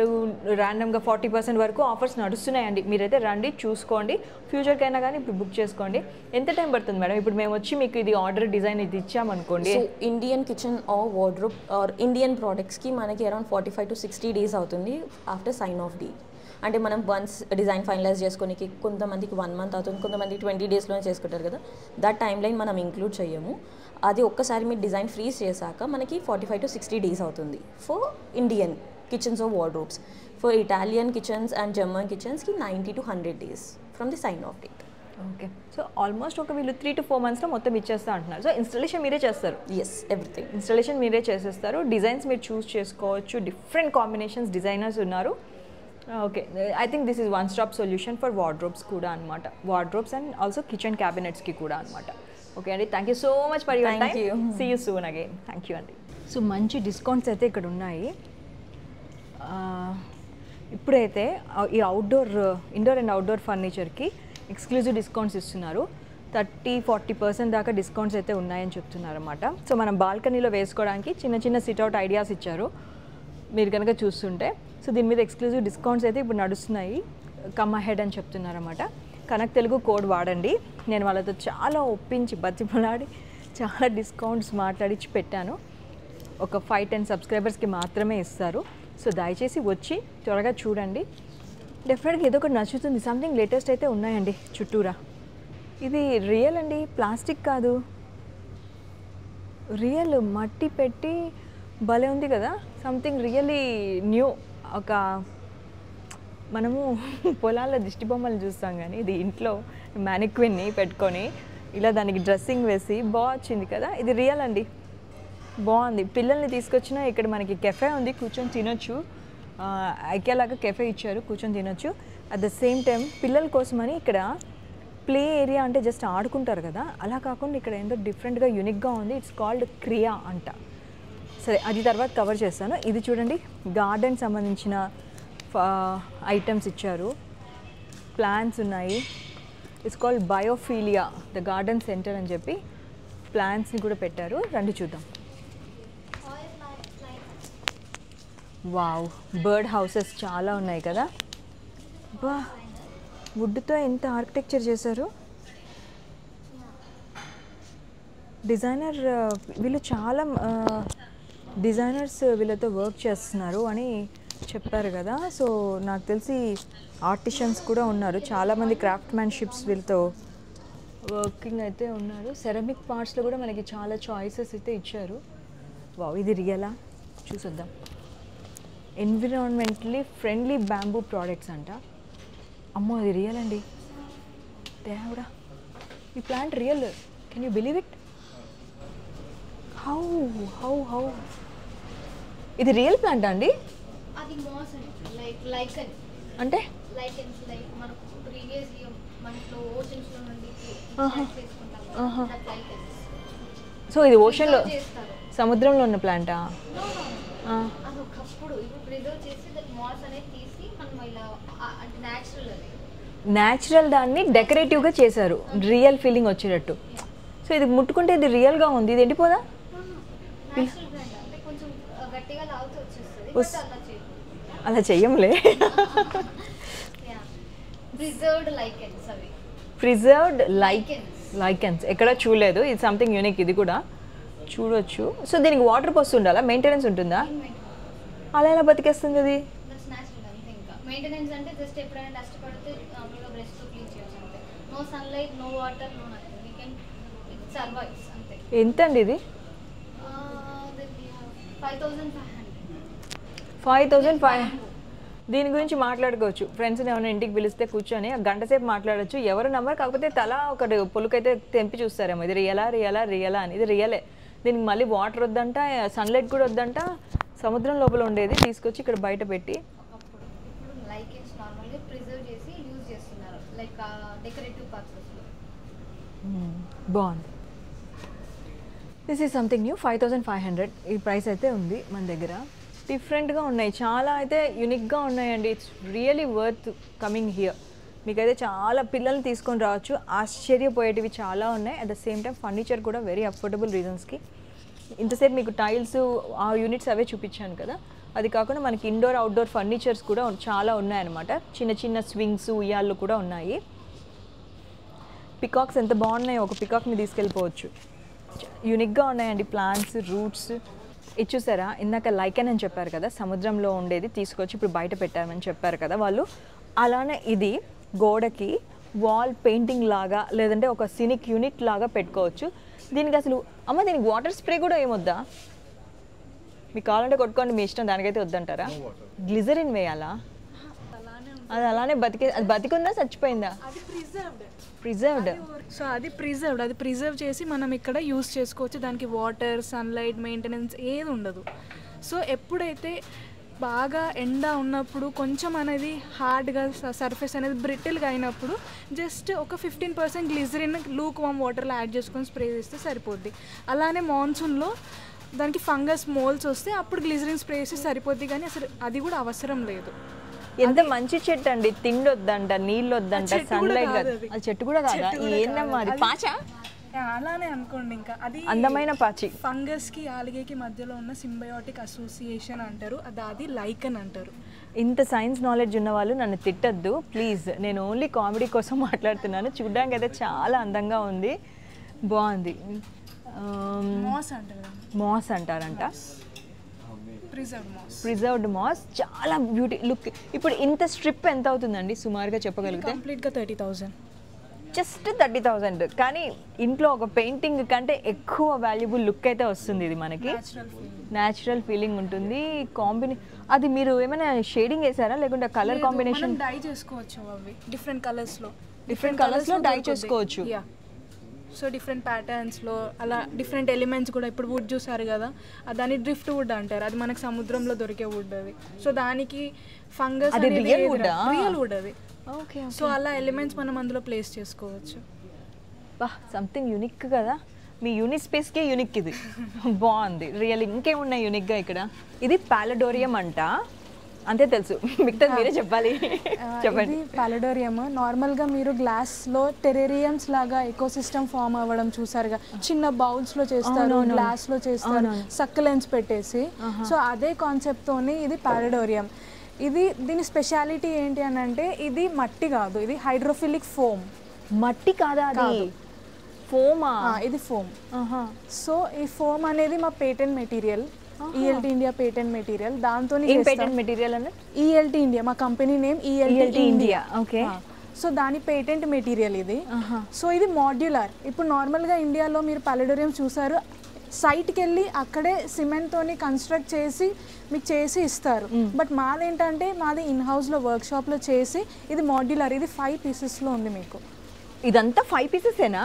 ర్యాండమ్గా 40% వరకు ఆఫర్స్ నడుస్తున్నాయండి. మీరైతే రండి, చూసుకోండి. ఫ్యూచర్కైనా కానీ ఇప్పుడు బుక్ చేసుకోండి. ఎంత టైం పడుతుంది మేడం? ఇప్పుడు మేము వచ్చి మీకు ఇది ఆర్డర్ డిజైన్ ఇది ఇచ్చామనుకోండి. So Indian kitchen or wardrobe or Indian ప్రోడక్ట్స్కి మనకి అరౌండ్ 45 to 60 days అవుతుంది ఆఫ్టర్ సైన్ ఆఫ్ డీ. అంటే మనం వన్స్ డిజైన్ ఫైనలైజ్ చేసుకోనికి కొంతమందికి 1 month అవుతుంది, కొంతమంది 20 daysలోనే చేసుకుంటారు కదా. దట్ టైం లైన్ మనం ఇంక్లూడ్ చేయము. అది ఒక్కసారి మీరు డిజైన్ ఫ్రీజ్ చేశాక మనకి 45 to 60 days అవుతుంది for Indian kitchens or wardrobes. For Italian kitchens and German కిచెన్స్కి 90 to 100 days from the sign off date. Okay, so almost ఒక వీళ్ళు 3 to 4 monthsలో మొత్తం ఇచ్చేస్తా అంటున్నారు. సో ఇన్స్టాలేషన్ మీరే చేస్తారు? ఎస్, ఎవ్రీథింగ్ ఇన్స్టాలేషన్ మీరే చేసేస్తారు. డిజైన్స్ మీరు చూస్ చేసుకోవచ్చు. డిఫరెంట్ కాంబినేషన్స్ డిజైనర్స్ ఉన్నారు. Okay, I think this is one stop solution for wardrobes కూడా అనమాట. వార్డ్రోబ్స్ అండ్ ఆల్సో కిచెన్ క్యాబినెట్స్కి కూడా అనమాట. ఓకే అండి, thank you so much for your time. See you soon again. Thank you అండి. సో మంచి డిస్కౌంట్స్ అయితే ఇక్కడ ఉన్నాయి. ఇప్పుడైతే ఈ ఇండోర్ అండ్ అవుట్డోర్ ఫర్నిచర్కి ఎక్స్క్లూజివ్ డిస్కౌంట్స్ ఇస్తున్నారు. 30-40% దాకా డిస్కౌంట్స్ అయితే ఉన్నాయని చెప్తున్నారు అన్నమాట. సో మనం బాల్కనీలో వేసుకోవడానికి చిన్న చిన్న సిట్అవుట్ ఐడియాస్ ఇచ్చారు మీరు కనుక చూస్తుంటే. సో దీని మీద ఎక్స్క్లూజివ్ డిస్కౌంట్స్ అయితే ఇప్పుడు నడుస్తున్నాయి. కమ్ అహెడ్ అని చెప్తున్నారు అన్నమాట. కనెక్ట్ తెలుగు కోడ్ వాడండి. నేను వాళ్ళతో చాలా ఒప్పించి బతిమలాడి చాలా డిస్కౌంట్స్ మాట్లాడించి పెట్టాను. ఒక 5-10 సబ్స్క్రైబర్స్కి మాత్రమే ఇస్తారు. సో దయచేసి వచ్చి త్వరగా చూడండి. డెఫినెట్గా ఏదో ఒకటి నచ్చుతుంది. సంథింగ్ లేటెస్ట్ అయితే ఉన్నాయండి చుట్టూరా. ఇది రియల్ అండి, ప్లాస్టిక్ కాదు, రియల్ మట్టి పెట్టి భలే ఉంది కదా, సంథింగ్ రియలీ న్యూ. ఒక మనము పొలాల్లో దిష్టి బొమ్మలు చూస్తాం కానీ ఇది ఇంట్లో మ్యానిక్విన్ని పెట్టుకొని ఇలా దానికి డ్రెస్సింగ్ వేసి బాగా వచ్చింది కదా, ఇది రియల్ అండి, బాగుంది. పిల్లల్ని తీసుకొచ్చినా ఇక్కడ మనకి కెఫే ఉంది, కూర్చొని తినొచ్చు. ఐకియా లాగా కెఫే ఇచ్చారు, కూర్చొని తినొచ్చు. అట్ ద సేమ్ టైం పిల్లల కోసమని ఇక్కడ ప్లే ఏరియా, అంటే జస్ట్ ఆడుకుంటారు కదా, అలా కాకుండా ఇక్కడ ఏందో డిఫరెంట్గా యూనిక్గా ఉంది. ఇట్స్ కాల్డ్ క్రియా అంట. సరే, అది తర్వాత కవర్ చేస్తాను. ఇది చూడండి, గార్డెన్ సంబంధించిన ఐటమ్స్ ఇచ్చారు, ప్లాంట్స్ ఉన్నాయి. It's called biophilia the garden centre అని చెప్పి ప్లాంట్స్ని కూడా పెట్టారు. రండి చూద్దాం. వావ్, బర్డ్ హౌసెస్ చాలా ఉన్నాయి కదా. బా, వుడ్తో ఎంత ఆర్కిటెక్చర్ చేశారు. డిజైనర్ వీళ్ళు చాలా డిజైనర్స్ వీళ్ళతో వర్క్ చేస్తున్నారు అని చెప్పారు కదా. సో నాకు తెలిసి ఆర్టిషన్స్ కూడా ఉన్నారు, చాలామంది క్రాఫ్ట్మెన్షిప్స్ వీళ్ళతో వర్కింగ్ అయితే ఉన్నారు. సెరమిక్ పార్ట్స్లో కూడా మనకి చాలా చాయిసెస్ అయితే ఇచ్చారు. వావ్, ఇది రియలా చూసొద్దాం. ఎన్విరాన్మెంటలీ ఫ్రెండ్లీ బ్యాంబూ ప్రోడక్ట్స్ అంట. అమ్మో, అది రియల్ అండి, దేవుడా, ఈ plant real. Can you believe it? How how how ఇది రియల్ ప్లాంట్ అండి? అది మాస్ అండి, లైకన్ అంటే లైకన్స్, లైక్ మనకు ప్రీవియస్ మనకు ఓషన్స్ లో నుండి తీసుకుంటాం లైకన్స్. సో ఇది ఓషన్లో, చేస్తారు. సముద్రంలో ఉన్న ప్లాంటా? అది ఒకప్పుడు, ఇప్పుడు ప్రిజర్వ్ చేసి దాని మాస్ అనేది తీసి మనం ఇలా అంటే న్యాచురల్, అది న్యాచురల్ దాన్ని డెకరేటివ్గా చేశారు, రియల్ ఫీలింగ్ వచ్చేటట్టు. సో ఇది ముట్టుకుంటే ఇది రియల్గా ఉంది, ఇది ఎండిపోదా? న్యాచురల్ బ్రాండ్ అంటే కొంచెం గట్టిగా లాగుతూ వచ్చేస్తుంది, బట్ అలా చేయదు. అలా చెయ్యంలే. ప్రిజర్వ్డ్ లైకెన్స్, అవి ప్రిజర్వ్డ్ లైకెన్స్ ఎక్కడ చూడలేదు. ఇది సంథింగ్ యూనిక్, ఇది కూడా చూడొచ్చు. సో దీనికి వాటర్ పోస్తూ ఉండాలా, మెయింటెనెన్స్ ఉంటుందా? అలా ఎలా బతికేస్తుంది అది? దట్స్ న్యాచురల్ అంతే. ఇంకా మెయింటెనెన్స్ అంటే జస్ట్ ఎప్పుడైనా డస్ట్ పడితే మామూలుగా బ్రష్ తో క్లీన్ చేయొచ్చు అంతే. No sunlight, no water, no nothing, we can it survives అంతే. ఎంత అండి ఇది? 5,500. దీని గురించి మాట్లాడుకోవచ్చు, ఫ్రెండ్స్ని ఏమైనా ఇంటికి పిలిస్తే కూర్చొని గంట సేపు మాట్లాడచ్చు. ఎవరు నమ్మరు, కాకపోతే తల ఒకటి పొలుకైతే తెంపి చూస్తారేమో ఇది రియలా రియలా రియలా అని. ఇది రియలే. దీనికి మళ్ళీ వాటర్ వద్దంట, సన్లైట్ కూడా వద్దంట. సముద్రం లోపల ఉండేది తీసుకొచ్చి ఇక్కడ బయట పెట్టి ఇప్పుడు లైకెన్స్ నార్మల్గా ప్రిజర్వ్ చేసి యూజ్ చేస్తున్నారు, లైక్ డెకరేటివ్ పర్పస్లో. బాగుంది. This is something new. 5,500 ఈ ప్రైస్ అయితే ఉంది మన దగ్గర. డిఫరెంట్గా ఉన్నాయి, చాలా అయితే యూనిక్గా ఉన్నాయండి. It's really worth coming here. మీకైతే చాలా పిల్లల్ని తీసుకొని రావచ్చు, ఆశ్చర్యపోయేటివి చాలా ఉన్నాయి. At the same time furniture కూడా వెరీ అఫోర్డబుల్ రీజన్స్కి. ఇంతసేపు మీకు టైల్స్ ఆ యూనిట్స్ అవే చూపించాను కదా, అది కాకుండా మనకి ఇండోర్ అవుట్డోర్ ఫర్నిచర్స్ కూడా చాలా ఉన్నాయన్నమాట. చిన్న చిన్న స్వింగ్స్, ఉయ్యాళ్ళు కూడా ఉన్నాయి. పికాక్స్ ఎంత బాగున్నాయో, ఒక పికాక్ని తీసుకెళ్ళిపోవచ్చు. యూనిక్గా ఉన్నాయండి ప్లాంట్స్, రూట్స్. ఇది చూసారా, ఇందాక లైకెన్ అని చెప్పారు కదా, సముద్రంలో ఉండేది తీసుకొచ్చి ఇప్పుడు బయట పెట్టామని చెప్పారు కదా వాళ్ళు. అలానే ఇది గోడకి వాల్ పెయింటింగ్ లాగా, లేదంటే ఒక సినిక్ యూనిట్ లాగా పెట్టుకోవచ్చు. దీనికి అసలు దీనికి వాటర్ స్ప్రే కూడా ఏమొద్దా? మీకు కావాలంటే కొట్టుకోండి, మీ ఇష్టం, దానికైతే వద్దంటారా? గ్లిజరిన్ వేయాలా? అది అలానే అది బతికుందా చచ్చిపోయిందా? ప్రిజర్వ్డ్. సో అది ప్రిజర్వ్ చేసి మనం ఇక్కడ యూస్ చేసుకోవచ్చు. దానికి వాటర్, సన్లైట్, మెయింటెనెన్స్ ఏది ఉండదు. సో ఎప్పుడైతే బాగా ఎండ ఉన్నప్పుడు కొంచెం అనేది హార్డ్గా సర్ఫేస్ అనేది బ్రిటిల్గా అయినప్పుడు జస్ట్ ఒక 15% గ్లిజరిన్ లూక్ వామ్ వాటర్లో యాడ్ చేసుకొని స్ప్రే చేస్తే సరిపోద్ది. అలానే మాన్సూన్లో దానికి ఫంగస్ మోల్స్ వస్తే అప్పుడు గ్లిజరిన్ స్ప్రే చేస్తే సరిపోద్ది, కానీ అసలు అది కూడా అవసరం లేదు. ఎంత మంచి చెట్టు అండి, తిండి వద్దంట, నీళ్ళు వద్దంట, సన్లైట్ కాదు. అది చెట్టు కూడా కాదా? ఏందమ్మా అది? పాచా? అలానే అనుకోండి. ఇంకా అది అందమైన పాచి. ఫంగస్కి ఆల్గేకి మధ్యలో ఉన్న సింబయోటిక్ అసోసియేషన్ అంటారు, అది లైకన్ అంటారు. ఇంత సైన్స్ నాలెడ్జ్ ఉన్న వాళ్ళు నన్ను తిట్టద్దు ప్లీజ్, నేను ఓన్లీ కామెడీ కోసం మాట్లాడుతున్నాను. చూడడానికి అయితే చాలా అందంగా ఉంది, బాగుంది. మాస్ అంటారంట, ప్రిజర్వ్డ్ మాస్. చాలా బ్యూటీ లుక్. ఇప్పుడు ఇంత స్ట్రిప్ ఎంత అవుతుందండి సుమారుగా చెప్పగలిగితే? కంప్లీట్గా 30,000. జస్ట్ 30,000 కానీ ఇంట్లో ఒక పెయింటింగ్ కంటే ఎక్కువ వాల్యుబుల్ లుక్ అయితే వస్తుంది ఇది మనకి. న్యాచురల్ ఫీలింగ్ ఉంటుంది. అది మీరు ఏమైనా షేడింగ్ వేసారా లేకుంటే కలర్ కాంబినేషన్? డై చేసుకోవచ్చు అవి డిఫరెంట్ కలర్స్లో డై చేసుకోవచ్చు. సో డిఫరెంట్ ప్యాటర్న్స్లో అలా డిఫరెంట్ ఎలిమెంట్స్ కూడా. ఇప్పుడు వుడ్ చూసారు కదా, దాన్ని డ్రిఫ్ట్ వుడ్ అంటారు. అది మనకు సముద్రంలో దొరికే వుడ్ అది. సో దానికి ఫంగస్ రియల్ వుడ్ అది. ఓకే. సో అలా ఎలిమెంట్స్ మనం అందులో ప్లేస్ చేసుకోవచ్చు. సంథింగ్ యూనిక్ కదా. మీ యూనిక్ స్పేస్కే యూనిక్ ఇది. బాగుంది రియల్. ఇంకేమున్నాయి యూనిక్గా ఇక్కడ? ఇది పాలడోరియం అంట, అంతే తెలుసు, మిగతా మీరే చెప్పాలి. చెప్పండి. పాలడోరియం నార్మల్గా మీరు గ్లాస్లో టెరేరియంస్ లాగా ఎకోసిస్టమ్ ఫామ్ అవ్వడం చూసారుగా, చిన్న బౌల్స్లో చేస్తారు, గ్లాస్లో చేస్తారు, సక్కలెన్స్ పెట్టేసి. సో అదే కాన్సెప్ట్తోని ఇది పాలడోరియం. దీని స్పెషాలిటీ ఏంటి అని అంటే ఇది మట్టి కాదు, ఇది హైడ్రోఫిలిక్ ఫోమ్. మట్టి కాదా అది? ఫోమా? ఇది ఫోమ్. సో ఈ ఫోమ్ అనేది మా patent material, ELT India patent material. దాంతో పేటెంట్ మెటీరియల్ అన్న ఈఎల్టీ ఇండియా, మా company name ELT India. Okay. So దాని పేటెంట్ మెటీరియల్ ఇది. సో ఇది మాడ్యులర్. ఇప్పుడు నార్మల్గా ఇండియాలో మీరు పాలడోరియం చూసారు, సైట్కి వెళ్ళి అక్కడే సిమెంట్తోని కన్స్ట్రక్ట్ చేసి మీకు చేసి ఇస్తారు. బట్ మాదేంటంటే మాది ఇన్ హౌస్లో వర్క్షాప్లో చేసి ఇది మాడ్యులర్. ఇది 5 పీసెస్లో ఉంది మీకు. ఇదంతా 5 పీసెసేనా?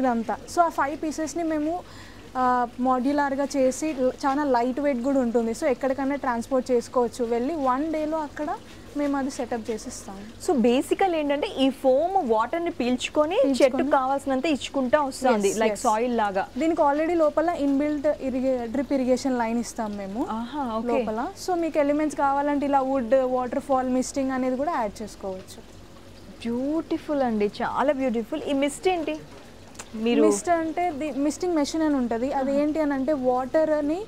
ఇదంతా. సో ఆ 5 పీసెస్ని మేము మాడ్యులర్గా చేసి చాలా లైట్ వెయిట్ కూడా ఉంటుంది. సో ఎక్కడికైనా ట్రాన్స్పోర్ట్ చేసుకోవచ్చు వెళ్ళి. 1 డేలో అక్కడ మేము అది సెటప్ చేసిస్తాము. సో బేసికల్ ఏంటంటే ఈ ఫోమ్ వాటర్ని పీల్చుకొని చెట్టుకు కావాల్సినంత ఇచ్చుకుంటా వస్తుంది, లైక్ సాయిల్ లాగా. దీనికి ఆల్రెడీ లోపల ఇన్బిల్ట్ డ్రిప్ ఇరిగేషన్ లైన్ ఇస్తాం మేము లోపల. సో మీకు ఎలిమెంట్స్ కావాలంటే ఇలా వుడ్, వాటర్ ఫాల్, మిస్టింగ్ అనేది కూడా యాడ్ చేసుకోవచ్చు. బ్యూటిఫుల్ అండి, చాలా బ్యూటిఫుల్. ఈ మిస్ట్ ఏంటి? మిస్ట్ అంటే మిస్టింగ్ మెషిన్ అని ఉంటుంది. అది ఏంటి అని అంటే వాటర్ని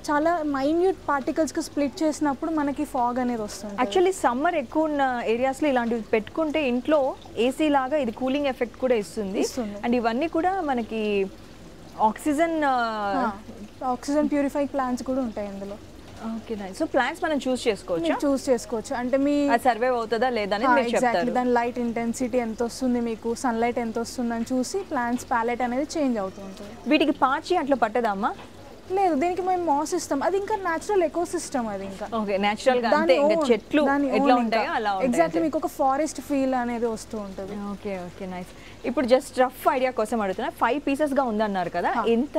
చాలా మైన్యూట్ పార్టికల్స్కి స్ప్లిట్ చేసినప్పుడు మనకి ఫాగ్ అనేది వస్తుంది. యాక్చువల్లీ సమ్మర్ ఎక్కువ ఉన్న ఏరియాస్లో ఇలాంటివి పెట్టుకుంటే ఇంట్లో ఏసీ లాగా ఇది కూలింగ్ ఎఫెక్ట్ కూడా ఇస్తుంది. అండ్ ఇవన్నీ కూడా మనకి ఆక్సిజన్ ప్యూరిఫై ప్లాంట్స్ కూడా ఉంటాయి అందులో. Okay nice. సో ప్లాంట్స్ మనం చూస్ చేసుకోవచ్చు అంటే మీ సర్వైవ్ అవుతుందా లేదా అనేది మీరు చెప్తారు. దాని లైట్ ఇంటెన్సిటీ ఎంత వస్తుంది, మీకు సన్లైట్ ఎంత వస్తుంది అని చూసి ప్లాంట్స్ ప్యాలెట్ అనేది చేంజ్ అవుతూ ఉంటుంది. వీటికి పాచి అట్లా పట్టదమ్మా? లేదు, దీనికి మేము మాస్ ఇస్తాం. అది ఇంకా న్యాచురల్ ఎకో సిస్టమ్. అది ఇంకా ఓకే న్యాచురల్ గా అంతే, ఇంకా చెట్లు ఎట్లా ఉంటాయో అలా ఉంటాయి. ఎగ్జాక్ట్లీ మీకు ఒక ఫారెస్ట్ ఫీల్ అనేది వస్తూ ఉంటుంది. Okay okay nice. ఇప్పుడు జస్ట్ రఫ్ ఐడియా కోసం అడుగుతున్నా, 5 పీసెస్ గా ఉందన్నారు కదా, ఎంత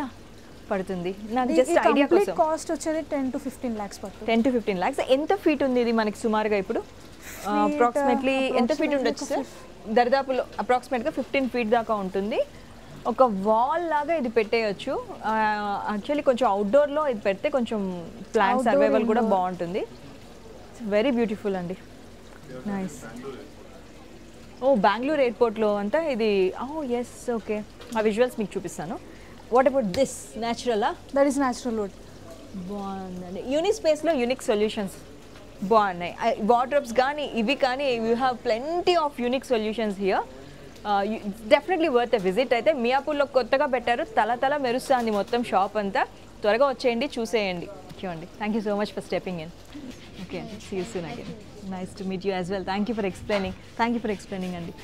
పడుతుంది నాకు జస్ట్ ఐడియా కోసం? కాస్ట్ వచ్చేది 10 to 15 lakhs పడుతుంది. 10 to 15 lakhs. ఎంత ఫీట్ ఉంది ఇది మనకి సుమారుగా? ఇప్పుడు అప్రాక్సిమేట్లీ ఎంత ఫీట్ ఉండొచ్చు సార్? దరిదాపులో అప్రాక్సిమేట్గా 15 feet దాకా ఉంటుంది. ఒక వాల్ లాగా ఇది పెట్టేయచ్చు. యాక్చువల్లీ కొంచెం అవుట్డోర్లో ఇది పెడితే కొంచెం ప్లాంట్ సర్వైవల్ కూడా బాగుంటుంది. వెరీ బ్యూటిఫుల్ అండి, నైస్. ఓ బెంగళూరు ఎయిర్పోర్ట్లో అంతా ఇది. ఎస్ ఓకే, ఆ విజువల్స్ మీకు చూపిస్తాను. What about this? న్యాచురలా? That is natural wood. బాగుందండి. యూనిక్ స్పేస్లో యూనిక్ సొల్యూషన్స్ బాగున్నాయి. వార్డ్రోబ్స్ కానీ ఇవి కానీ you have plenty of unique solutions here. Definitely worth a visit. అయితే మియాపూర్లో కొత్తగా పెట్టారు, తల మెరుస్తుంది మొత్తం షాప్ అంతా. త్వరగా వచ్చేయండి, చూసేయండి. చూడండి. Thank you so much for stepping in. Okay అండి, see you soon again. Nice to meet you as well. Thank you for explaining అండి.